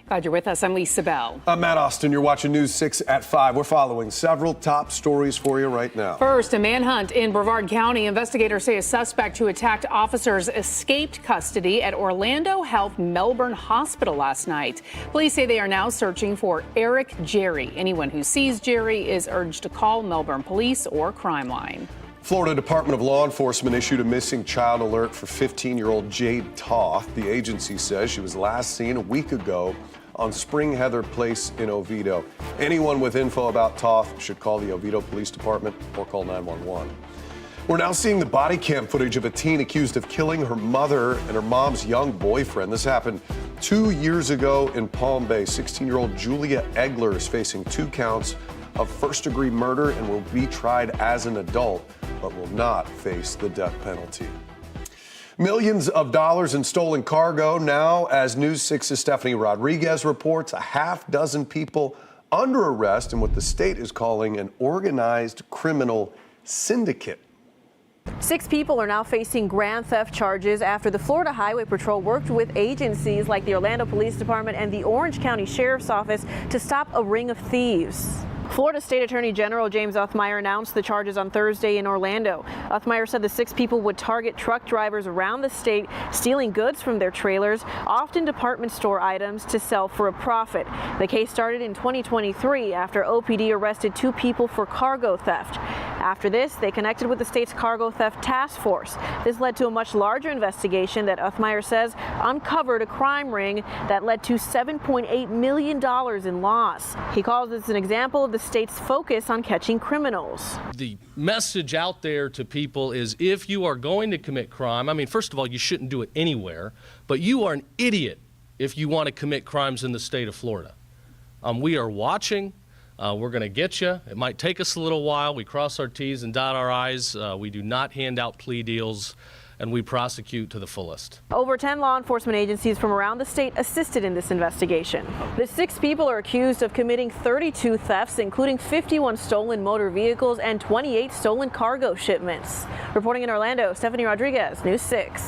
Glad you're with us. I'm Lisa Bell. I'm Matt Austin. You're watching News 6 at 5. We're following several top stories for you right now. First, a manhunt in Brevard County. Investigators say a suspect who attacked officers escaped custody at Orlando Health Melbourne Hospital last night. Police say they are now searching for Eric Jerry. Anyone who sees Jerry is urged to call Melbourne Police or Crime Line. Florida Department of Law Enforcement issued a missing child alert for 15-year-old Jade Toth. The agency says she was last seen a week ago on Spring Heather Place in Oviedo. Anyone with info about Toth should call the Oviedo Police Department or call 911. We're now seeing the body cam footage of a teen accused of killing her mother and her mom's young boyfriend. This happened 2 years ago in Palm Bay. 16-year-old Julia Egler is facing 2 counts of first-degree murder and will be tried as an adult, but will not face the death penalty. Millions of dollars in stolen cargo. Now, as News 6's Stephanie Rodriguez reports, a half dozen people under arrest in what the state is calling an organized criminal syndicate. 6 people are now facing grand theft charges after the Florida Highway Patrol worked with agencies like the Orlando Police Department and the Orange County Sheriff's Office to stop a ring of thieves. Florida State Attorney General James Uthmeier announced the charges on Thursday in Orlando. Uthmeier said the 6 people would target truck drivers around the state, stealing goods from their trailers, often department store items, to sell for a profit. The case started in 2023 after OPD arrested 2 people for cargo theft. After this, they connected with the state's cargo theft task force. This led to a much larger investigation that Uthmeier says uncovered a crime ring that led to $7.8 million in loss. He calls this an example of the state's focus on catching criminals. The message out there to people is if you are going to commit crime, I mean, first of all, you shouldn't do it anywhere, but you are an idiot if you want to commit crimes in the state of Florida. We are watching. We're going to get you. It might take us a little while. We cross our T's and dot our I's. We do not hand out plea deals, and we prosecute to the fullest. Over 10 law enforcement agencies from around the state assisted in this investigation. The 6 people are accused of committing 32 thefts, including 51 stolen motor vehicles and 28 stolen cargo shipments. Reporting in Orlando, Stephanie Rodriguez, News 6.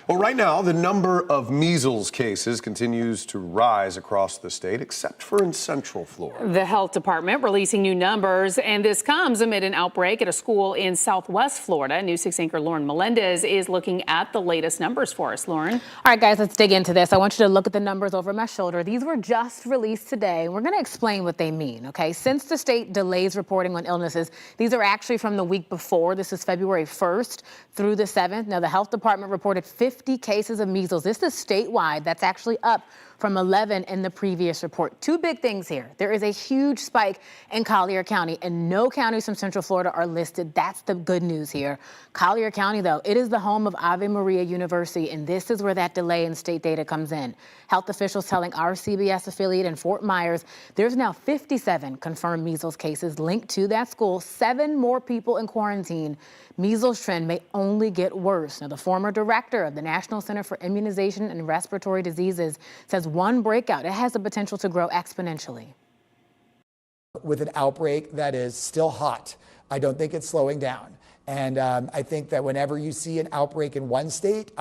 Well, right now, the number of measles cases continues to rise across the state, except for in Central Florida. The health department releasing new numbers, and this comes amid an outbreak at a school in Southwest Florida. News 6 anchor Lauren Melendez is looking at the latest numbers for us. Lauren. All right, guys, let's dig into this. I want you to look at the numbers over my shoulder. These were just released today. We're going to explain what they mean, okay? Since the state delays reporting on illnesses, these are actually from the week before. This is February 1st through the 7th. Now, the health department reported 50 cases of measles. This is statewide. That's actually up from 11 in the previous report. 2 big things here. There is a huge spike in Collier County, and no counties from Central Florida are listed. That's the good news here. Collier County, though, it is the home of Ave Maria University, and this is where that delay in state data comes in. Health officials telling our CBS affiliate in Fort Myers, there's now 57 confirmed measles cases linked to that school, 7 more people in quarantine. Measles trend may only get worse. Now, the former director of the National Center for Immunization and Respiratory Diseases says one breakout, it has the potential to grow exponentially. With an outbreak that is still hot, I don't think it's slowing down. And I think that whenever you see an outbreak in one state,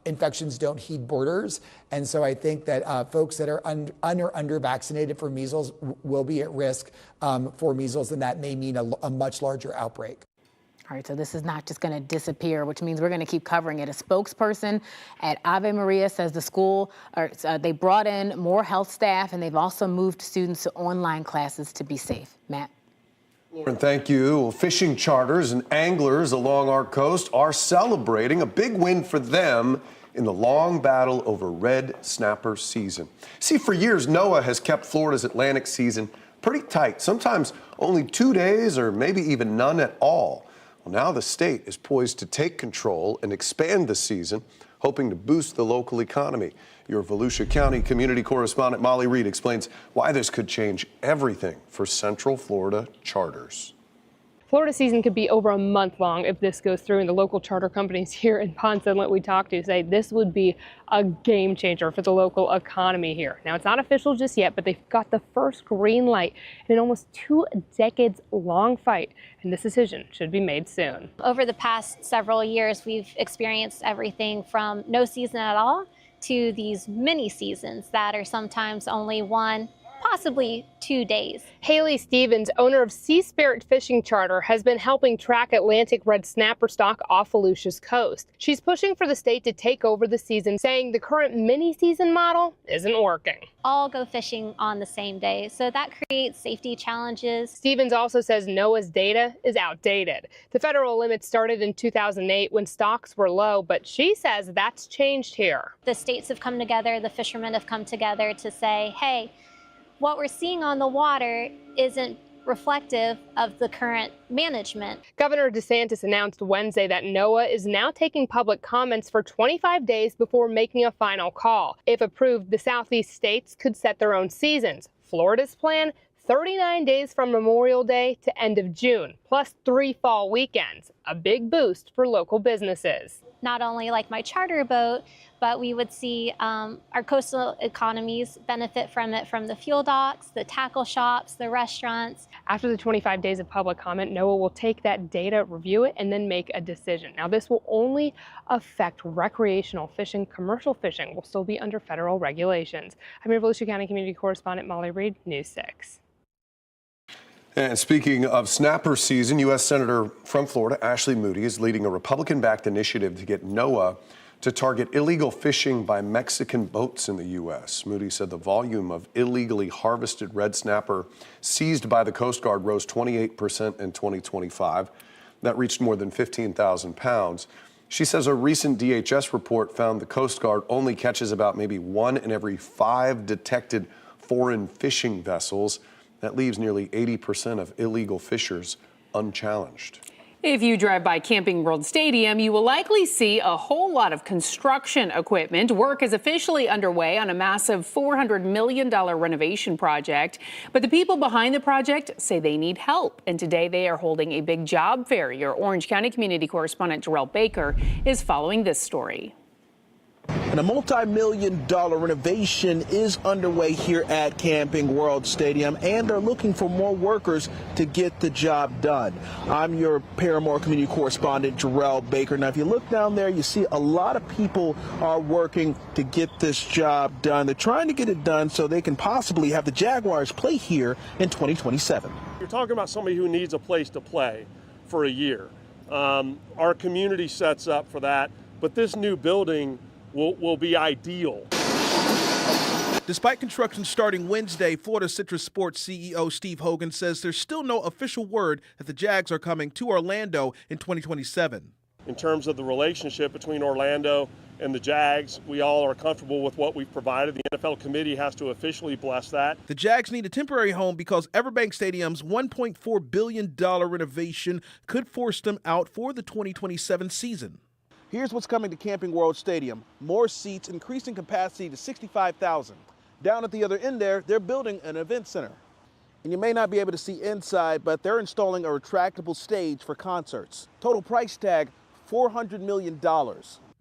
infections don't heed borders. And so I think that folks that are under vaccinated for measles will be at risk for measles, and that may mean a much larger outbreak. All right, so this is not just going to disappear, which means we're going to keep covering it. A spokesperson at Ave Maria says the school, they brought in more health staff, and they've also moved students to online classes to be safe. Matt. Lauren, thank you. Well, fishing charters and anglers along our coast are celebrating a big win for them in the long battle over red snapper season. See, for years, NOAA has kept Florida's Atlantic season pretty tight, sometimes only 2 days or maybe even none at all. Well, now the state is poised to take control and expand the season, hoping to boost the local economy. Your Volusia County community correspondent Molly Reed explains why this could change everything for Central Florida charters. Florida season could be over a month long if this goes through, and the local charter companies here in Ponce Inlet we talked to say this would be a game changer for the local economy here. Now, it's not official just yet, but they've got the first green light in an almost 2 decades long fight, and this decision should be made soon. Over the past several years, we've experienced everything from no season at all to these mini seasons that are sometimes only 1, possibly 2 days. Haley Stevens, owner of Sea Spirit Fishing Charter, has been helping track Atlantic red snapper stock off Volusia's coast. She's pushing for the state to take over the season, saying the current mini-season model isn't working. All go fishing on the same day, so that creates safety challenges. Stevens also says NOAA's data is outdated. The federal limit started in 2008 when stocks were low, but she says that's changed here. The states have come together, the fishermen have come together to say, hey, what we're seeing on the water isn't reflective of the current management. Governor DeSantis announced Wednesday that NOAA is now taking public comments for 25 days before making a final call. If approved, the Southeast states could set their own seasons. Florida's plan, 39 days from Memorial Day to end of June, plus 3 fall weekends, a big boost for local businesses. Not only like my charter boat, but we would see our coastal economies benefit from it, from the fuel docks, the tackle shops, the restaurants. After the 25 days of public comment, NOAA will take that data, review it, and then make a decision. Now, this will only affect recreational fishing. Commercial fishing will still be under federal regulations. I'm your Volusia County Community Correspondent Molly Reed, News 6. And speaking of snapper season, U.S. Senator from Florida, Ashley Moody, is leading a Republican-backed initiative to get NOAA to target illegal fishing by Mexican boats in the U.S. Moody said the volume of illegally harvested red snapper seized by the Coast Guard rose 28% in 2025. That reached more than 15,000 pounds. She says a recent DHS report found the Coast Guard only catches about maybe 1 in every 5 detected foreign fishing vessels. That leaves nearly 80% of illegal fishers unchallenged. If you drive by Camping World Stadium, you will likely see a whole lot of construction equipment. Work is officially underway on a massive $400 million renovation project. But the people behind the project say they need help. And today they are holding a big job fair. Your Orange County community correspondent Jarrell Baker is following this story. And a multi-million-dollar renovation is underway here at Camping World Stadium, and they're looking for more workers to get the job done. I'm your Paramore community correspondent, Jarrell Baker. Now, if you look down there, you see a lot of people are working to get this job done. They're trying to get it done so they can possibly have the Jaguars play here in 2027. You're talking about somebody who needs a place to play for a year. Our community sets up for that, but this new building will be ideal. Despite construction starting Wednesday, Florida Citrus Sports CEO Steve Hogan says there's still no official word that the Jags are coming to Orlando in 2027. In terms of the relationship between Orlando and the Jags, we all are comfortable with what we've provided. The NFL committee has to officially bless that. The Jags need a temporary home because Everbank Stadium's $1.4 billion renovation could force them out for the 2027 season. Here's what's coming to Camping World Stadium. More seats, increasing capacity to 65,000. Down at the other end there, they're building an event center. And you may not be able to see inside, but they're installing a retractable stage for concerts. Total price tag, $400 million.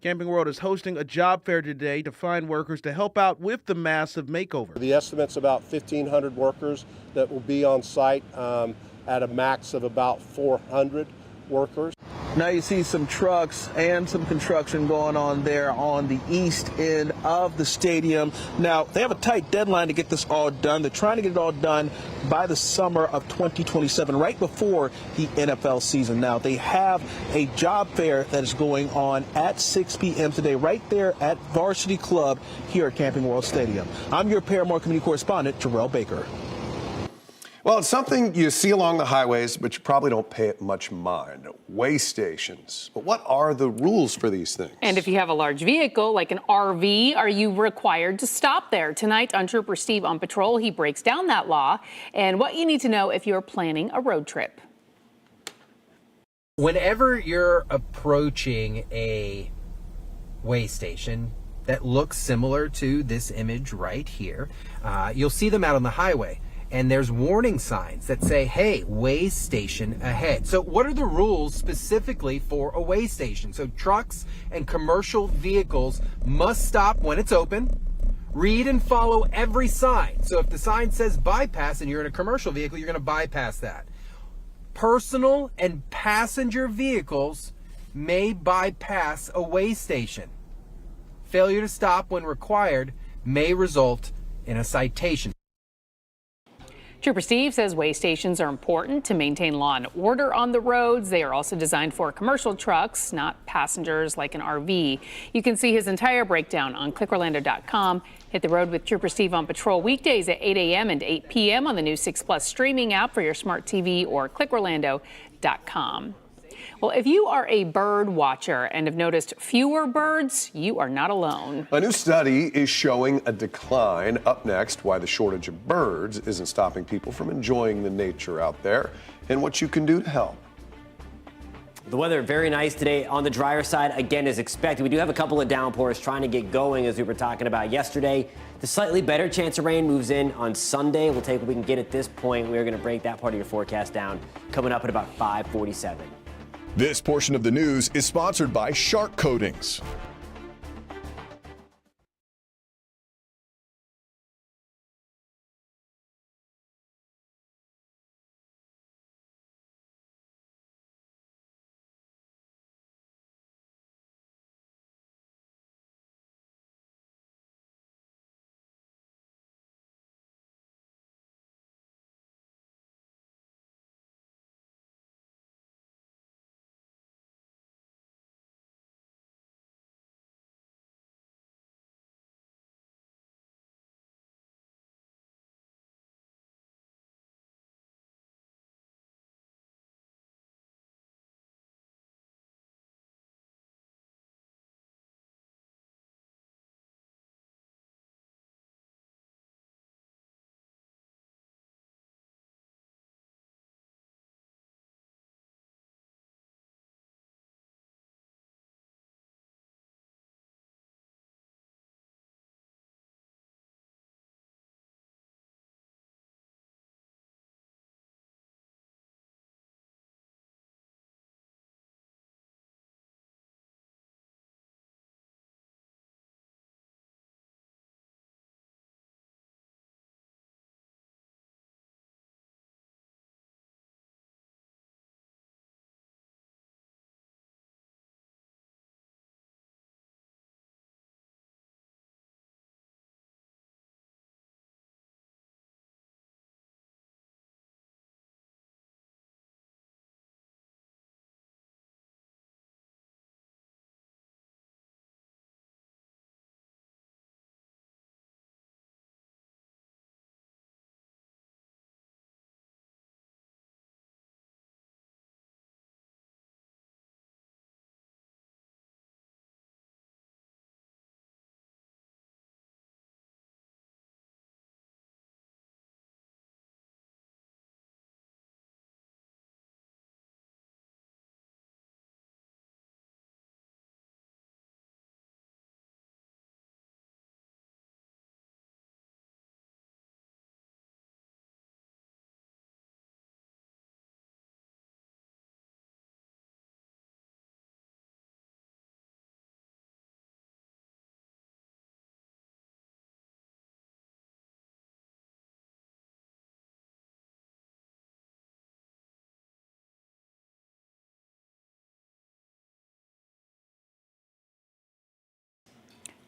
Camping World is hosting a job fair today to find workers to help out with the massive makeover. The estimate's about 1,500 workers that will be on site at a max of about 400 workers. Now you see some trucks and some construction going on there on the east end of the stadium. Now, they have a tight deadline to get this all done. They're trying to get it all done by the summer of 2027, right before the NFL season. Now, they have a job fair that is going on at 6 p.m. today, right there at Varsity Club here at Camping World Stadium. I'm your Paramore community correspondent, Jarrell Baker. Well, it's something you see along the highways, but you probably don't pay it much mind. Weigh stations. But what are the rules for these things? And if you have a large vehicle, like an RV, are you required to stop there? Tonight on Trooper Steve on Patrol, he breaks down that law and what you need to know if you're planning a road trip. Whenever you're approaching a weigh station that looks similar to this image right here, you'll see them out on the highway. And there's warning signs that say, hey, weigh station ahead. So what are the rules specifically for a weigh station? So trucks and commercial vehicles must stop when it's open. Read and follow every sign. So if the sign says bypass and you're in a commercial vehicle, you're going to bypass that. Personal and passenger vehicles may bypass a weigh station. failure to stop when required may result in a citation. Trooper Steve says weigh stations are important to maintain law and order on the roads. They are also designed for commercial trucks, not passengers like an RV. You can see his entire breakdown on clickorlando.com. Hit the road with Trooper Steve on patrol weekdays at 8 a.m. and 8 p.m. on the new 6 Plus streaming app for your smart TV or clickorlando.com. Well, if you are a bird watcher and have noticed fewer birds, you are not alone. A new study is showing a decline. Up next, why the shortage of birds isn't stopping people from enjoying the nature out there and what you can do to help. The weather very nice today on the drier side, again, as expected. We do have a couple of downpours trying to get going, as we were talking about yesterday. The slightly better chance of rain moves in on Sunday. We'll take what we can get at this point. We're going to break that part of your forecast down coming up at about 5:47. This portion of the news is sponsored by Shark Coatings.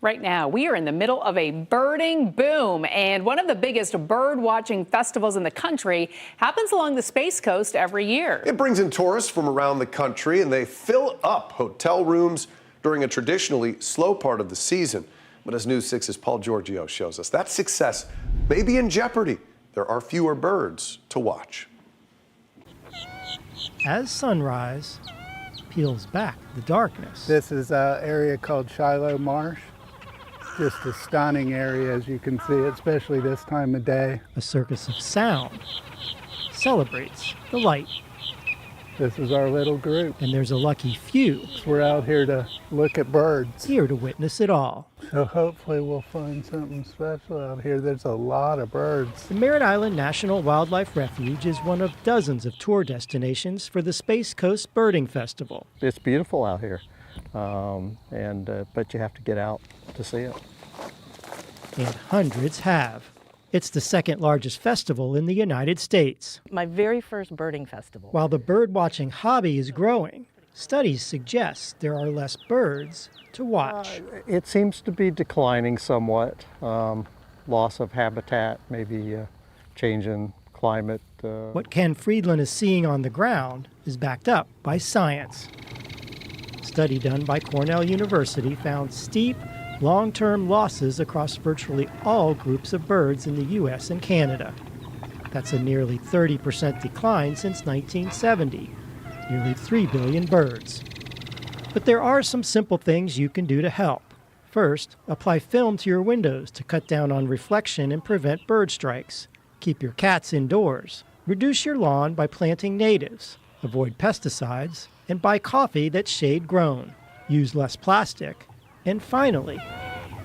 Right now, we are in the middle of a birding boom, and one of the biggest bird watching festivals in the country happens along the Space Coast every year. It brings in tourists from around the country, and they fill up hotel rooms during a traditionally slow part of the season. But as News 6's Paul Giorgio shows us, that success may be in jeopardy. There are fewer birds to watch. As sunrise peels back the darkness. This is an area called Shiloh Marsh. Just a stunning area, as you can see, especially this time of day. A circus of sound celebrates the light. This is our little group. And there's a lucky few. We're out here to look at birds. Here to witness it all. So hopefully we'll find something special out here. There's a lot of birds. The Merritt Island National Wildlife Refuge is one of dozens of tour destinations for the Space Coast Birding Festival. It's beautiful out here, but you have to get out to see it. And hundreds have. It's the second largest festival in the United States. My very first birding festival. While the bird watching hobby is growing, Studies suggest there are less birds to watch. It seems to be declining somewhat. Loss of habitat, maybe change in climate. What Ken Friedland is seeing on the ground is backed up by science. A study done by Cornell University found steep, long-term losses across virtually all groups of birds in the U.S. and Canada. That's a nearly 30% decline since 1970, nearly 3 billion birds. But there are some simple things you can do to help. First, apply film to your windows to cut down on reflection and prevent bird strikes. Keep your cats indoors. Reduce your lawn by planting natives. Avoid pesticides, and buy coffee that's shade-grown. Use less plastic. And finally,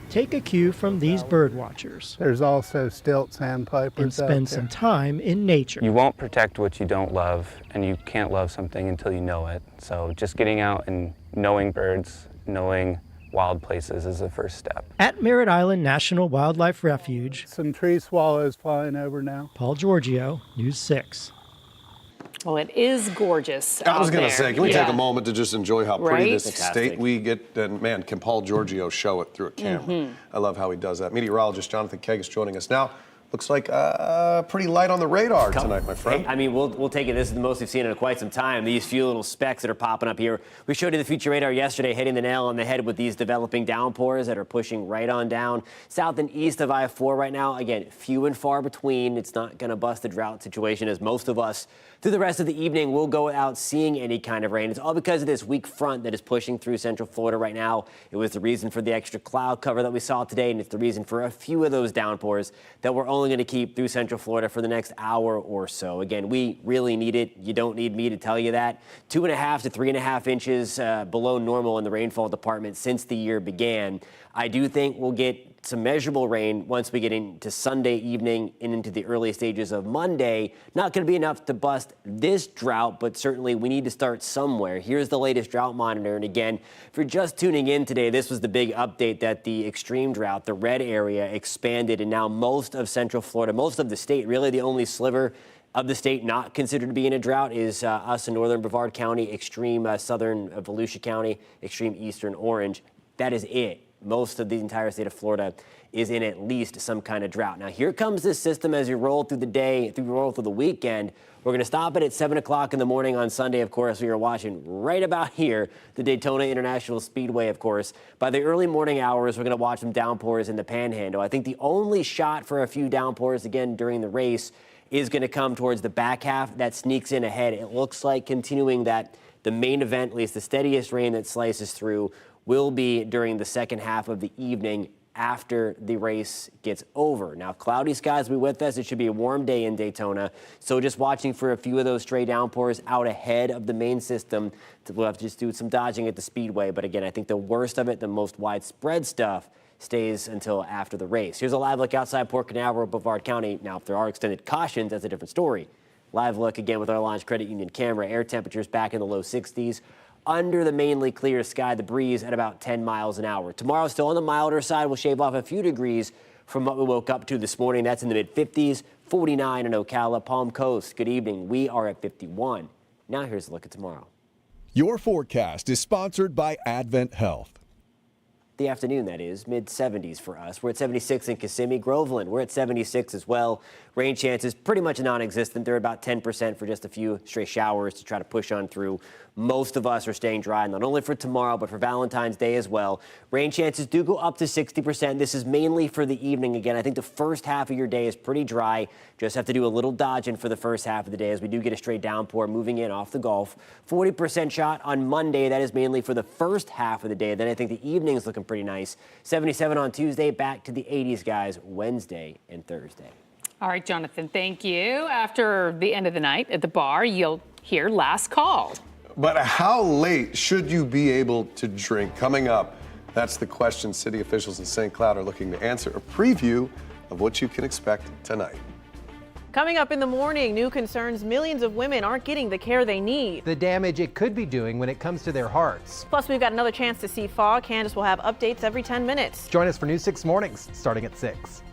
take a cue from these bird watchers. There's also stilt sandpipers And out spend there. some time in nature. You won't protect what you don't love, and you can't love something until you know it. So just getting out and knowing birds, knowing wild places is the first step. At Merritt Island National Wildlife Refuge, Some tree swallows flying over now. Paul Giorgio, News 6. Well, it is gorgeous. I was going to say, can we take a moment to just enjoy how pretty Right? this Fantastic. state we get? And man, can Paul Giorgio show it through a camera? Mhm. I love how he does that. Meteorologist Jonathan Keg is joining us now. Looks like pretty light on the radar tonight, my friend. I mean, we'll take it. This is the most we've seen in quite some time. These few little specks that are popping up here. We showed you the future radar yesterday, hitting the nail on the head with these developing downpours that are pushing right on down south and east of I-4 right now. Again, few and far between. It's not going to bust the drought situation, as most of us through the rest of the evening will go out seeing any kind of rain. It's all because of this weak front that is pushing through central Florida right now. It was the reason for the extra cloud cover that we saw today, and it's the reason for a few of those downpours that we're only going to keep through central Florida for the next hour or so. Again, we really need it. You don't need me to tell you that. 2.5 to 3.5 inches below normal in the rainfall department since the year began. I do think we'll get some measurable rain once we get into Sunday evening and into the early stages of Monday. Not going to be enough to bust this drought, but certainly we need to start somewhere. Here's the latest drought monitor. And again, if you're just tuning in today, this was the big update that the extreme drought, the red area, expanded, and now most of central Florida, most of the state, really the only sliver of the state not considered to be in a drought is us in northern Brevard County, extreme southern Volusia County, extreme eastern Orange. That is it. Most of the entire state of Florida is in at least some kind of drought. Now, here comes this system as you roll through the day, roll through the weekend. We're going to stop it at 7 o'clock in the morning on Sunday, of course. We are watching right about here, the Daytona International Speedway, of course. By the early morning hours, we're going to watch some downpours in the Panhandle. I think the only shot for a few downpours, again, during the race is going to come towards the back half. That sneaks in ahead. It looks like continuing that the main event, at least the steadiest rain that slices through, will be during the second half of the evening after the race gets over. Now, cloudy skies will be with us. It should be a warm day in Daytona. So just watching for a few of those stray downpours out ahead of the main system. We'll have to just do some dodging at the speedway. But again, I think the worst of it, the most widespread stuff, stays until after the race. Here's a live look outside Port Canaveral, Brevard County. Now, if there are extended cautions, that's a different story. Live look again with our Launch Credit Union camera. Air temperatures back in the low 60s. Under the mainly clear sky, the breeze at about 10 miles an hour. Tomorrow, still on the milder side, we'll shave off a few degrees from what we woke up to this morning. That's in the mid-50s, 49 in Ocala, Palm Coast. Good evening. We are at 51. Now here's a look at tomorrow. Your forecast is sponsored by Advent Health. The afternoon, that is, mid-70s for us. We're at 76 in Kissimmee. Groveland, we're at 76 as well. Rain chances pretty much non-existent. They're about 10% for just a few stray showers to try to push on through. Most of us are staying dry, not only for tomorrow, but for Valentine's Day as well. Rain chances do go up to 60%. This is mainly for the evening. Again, I think the first half of your day is pretty dry. Just have to do a little dodging for the first half of the day as we do get a stray downpour moving in off the Gulf. 40% shot on Monday. That is mainly for the first half of the day. Then I think the evening is looking pretty nice. 77 on Tuesday, back to the 80s, guys, Wednesday and Thursday. All right, Jonathan, thank you. After the end of the night at the bar, you'll hear Last Call. But how late should you be able to drink? Coming up, that's the question city officials in St. Cloud are looking to answer. A preview of what you can expect tonight. Coming up in the morning, new concerns millions of women aren't getting the care they need. The damage it could be doing when it comes to their hearts. Plus, we've got another chance to see fog. Candace will have updates every 10 minutes. Join us for News 6 Mornings starting at 6.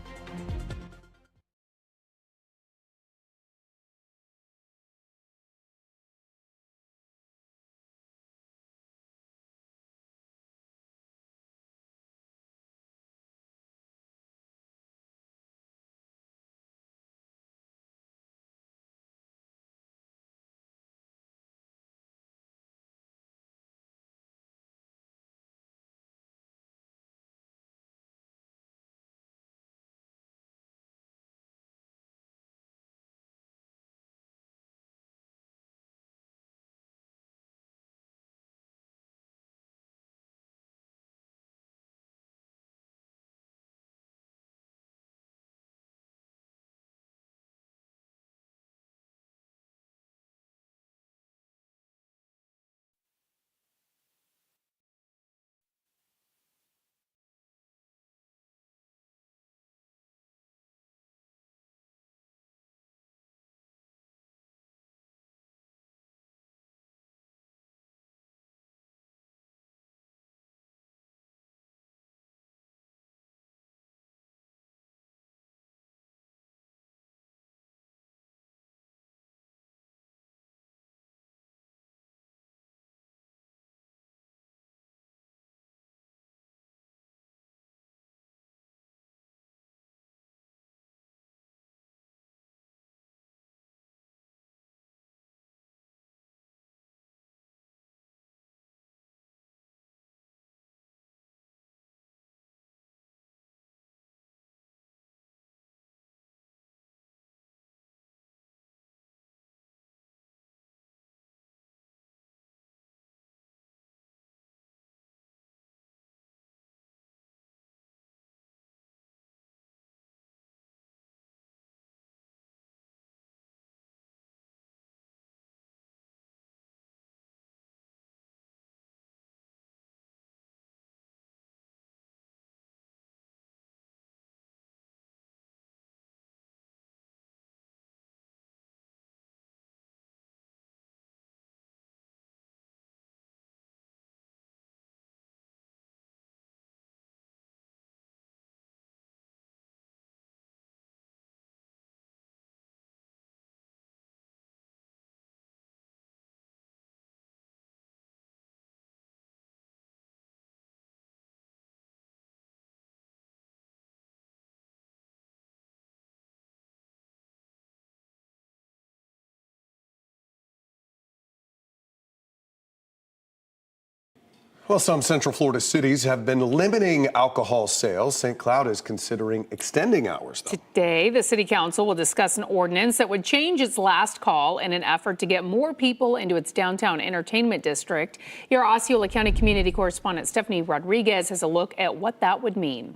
Well, some Central Florida cities have been limiting alcohol sales. St. Cloud is considering extending hours, though. Today, the City Council will discuss an ordinance that would change its last call in an effort to get more people into its downtown entertainment district. Your Osceola County community correspondent Stephanie Rodriguez has a look at what that would mean.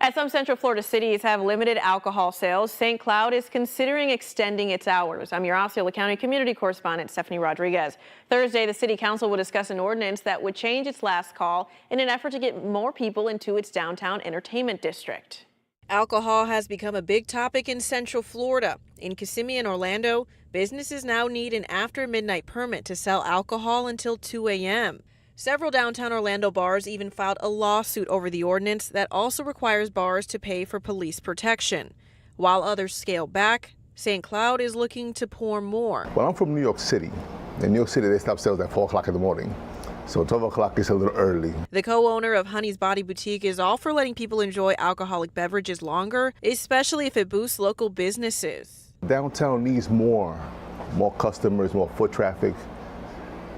As some Central Florida cities have limited alcohol sales, St. Cloud is considering extending its hours. I'm your Osceola County community correspondent, Stephanie Rodriguez. Thursday, the City Council will discuss an ordinance that would change its last call in an effort to get more people into its downtown entertainment district. Alcohol has become a big topic in Central Florida. In Kissimmee and Orlando, businesses now need an after-midnight permit to sell alcohol until 2 a.m. Several downtown Orlando bars even filed a lawsuit over the ordinance that also requires bars to pay for police protection. While others scale back, St. Cloud is looking to pour more. Well, I'm from New York City. In New York City, they stop sales at 4 o'clock in the morning. So 12 o'clock is a little early. The co-owner of Honey's Body Boutique is all for letting people enjoy alcoholic beverages longer, especially if it boosts local businesses. Downtown needs more customers, more foot traffic.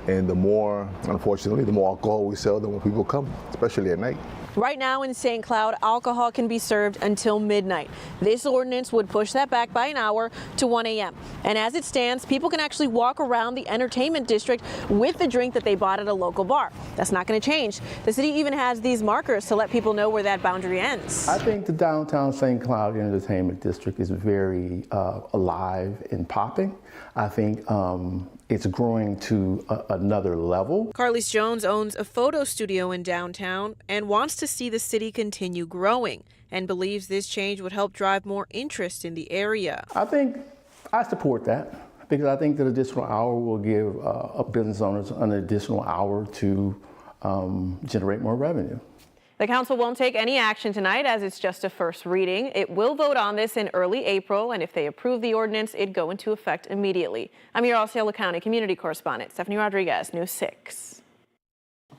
And the more, unfortunately, the more alcohol we sell, the more people come, especially at night. Right now in St. Cloud, alcohol can be served until midnight. This ordinance would push that back by an hour to 1 a.m. And as it stands, people can actually walk around the entertainment district with the drink that they bought at a local bar. That's not going to change. The city even has these markers to let people know where that boundary ends. I think the downtown St. Cloud Entertainment District is very alive and popping. I think it's growing to another level. Carlise Jones owns a photo studio in downtown and wants to see the city continue growing and believes this change would help drive more interest in the area. I support that because I think that additional hour will give business owners an additional hour to generate more revenue. The council won't take any action tonight as it's just a first reading. It will vote on this in early April, and if they approve the ordinance, it'd go into effect immediately. I'm your Osceola County community correspondent, Stephanie Rodriguez, News 6.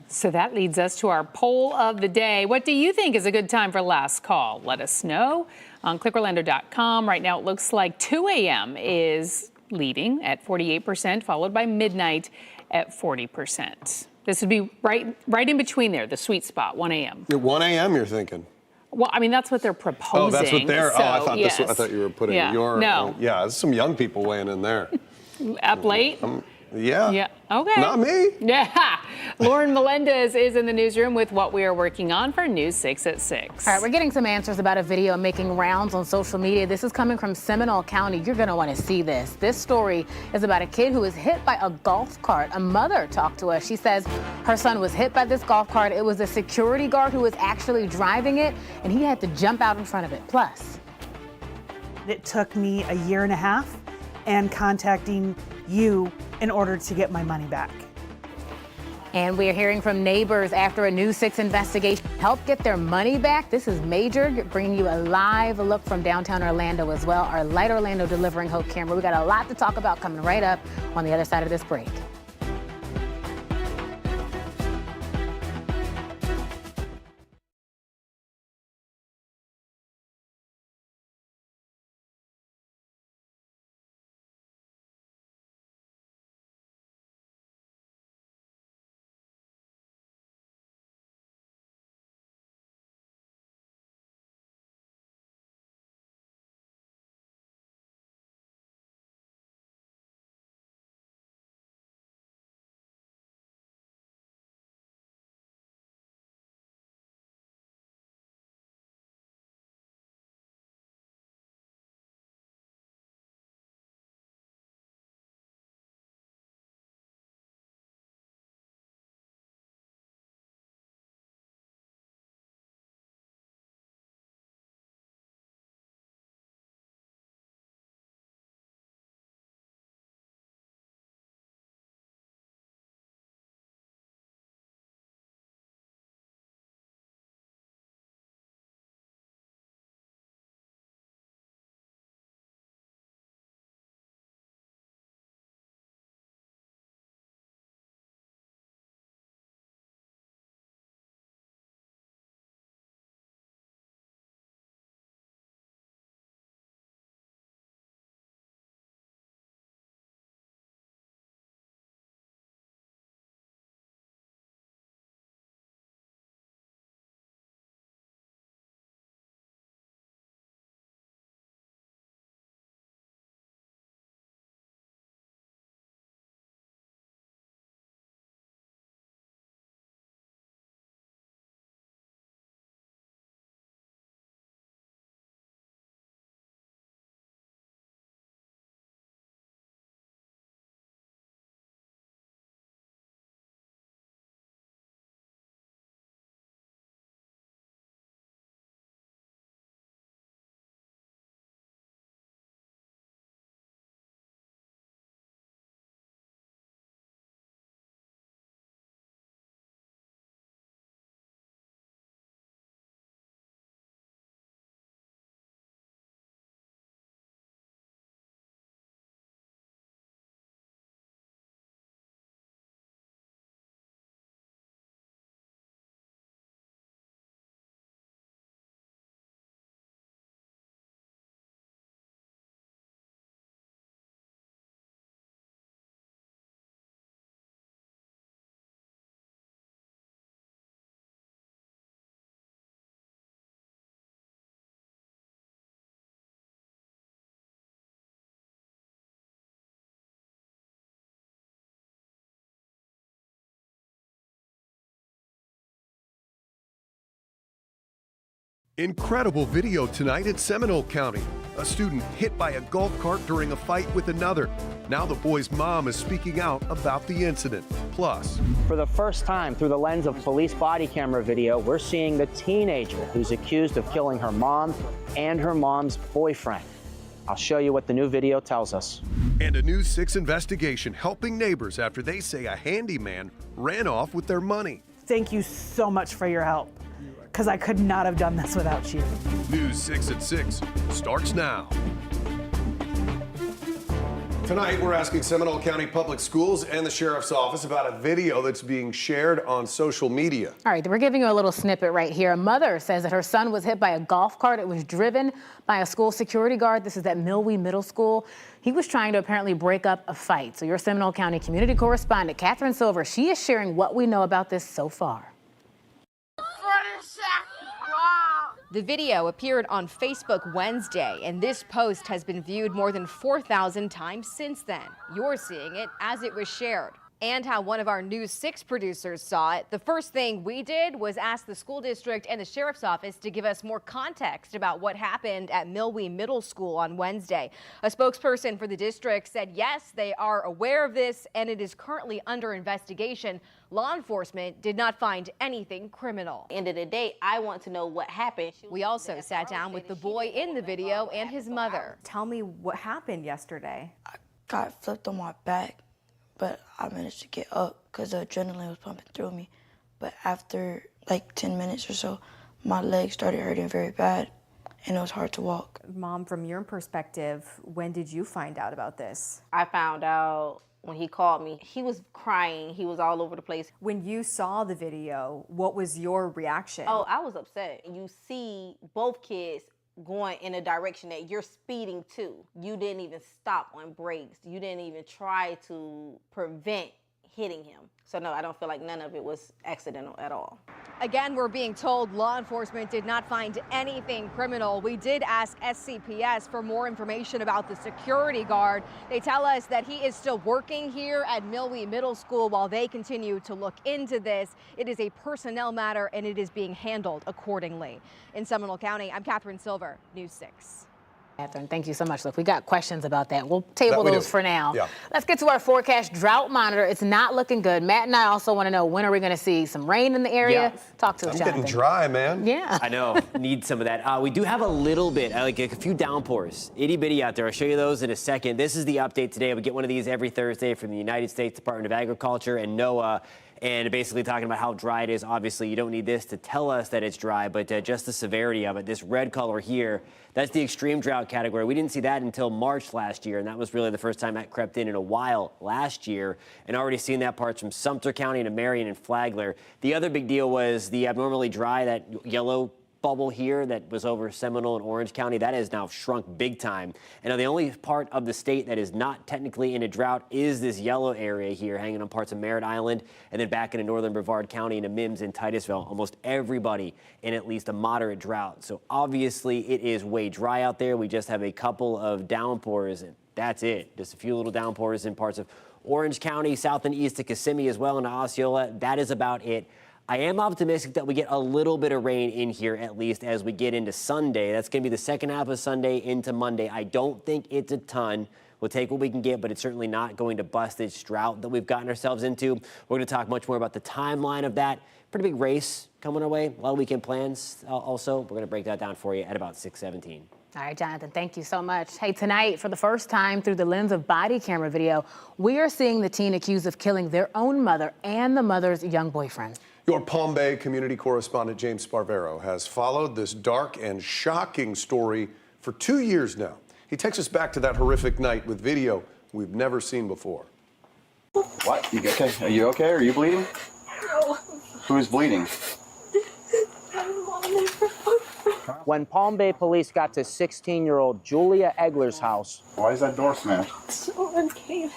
So that leads us to our poll of the day. What do you think is a good time for last call? Let us know on clickorlando.com. Right now it looks like 2 a.m. is leading at 48%, followed by midnight at 40%. This would be right in between there, the sweet spot, 1 a.m. 1 a.m. you're thinking? Well, I mean, that's what they're proposing. Oh, that's what they're, so, I thought yes. I thought you were putting your, no. Yeah, there's some young people weighing in there. Up late? Yeah. Yeah. Okay. Not me. Yeah. Lauren Melendez is in the newsroom with what we are working on for News 6 at 6. All right, we're getting some answers about a video making rounds on social media. This is coming from Seminole County. You're going to want to see this. This story is about a kid who was hit by a golf cart. A mother talked to us. She says her son was hit by this golf cart. It was a security guard who was actually driving it, and he had to jump out in front of it. Plus, it took me a year and a half and contacting you in order to get my money back. And we are hearing from neighbors after a News 6 investigation helped get their money back. This is major, bringing you a live look from downtown Orlando as well. Our Light Orlando Delivering Hope camera. We got a lot to talk about coming right up on the other side of this break. Incredible video tonight at Seminole County. A student hit by a golf cart during a fight with another. Now the boy's mom is speaking out about the incident. Plus, for the first time through the lens of police body camera video, we're seeing the teenager who's accused of killing her mom and her mom's boyfriend. I'll show you what the new video tells us. And a News 6 investigation helping neighbors after they say a handyman ran off with their money. Thank you so much for your help, because I could not have done this without you. News 6 at 6 starts now. Tonight, we're asking Seminole County Public Schools and the Sheriff's Office about a video that's being shared on social media. All right, we're giving you a little snippet right here. A mother says that her son was hit by a golf cart. It was driven by a school security guard. This is at Millwee Middle School. He was trying to apparently break up a fight. So your Seminole County community correspondent, Catherine Silver, she is sharing what we know about this so far. The video appeared on Facebook Wednesday, and this post has been viewed more than 4,000 times since then. You're seeing it as it was shared. And how one of our News 6 producers saw it. The first thing we did was ask the school district and the sheriff's office to give us more context about what happened at Millwee Middle School on Wednesday. A spokesperson for the district said yes, they are aware of this and it is currently under investigation. Law enforcement did not find anything criminal. End of the day, I want to know what happened. We also sat down with the boy in the video and his mother. Tell me what happened yesterday. I got flipped on my back, but I managed to get up because the adrenaline was pumping through me. But after like 10 minutes or so, my legs started hurting very bad and it was hard to walk. Mom, from your perspective, when did you find out about this? I found out when he called me. He was crying. He was all over the place. When you saw the video, what was your reaction? Oh, I was upset. You see both kids going in a direction that you're speeding to. You didn't even stop on brakes. You didn't even try to prevent hitting him. So no, I don't feel like none of it was accidental at all. Again, we're being told law enforcement did not find anything criminal. We did ask SCPS for more information about the security guard. They tell us that he is still working here at Millwee Middle School while they continue to look into this. It is a personnel matter and it is being handled accordingly. In Seminole County, I'm Catherine Silver, News 6. Catherine, thank you so much. Look, we got questions about that. We'll table those for now. Yeah. Let's get to our forecast drought monitor. It's not looking good. Matt and I also want to know, when are we going to see some rain in the area? Yeah. Talk to us, I'm Jonathan. getting dry, man. Yeah. I know. Need some of that. We do have a little bit, like a few downpours, itty bitty out there. I'll show you those in a second. This is the update today. We get one of these every Thursday from the United States Department of Agriculture and NOAA. And basically talking about how dry it is. Obviously, you don't need this to tell us that it's dry, but just the severity of it. This red color here, that's the extreme drought category. We didn't see that until March last year, and that was really the first time that crept in a while last year. And already seen that parts from Sumter County to Marion and Flagler. The other big deal was the abnormally dry, that yellow bubble here that was over Seminole and Orange County, that has now shrunk big time. And now the only part of the state that is not technically in a drought is this yellow area here, hanging on parts of Merritt Island, and then back into northern Brevard County into Mims and Titusville. Almost everybody in at least a moderate drought. So obviously it is way dry out there. We just have a couple of downpours, and that's it. Just a few little downpours in parts of Orange County, south and east of Kissimmee as well, into Osceola. That is about it. I am optimistic that we get a little bit of rain in here, at least as we get into Sunday. That's going to be the second half of Sunday into Monday. I don't think it's a ton. We'll take what we can get, but it's certainly not going to bust this drought that we've gotten ourselves into. We're going to talk much more about the timeline of that. Pretty big race coming our way. A lot of weekend plans also. We're going to break that down for you at about 6:17. All right, Jonathan, thank you so much. Hey, tonight, for the first time through the lens of body camera video, we are seeing the teen accused of killing their own mother and the mother's young boyfriend. Your Palm Bay community correspondent James Sparvero has followed this dark and shocking story for 2 years now. He takes us back to that horrific night with video we've never seen before. What? You okay? Are you okay? Are you bleeding? No. Who's bleeding? When Palm Bay police got to 16-year-old Julia Egler's house, why is that door smashed? Someone came.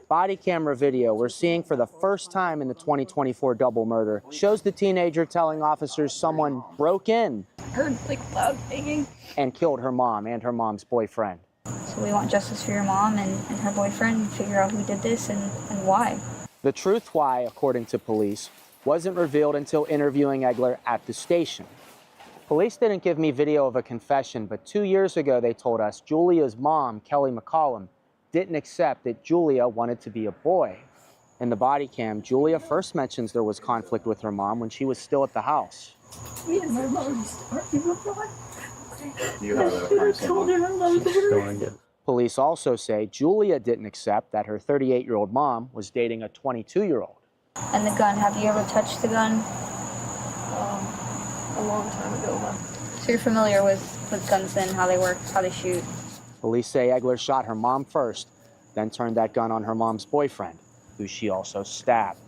Body camera video we're seeing for the first time in the 2024 double murder shows the teenager telling officers someone broke in, Heard like loud banging. and killed her mom and her mom's boyfriend. So we want justice for your mom and her boyfriend, and figure out who did this and why. The truth why, according to police, wasn't revealed until interviewing Egler at the station. Police didn't give me video of a confession, but 2 years ago they told us Julia's mom, Kelly McCollum, didn't accept that Julia wanted to be a boy. In the body cam, Julia first mentions there was conflict with her mom when she was still at the house. Me and my mom started with Police also say Julia didn't accept that her 38-year-old mom was dating a 22-year-old. And the gun, have you ever touched the gun? A long time ago. So you're familiar with guns then, how they work, how they shoot? Police say Egler shot her mom first, then turned that gun on her mom's boyfriend, who she also stabbed.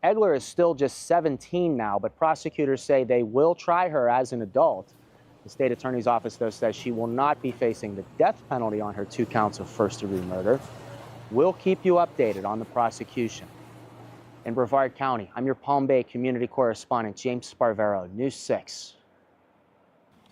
Egler is still just 17 now, but prosecutors say they will try her as an adult. The state attorney's office, though, says she will not be facing the death penalty on her 2 counts of first-degree murder. We'll keep you updated on the prosecution. In Brevard County, I'm your Palm Bay community correspondent, James Sparvero, News 6.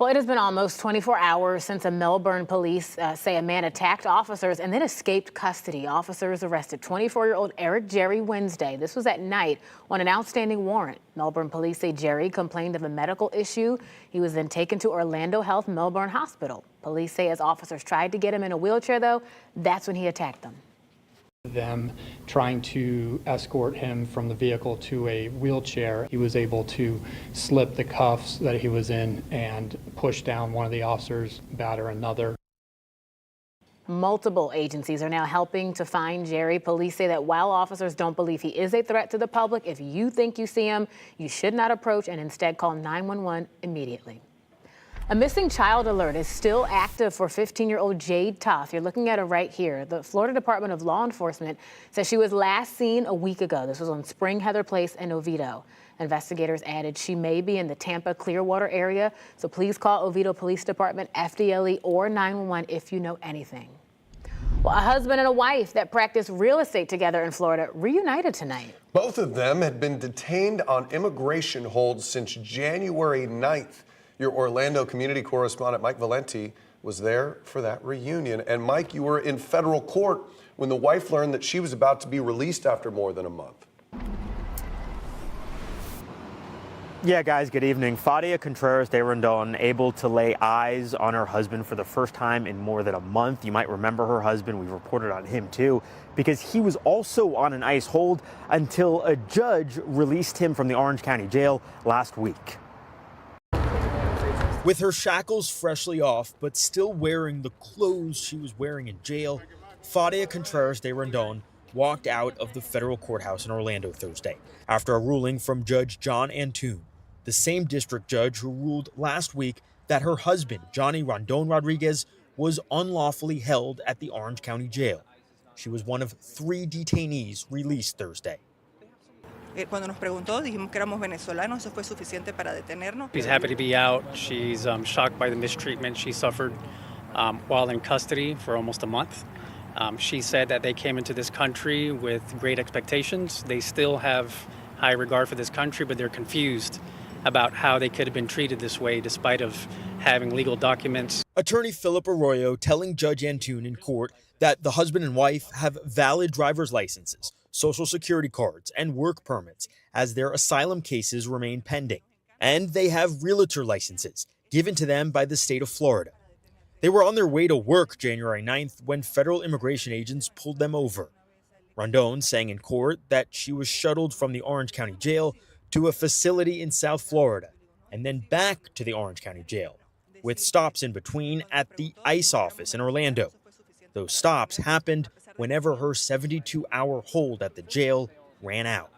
Well, it has been almost 24 hours since a Melbourne police say a man attacked officers and then escaped custody. Officers arrested 24-year-old Eric Jerry Wednesday. This was at night on an outstanding warrant. Melbourne police say Jerry complained of a medical issue. He was then taken to Orlando Health Melbourne Hospital. Police say as officers tried to get him in a wheelchair, though, that's when he attacked them. Them trying to escort him from the vehicle to a wheelchair. He was able to slip the cuffs that he was in and push down one of the officers, batter another. Multiple agencies are now helping to find Jerry. Police say that while officers don't believe he is a threat to the public, if you think you see him, you should not approach and instead call 911 immediately. A missing child alert is still active for 15-year-old Jade Toth. You're looking at her right here. The Florida Department of Law Enforcement says she was last seen a week ago. This was on Spring Heather Place in Oviedo. Investigators added she may be in the Tampa Clearwater area, so please call Oviedo Police Department, FDLE, or 911 if you know anything. Well, a husband and a wife that practiced real estate together in Florida reunited tonight. Both of them had been detained on immigration hold since January 9th. Your Orlando community correspondent, Mike Valenti, was there for that reunion. And Mike, you were in federal court when the wife learned that she was about to be released after more than a month. Yeah, guys, good evening. Fadia Contreras de Rondon able to lay eyes on her husband for the first time in more than a month. You might remember her husband. We reported on him, too, because he was also on an ICE hold until a judge released him from the Orange County Jail last week. With her shackles freshly off, but still wearing the clothes she was wearing in jail, Fadia Contreras de Rondon walked out of the federal courthouse in Orlando Thursday after a ruling from Judge John Antune, the same district judge who ruled last week that her husband, Johnny Rondon Rodriguez, was unlawfully held at the Orange County Jail. She was one of 3 detainees released Thursday. Cuando nos preguntó, dijimos que éramos venezolanos, eso fue suficiente para detenernos. She's happy to be out. She's shocked by the mistreatment she suffered while in custody for almost a month. She said that they came into this country with great expectations. They still have high regard for this country, but they're confused about how they could have been treated this way despite of having legal documents. Attorney Philip Arroyo telling Judge Antune in court that the husband and wife have valid driver's licenses, Social Security cards, and work permits as their asylum cases remain pending. And they have realtor licenses given to them by the state of Florida. They were on their way to work January 9th when federal immigration agents pulled them over. Rondon saying in court that she was shuttled from the Orange County Jail to a facility in South Florida and then back to the Orange County Jail, with stops in between at the ICE office in Orlando. Those stops happened whenever her 72-hour hold at the jail ran out.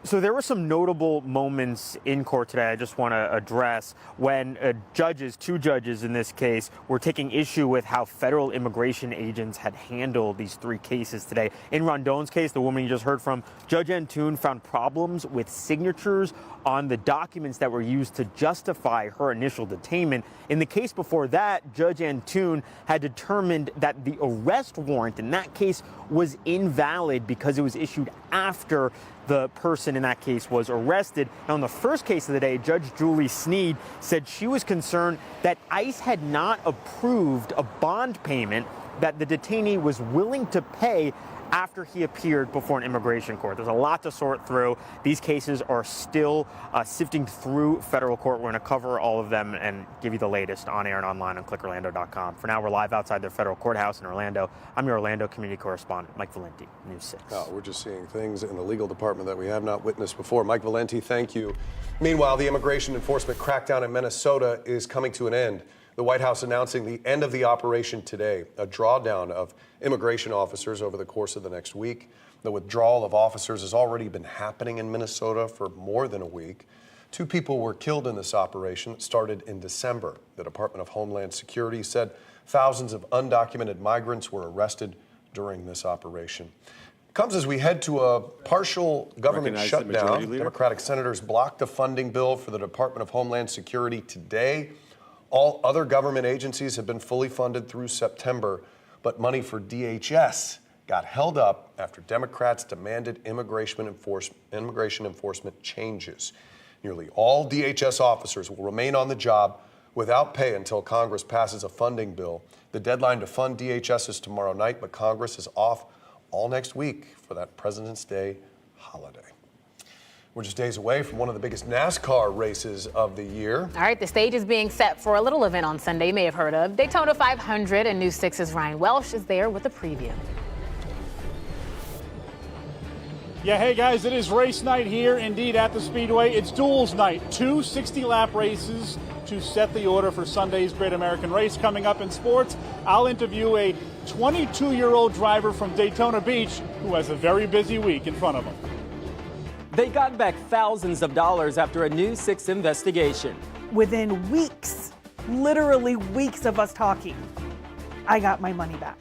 So there were some notable moments in court today I just want to address when two judges in this case, were taking issue with how federal immigration agents had handled these 3 cases today. In Rondon's case, the woman you just heard from, Judge Antune found problems with signatures on the documents that were used to justify her initial detainment. In the case before that, Judge Antune had determined that the arrest warrant in that case was invalid because it was issued after the person in that case was arrested. Now, in the first case of the day, Judge Julie Sneed said she was concerned that ICE had not approved a bond payment that the detainee was willing to pay after he appeared before an immigration court. There's a lot to sort through. These cases are still sifting through federal court. We're going to cover all of them and give you the latest on air and online on clickorlando.com. For now, we're live outside their federal courthouse in Orlando. I'm your Orlando community correspondent, Mike Valenti, News 6. Oh, we're just seeing things in the legal department that we have not witnessed before. Mike Valenti, thank you. Meanwhile, the immigration enforcement crackdown in Minnesota is coming to an end. The White House announcing the end of the operation today, a drawdown of immigration officers over the course of the next week. The withdrawal of officers has already been happening in Minnesota for more than a week. 2 people were killed in this operation. It started in December. The Department of Homeland Security said thousands of undocumented migrants were arrested during this operation. It comes as we head to a partial government shutdown. Democratic senators blocked a funding bill for the Department of Homeland Security today. All other government agencies have been fully funded through September, but money for DHS got held up after Democrats demanded immigration enforcement changes. Nearly all DHS officers will remain on the job without pay until Congress passes a funding bill. The deadline to fund DHS is tomorrow night, but Congress is off all next week for that President's Day holiday. We're just days away from one of the biggest NASCAR races of the year. All right, the stage is being set for a little event on Sunday you may have heard of. Daytona 500, and News 6's Ryan Welsh is there with a preview. Yeah, hey guys, it is race night here indeed at the Speedway. It's duels night, 2 60-lap races to set the order for Sunday's Great American Race. Coming up in sports, I'll interview a 22-year-old driver from Daytona Beach who has a very busy week in front of him. They got back thousands of dollars after a News 6 investigation. Within weeks, literally weeks of us talking, I got my money back.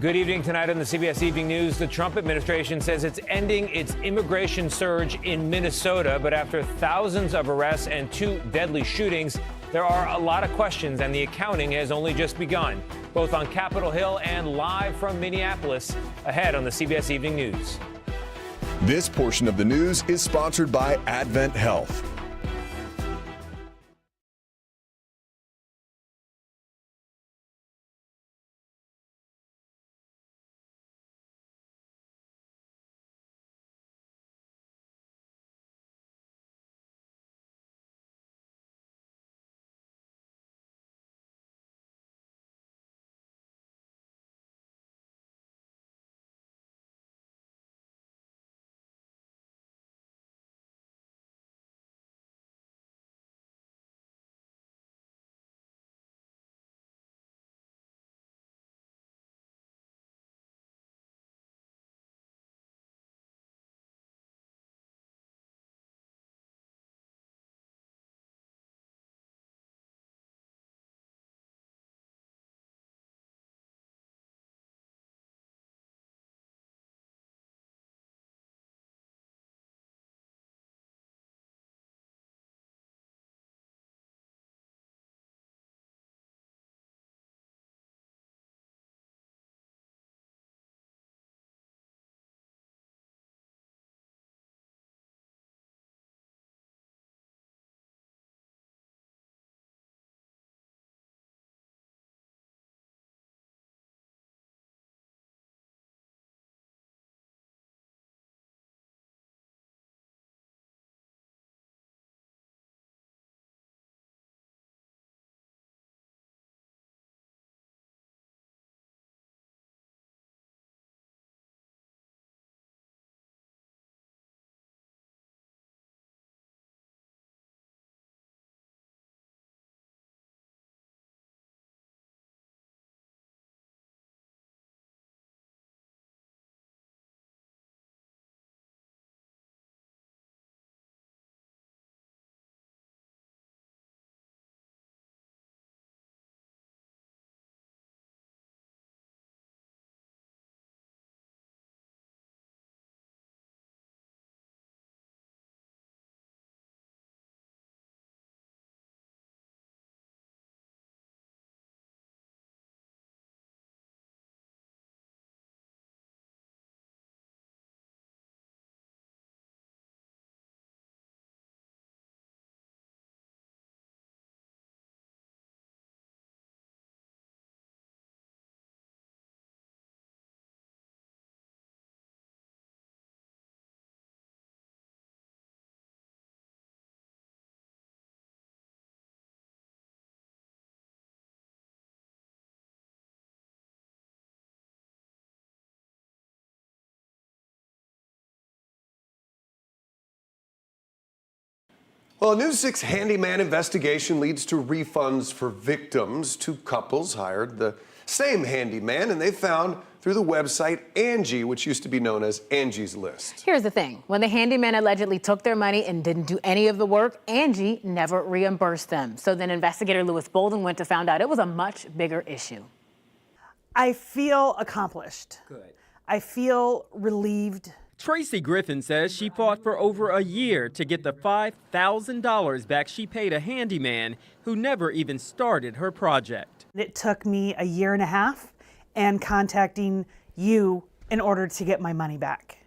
Good evening. Tonight on the CBS Evening News, the Trump administration says it's ending its immigration surge in Minnesota. But after thousands of arrests and 2 deadly shootings, there are a lot of questions, and the accounting has only just begun, both on Capitol Hill and live from Minneapolis, ahead on the CBS Evening News. This portion of the news is sponsored by Advent Health. Well, a News 6 handyman investigation leads to refunds for victims. Two couples hired the same handyman, and they found through the website Angie, which used to be known as Angie's List. Here's the thing. When the handyman allegedly took their money and didn't do any of the work, Angie never reimbursed them. So then investigator Lewis Bolden went to find out it was a much bigger issue. I feel accomplished. Good. I feel relieved. Tracy Griffin says she fought for over a year to get the $5,000 back she paid a handyman who never even started her project. It took me a year and a half and contacting you in order to get my money back.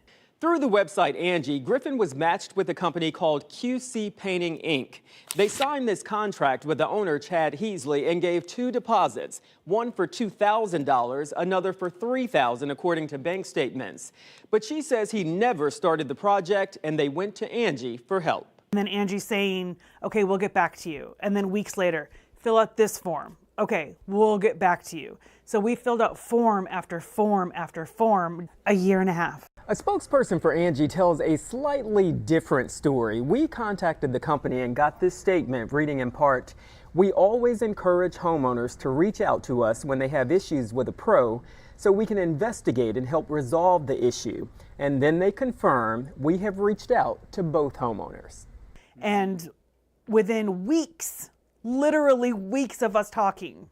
Through the website Angie, Griffin was matched with a company called QC Painting, Inc. They signed this contract with the owner, Chad Heasley, and gave two deposits, one for $2,000, another for $3,000, according to bank statements. But she says he never started the project, and they went to Angie for help. And then Angie saying, okay, we'll get back to you. And then weeks later, fill out this form. Okay, we'll get back to you. So we filled out form after form after form, a year and a half. A spokesperson for Angie tells a slightly different story. We contacted the company and got this statement reading in part, "We always encourage homeowners to reach out to us when they have issues with a pro so we can investigate and help resolve the issue." And then they confirm we have reached out to both homeowners. And within weeks, literally weeks of us talking,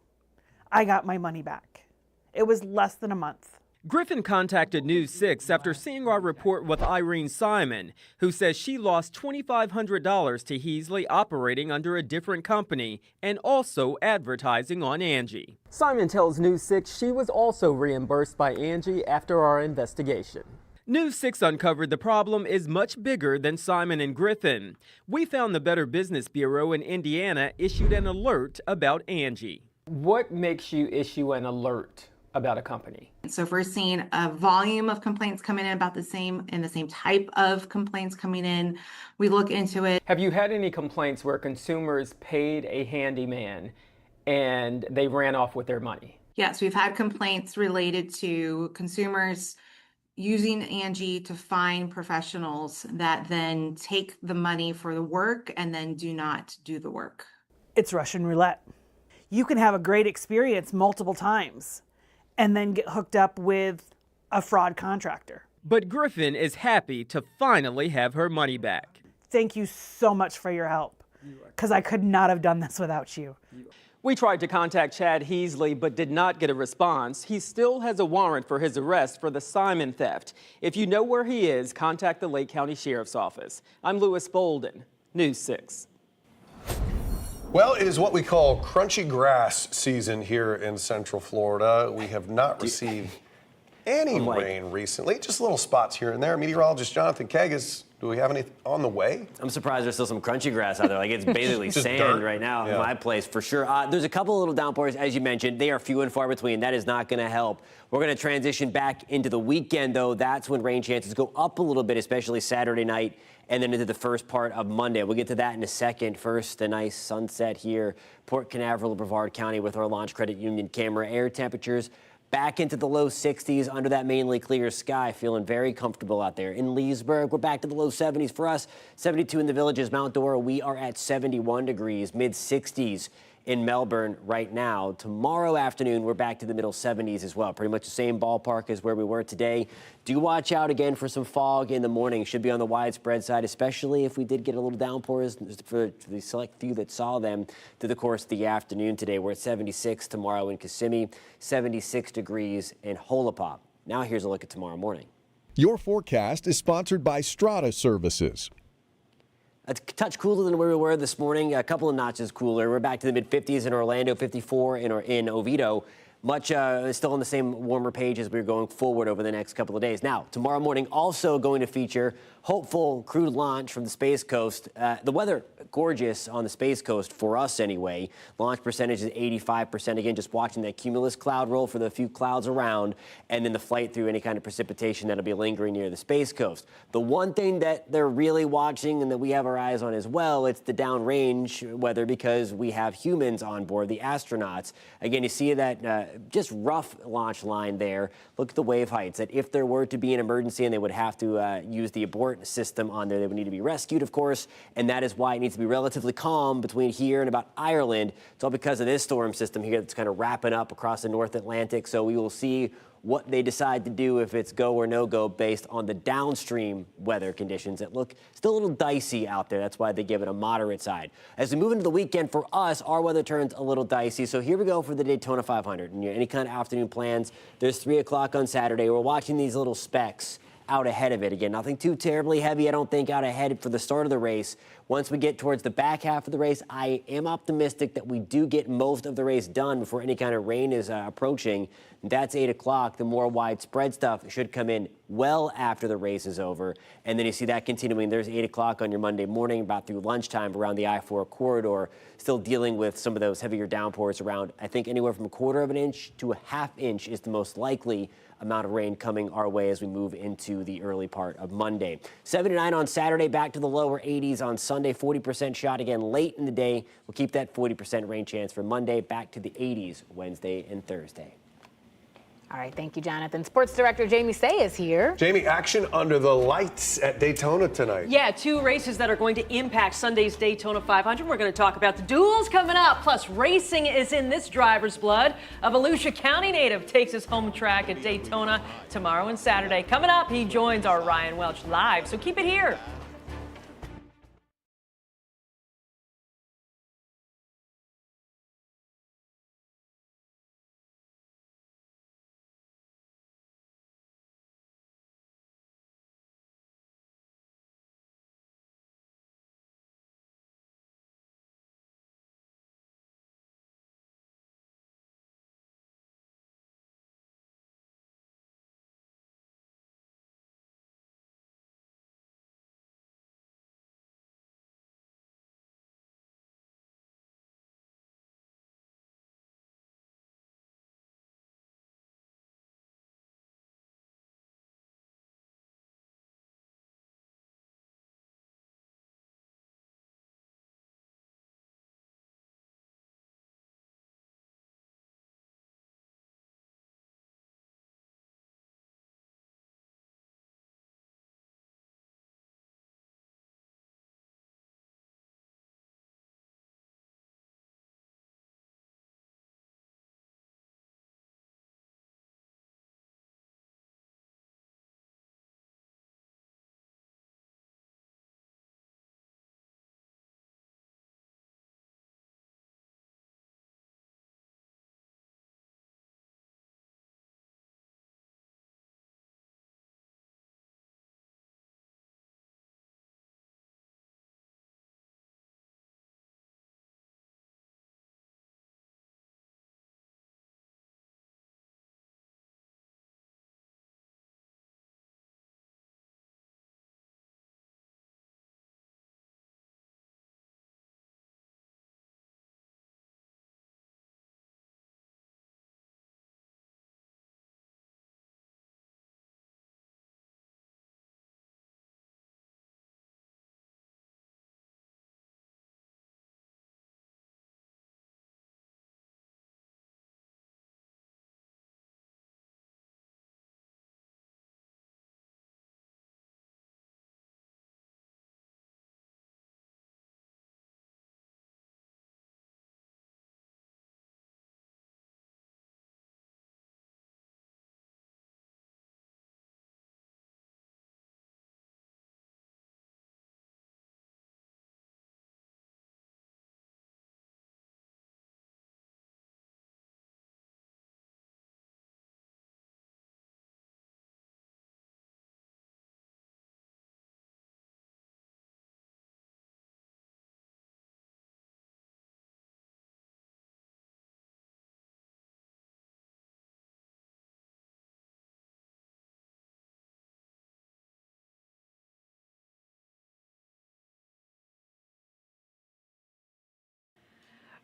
I got my money back. It was less than a month. Griffin contacted News 6 after seeing our report with Irene Simon, who says she lost $2,500 to Heasley operating under a different company and also advertising on Angie. Simon tells News 6 she was also reimbursed by Angie after our investigation. News 6 uncovered the problem is much bigger than Simon and Griffin. We found the Better Business Bureau in Indiana issued an alert about Angie. What makes you issue an alert about a company? So if we're seeing a volume of complaints coming in about the same type of complaints coming in, we look into it. Have you had any complaints where consumers paid a handyman and they ran off with their money? Yes, we've had complaints related to consumers using Angie to find professionals that then take the money for the work and then do not do the work. It's Russian roulette. You can have a great experience multiple times and then get hooked up with a fraud contractor. But Griffin is happy to finally have her money back. Thank you so much for your help, because I could not have done this without you. We tried to contact Chad Heasley but did not get a response. He still has a warrant for his arrest for the Simon theft. If you know where he is, contact the Lake County Sheriff's Office. I'm Lewis Bolden, News 6. Well, it is what we call crunchy grass season here in Central Florida. We have not received any rain recently, just little spots here and there. Meteorologist Jonathan Kegas, do we have any on the way? I'm surprised there's still some crunchy grass out there. Like, it's basically sand dirt right now in my place, for sure. There's a couple of little downpours, as you mentioned. They are few and far between. That is not going to help. We're going to transition back into the weekend, though. That's when rain chances go up a little bit, especially Saturday night and then into the first part of Monday. We'll get to that in a second. First, a nice sunset here, Port Canaveral, Brevard County, with our Launch Credit Union camera. Air temperatures back into the low 60s under that mainly clear sky. Feeling very comfortable out there. In Leesburg, we're back to the low 70s for us. 72 in the Villages. Mount Dora, we are at 71 degrees, mid 60s in Melbourne right now. Tomorrow afternoon, we're back to the middle 70s as well. Pretty much the same ballpark as where we were today. Do watch out again for some fog in the morning. Should be on the widespread side, especially if we did get a little downpours for the select few that saw them through the course of the afternoon today. We're at 76 tomorrow in Kissimmee, 76 degrees in Holopop. Now here's a look at tomorrow morning. Your forecast is sponsored by Strata Services. A touch cooler than where we were this morning, a couple of notches cooler. We're back to the mid-50s in Orlando, 54 in Oviedo. Much still on the same warmer page as we're going forward over the next couple of days. Now, tomorrow morning also going to feature hopeful crewed launch from the Space Coast. The weather gorgeous on the Space Coast for us anyway. Launch percentage is 85%. Again, just watching that cumulus cloud roll for the few clouds around, and then the flight through any kind of precipitation that'll be lingering near the Space Coast. The one thing that they're really watching and that we have our eyes on as well, it's the downrange weather, because we have humans on board, the astronauts. Again, you see that just rough launch line there. Look at the wave heights. That if there were to be an emergency and they would have to use the abort system on there, they would need to be rescued, of course. And that is why it needs to be relatively calm between here and about Ireland. It's all because of this storm system here that's kind of wrapping up across the North Atlantic. So we will see what they decide to do, if it's go or no go, based on the downstream weather conditions that look still a little dicey out there. That's why they give it a moderate side. As we move into the weekend, for us, our weather turns a little dicey. So here we go for the Daytona 500. And any kind of afternoon plans, there's 3 o'clock on Saturday. We're watching these little specks out ahead of it. Again, nothing too terribly heavy, I don't think, out ahead for the start of the race. Once we get towards the back half of the race, I am optimistic that we do get most of the race done before any kind of rain is approaching. That's 8 o'clock. The more widespread stuff should come in well after the race is over. And then you see that continuing. There's 8 o'clock on your Monday morning, about through lunchtime around the I-4 corridor, still dealing with some of those heavier downpours around, I think, anywhere from 1/4 of an inch to 1/2 inch is the most likely amount of rain coming our way as we move into the early part of Monday. 79 on Saturday, back to the lower 80s on Sunday, 40% shot again late in the day. We'll keep that 40% rain chance for Monday, back to the 80s Wednesday and Thursday. All right, thank you, Jonathan. Sports director Jamie Say is here. Jamie, action under the lights at Daytona tonight. Yeah, 2 races that are going to impact Sunday's Daytona 500. We're going to talk about the duels coming up. Plus, racing is in this driver's blood. A Volusia County native takes his home track at Daytona tomorrow and Saturday. Coming up, he joins our Ryan Welch live, so keep it here.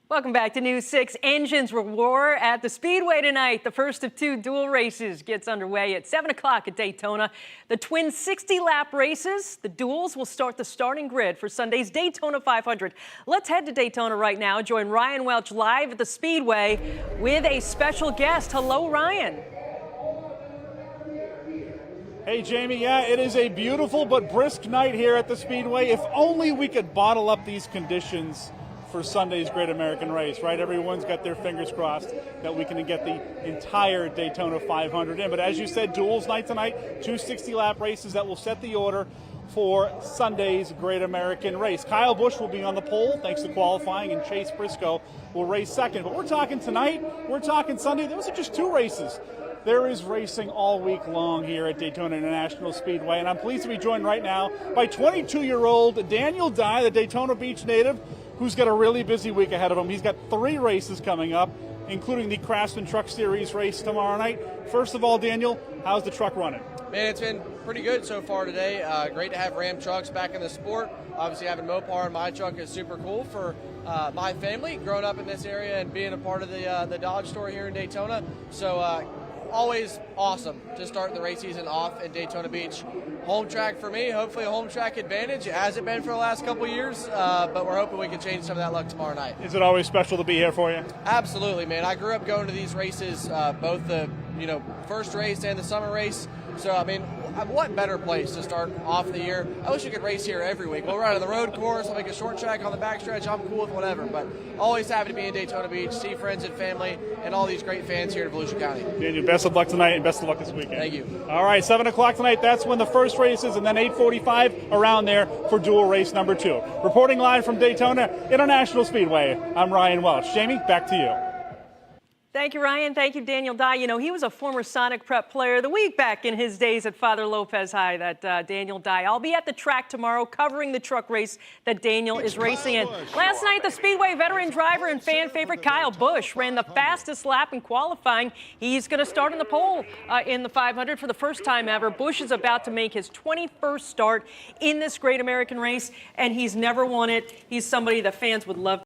Welcome back to News 6. Engines will roar at the Speedway tonight. The first of 2 dual races gets underway at 7 o'clock at Daytona. The twin 60-lap races, the duels, will start the starting grid for Sunday's Daytona 500. Let's head to Daytona right now. Join Ryan Welch live at the Speedway with a special guest. Hello, Ryan. Hey, Jamie, yeah, it is a beautiful but brisk night here at the Speedway. If only we could bottle up these conditions for Sunday's Great American Race, right? Everyone's got their fingers crossed that we can get the entire Daytona 500 in. But as you said, duels night tonight, 2 60-lap races that will set the order for Sunday's Great American Race. Kyle Busch will be on the pole thanks to qualifying, and Chase Briscoe will race second. But we're talking tonight, we're talking Sunday. Those are just 2 races. There is racing all week long here at Daytona International Speedway, and I'm pleased to be joined right now by 22-year-old Daniel Dye, the Daytona Beach native, who's got a really busy week ahead of him. He's got 3 races coming up, including the Craftsman Truck Series race tomorrow night. First of all, Daniel, how's the truck running? Man, it's been pretty good so far today. Great to have Ram trucks back in the sport. Obviously, having Mopar in my truck is super cool for my family, growing up in this area and being a part of the Dodge store here in Daytona. So always awesome to start the race season off in Daytona Beach. Home track for me, hopefully a home track advantage. It hasn't been for the last couple years, but we're hoping we can change some of that luck tomorrow night. Is it always special to be here for you? Absolutely, man. I grew up going to these races, both the first race and the summer race. So, I mean, what better place to start off the year? I wish we could race here every week. We'll ride on the road course, we'll make a short track on the backstretch. I'm cool with whatever, but always happy to be in Daytona Beach, see friends and family, and all these great fans here in Volusia County. Daniel, best of luck tonight and best of luck this weekend. Thank you. All right, 7 o'clock tonight, that's when the first race is, and then 8:45 around there for dual race number 2. Reporting live from Daytona International Speedway, I'm Ryan Welch. Jamie, back to you. Thank you, Ryan. Thank you, Daniel Dye. You know, he was a former Sonic Prep Player of the Week back in his days at Father Lopez High, that Daniel Dye. I'll be at the track tomorrow covering the truck race that Daniel is racing in. Last night, the Speedway veteran driver and fan favorite Kyle Busch ran the fastest lap in qualifying. He's going to start in the pole in the 500 for the first time ever. Busch is about to make his 21st start in this Great American Race, and he's never won it. He's somebody that fans would love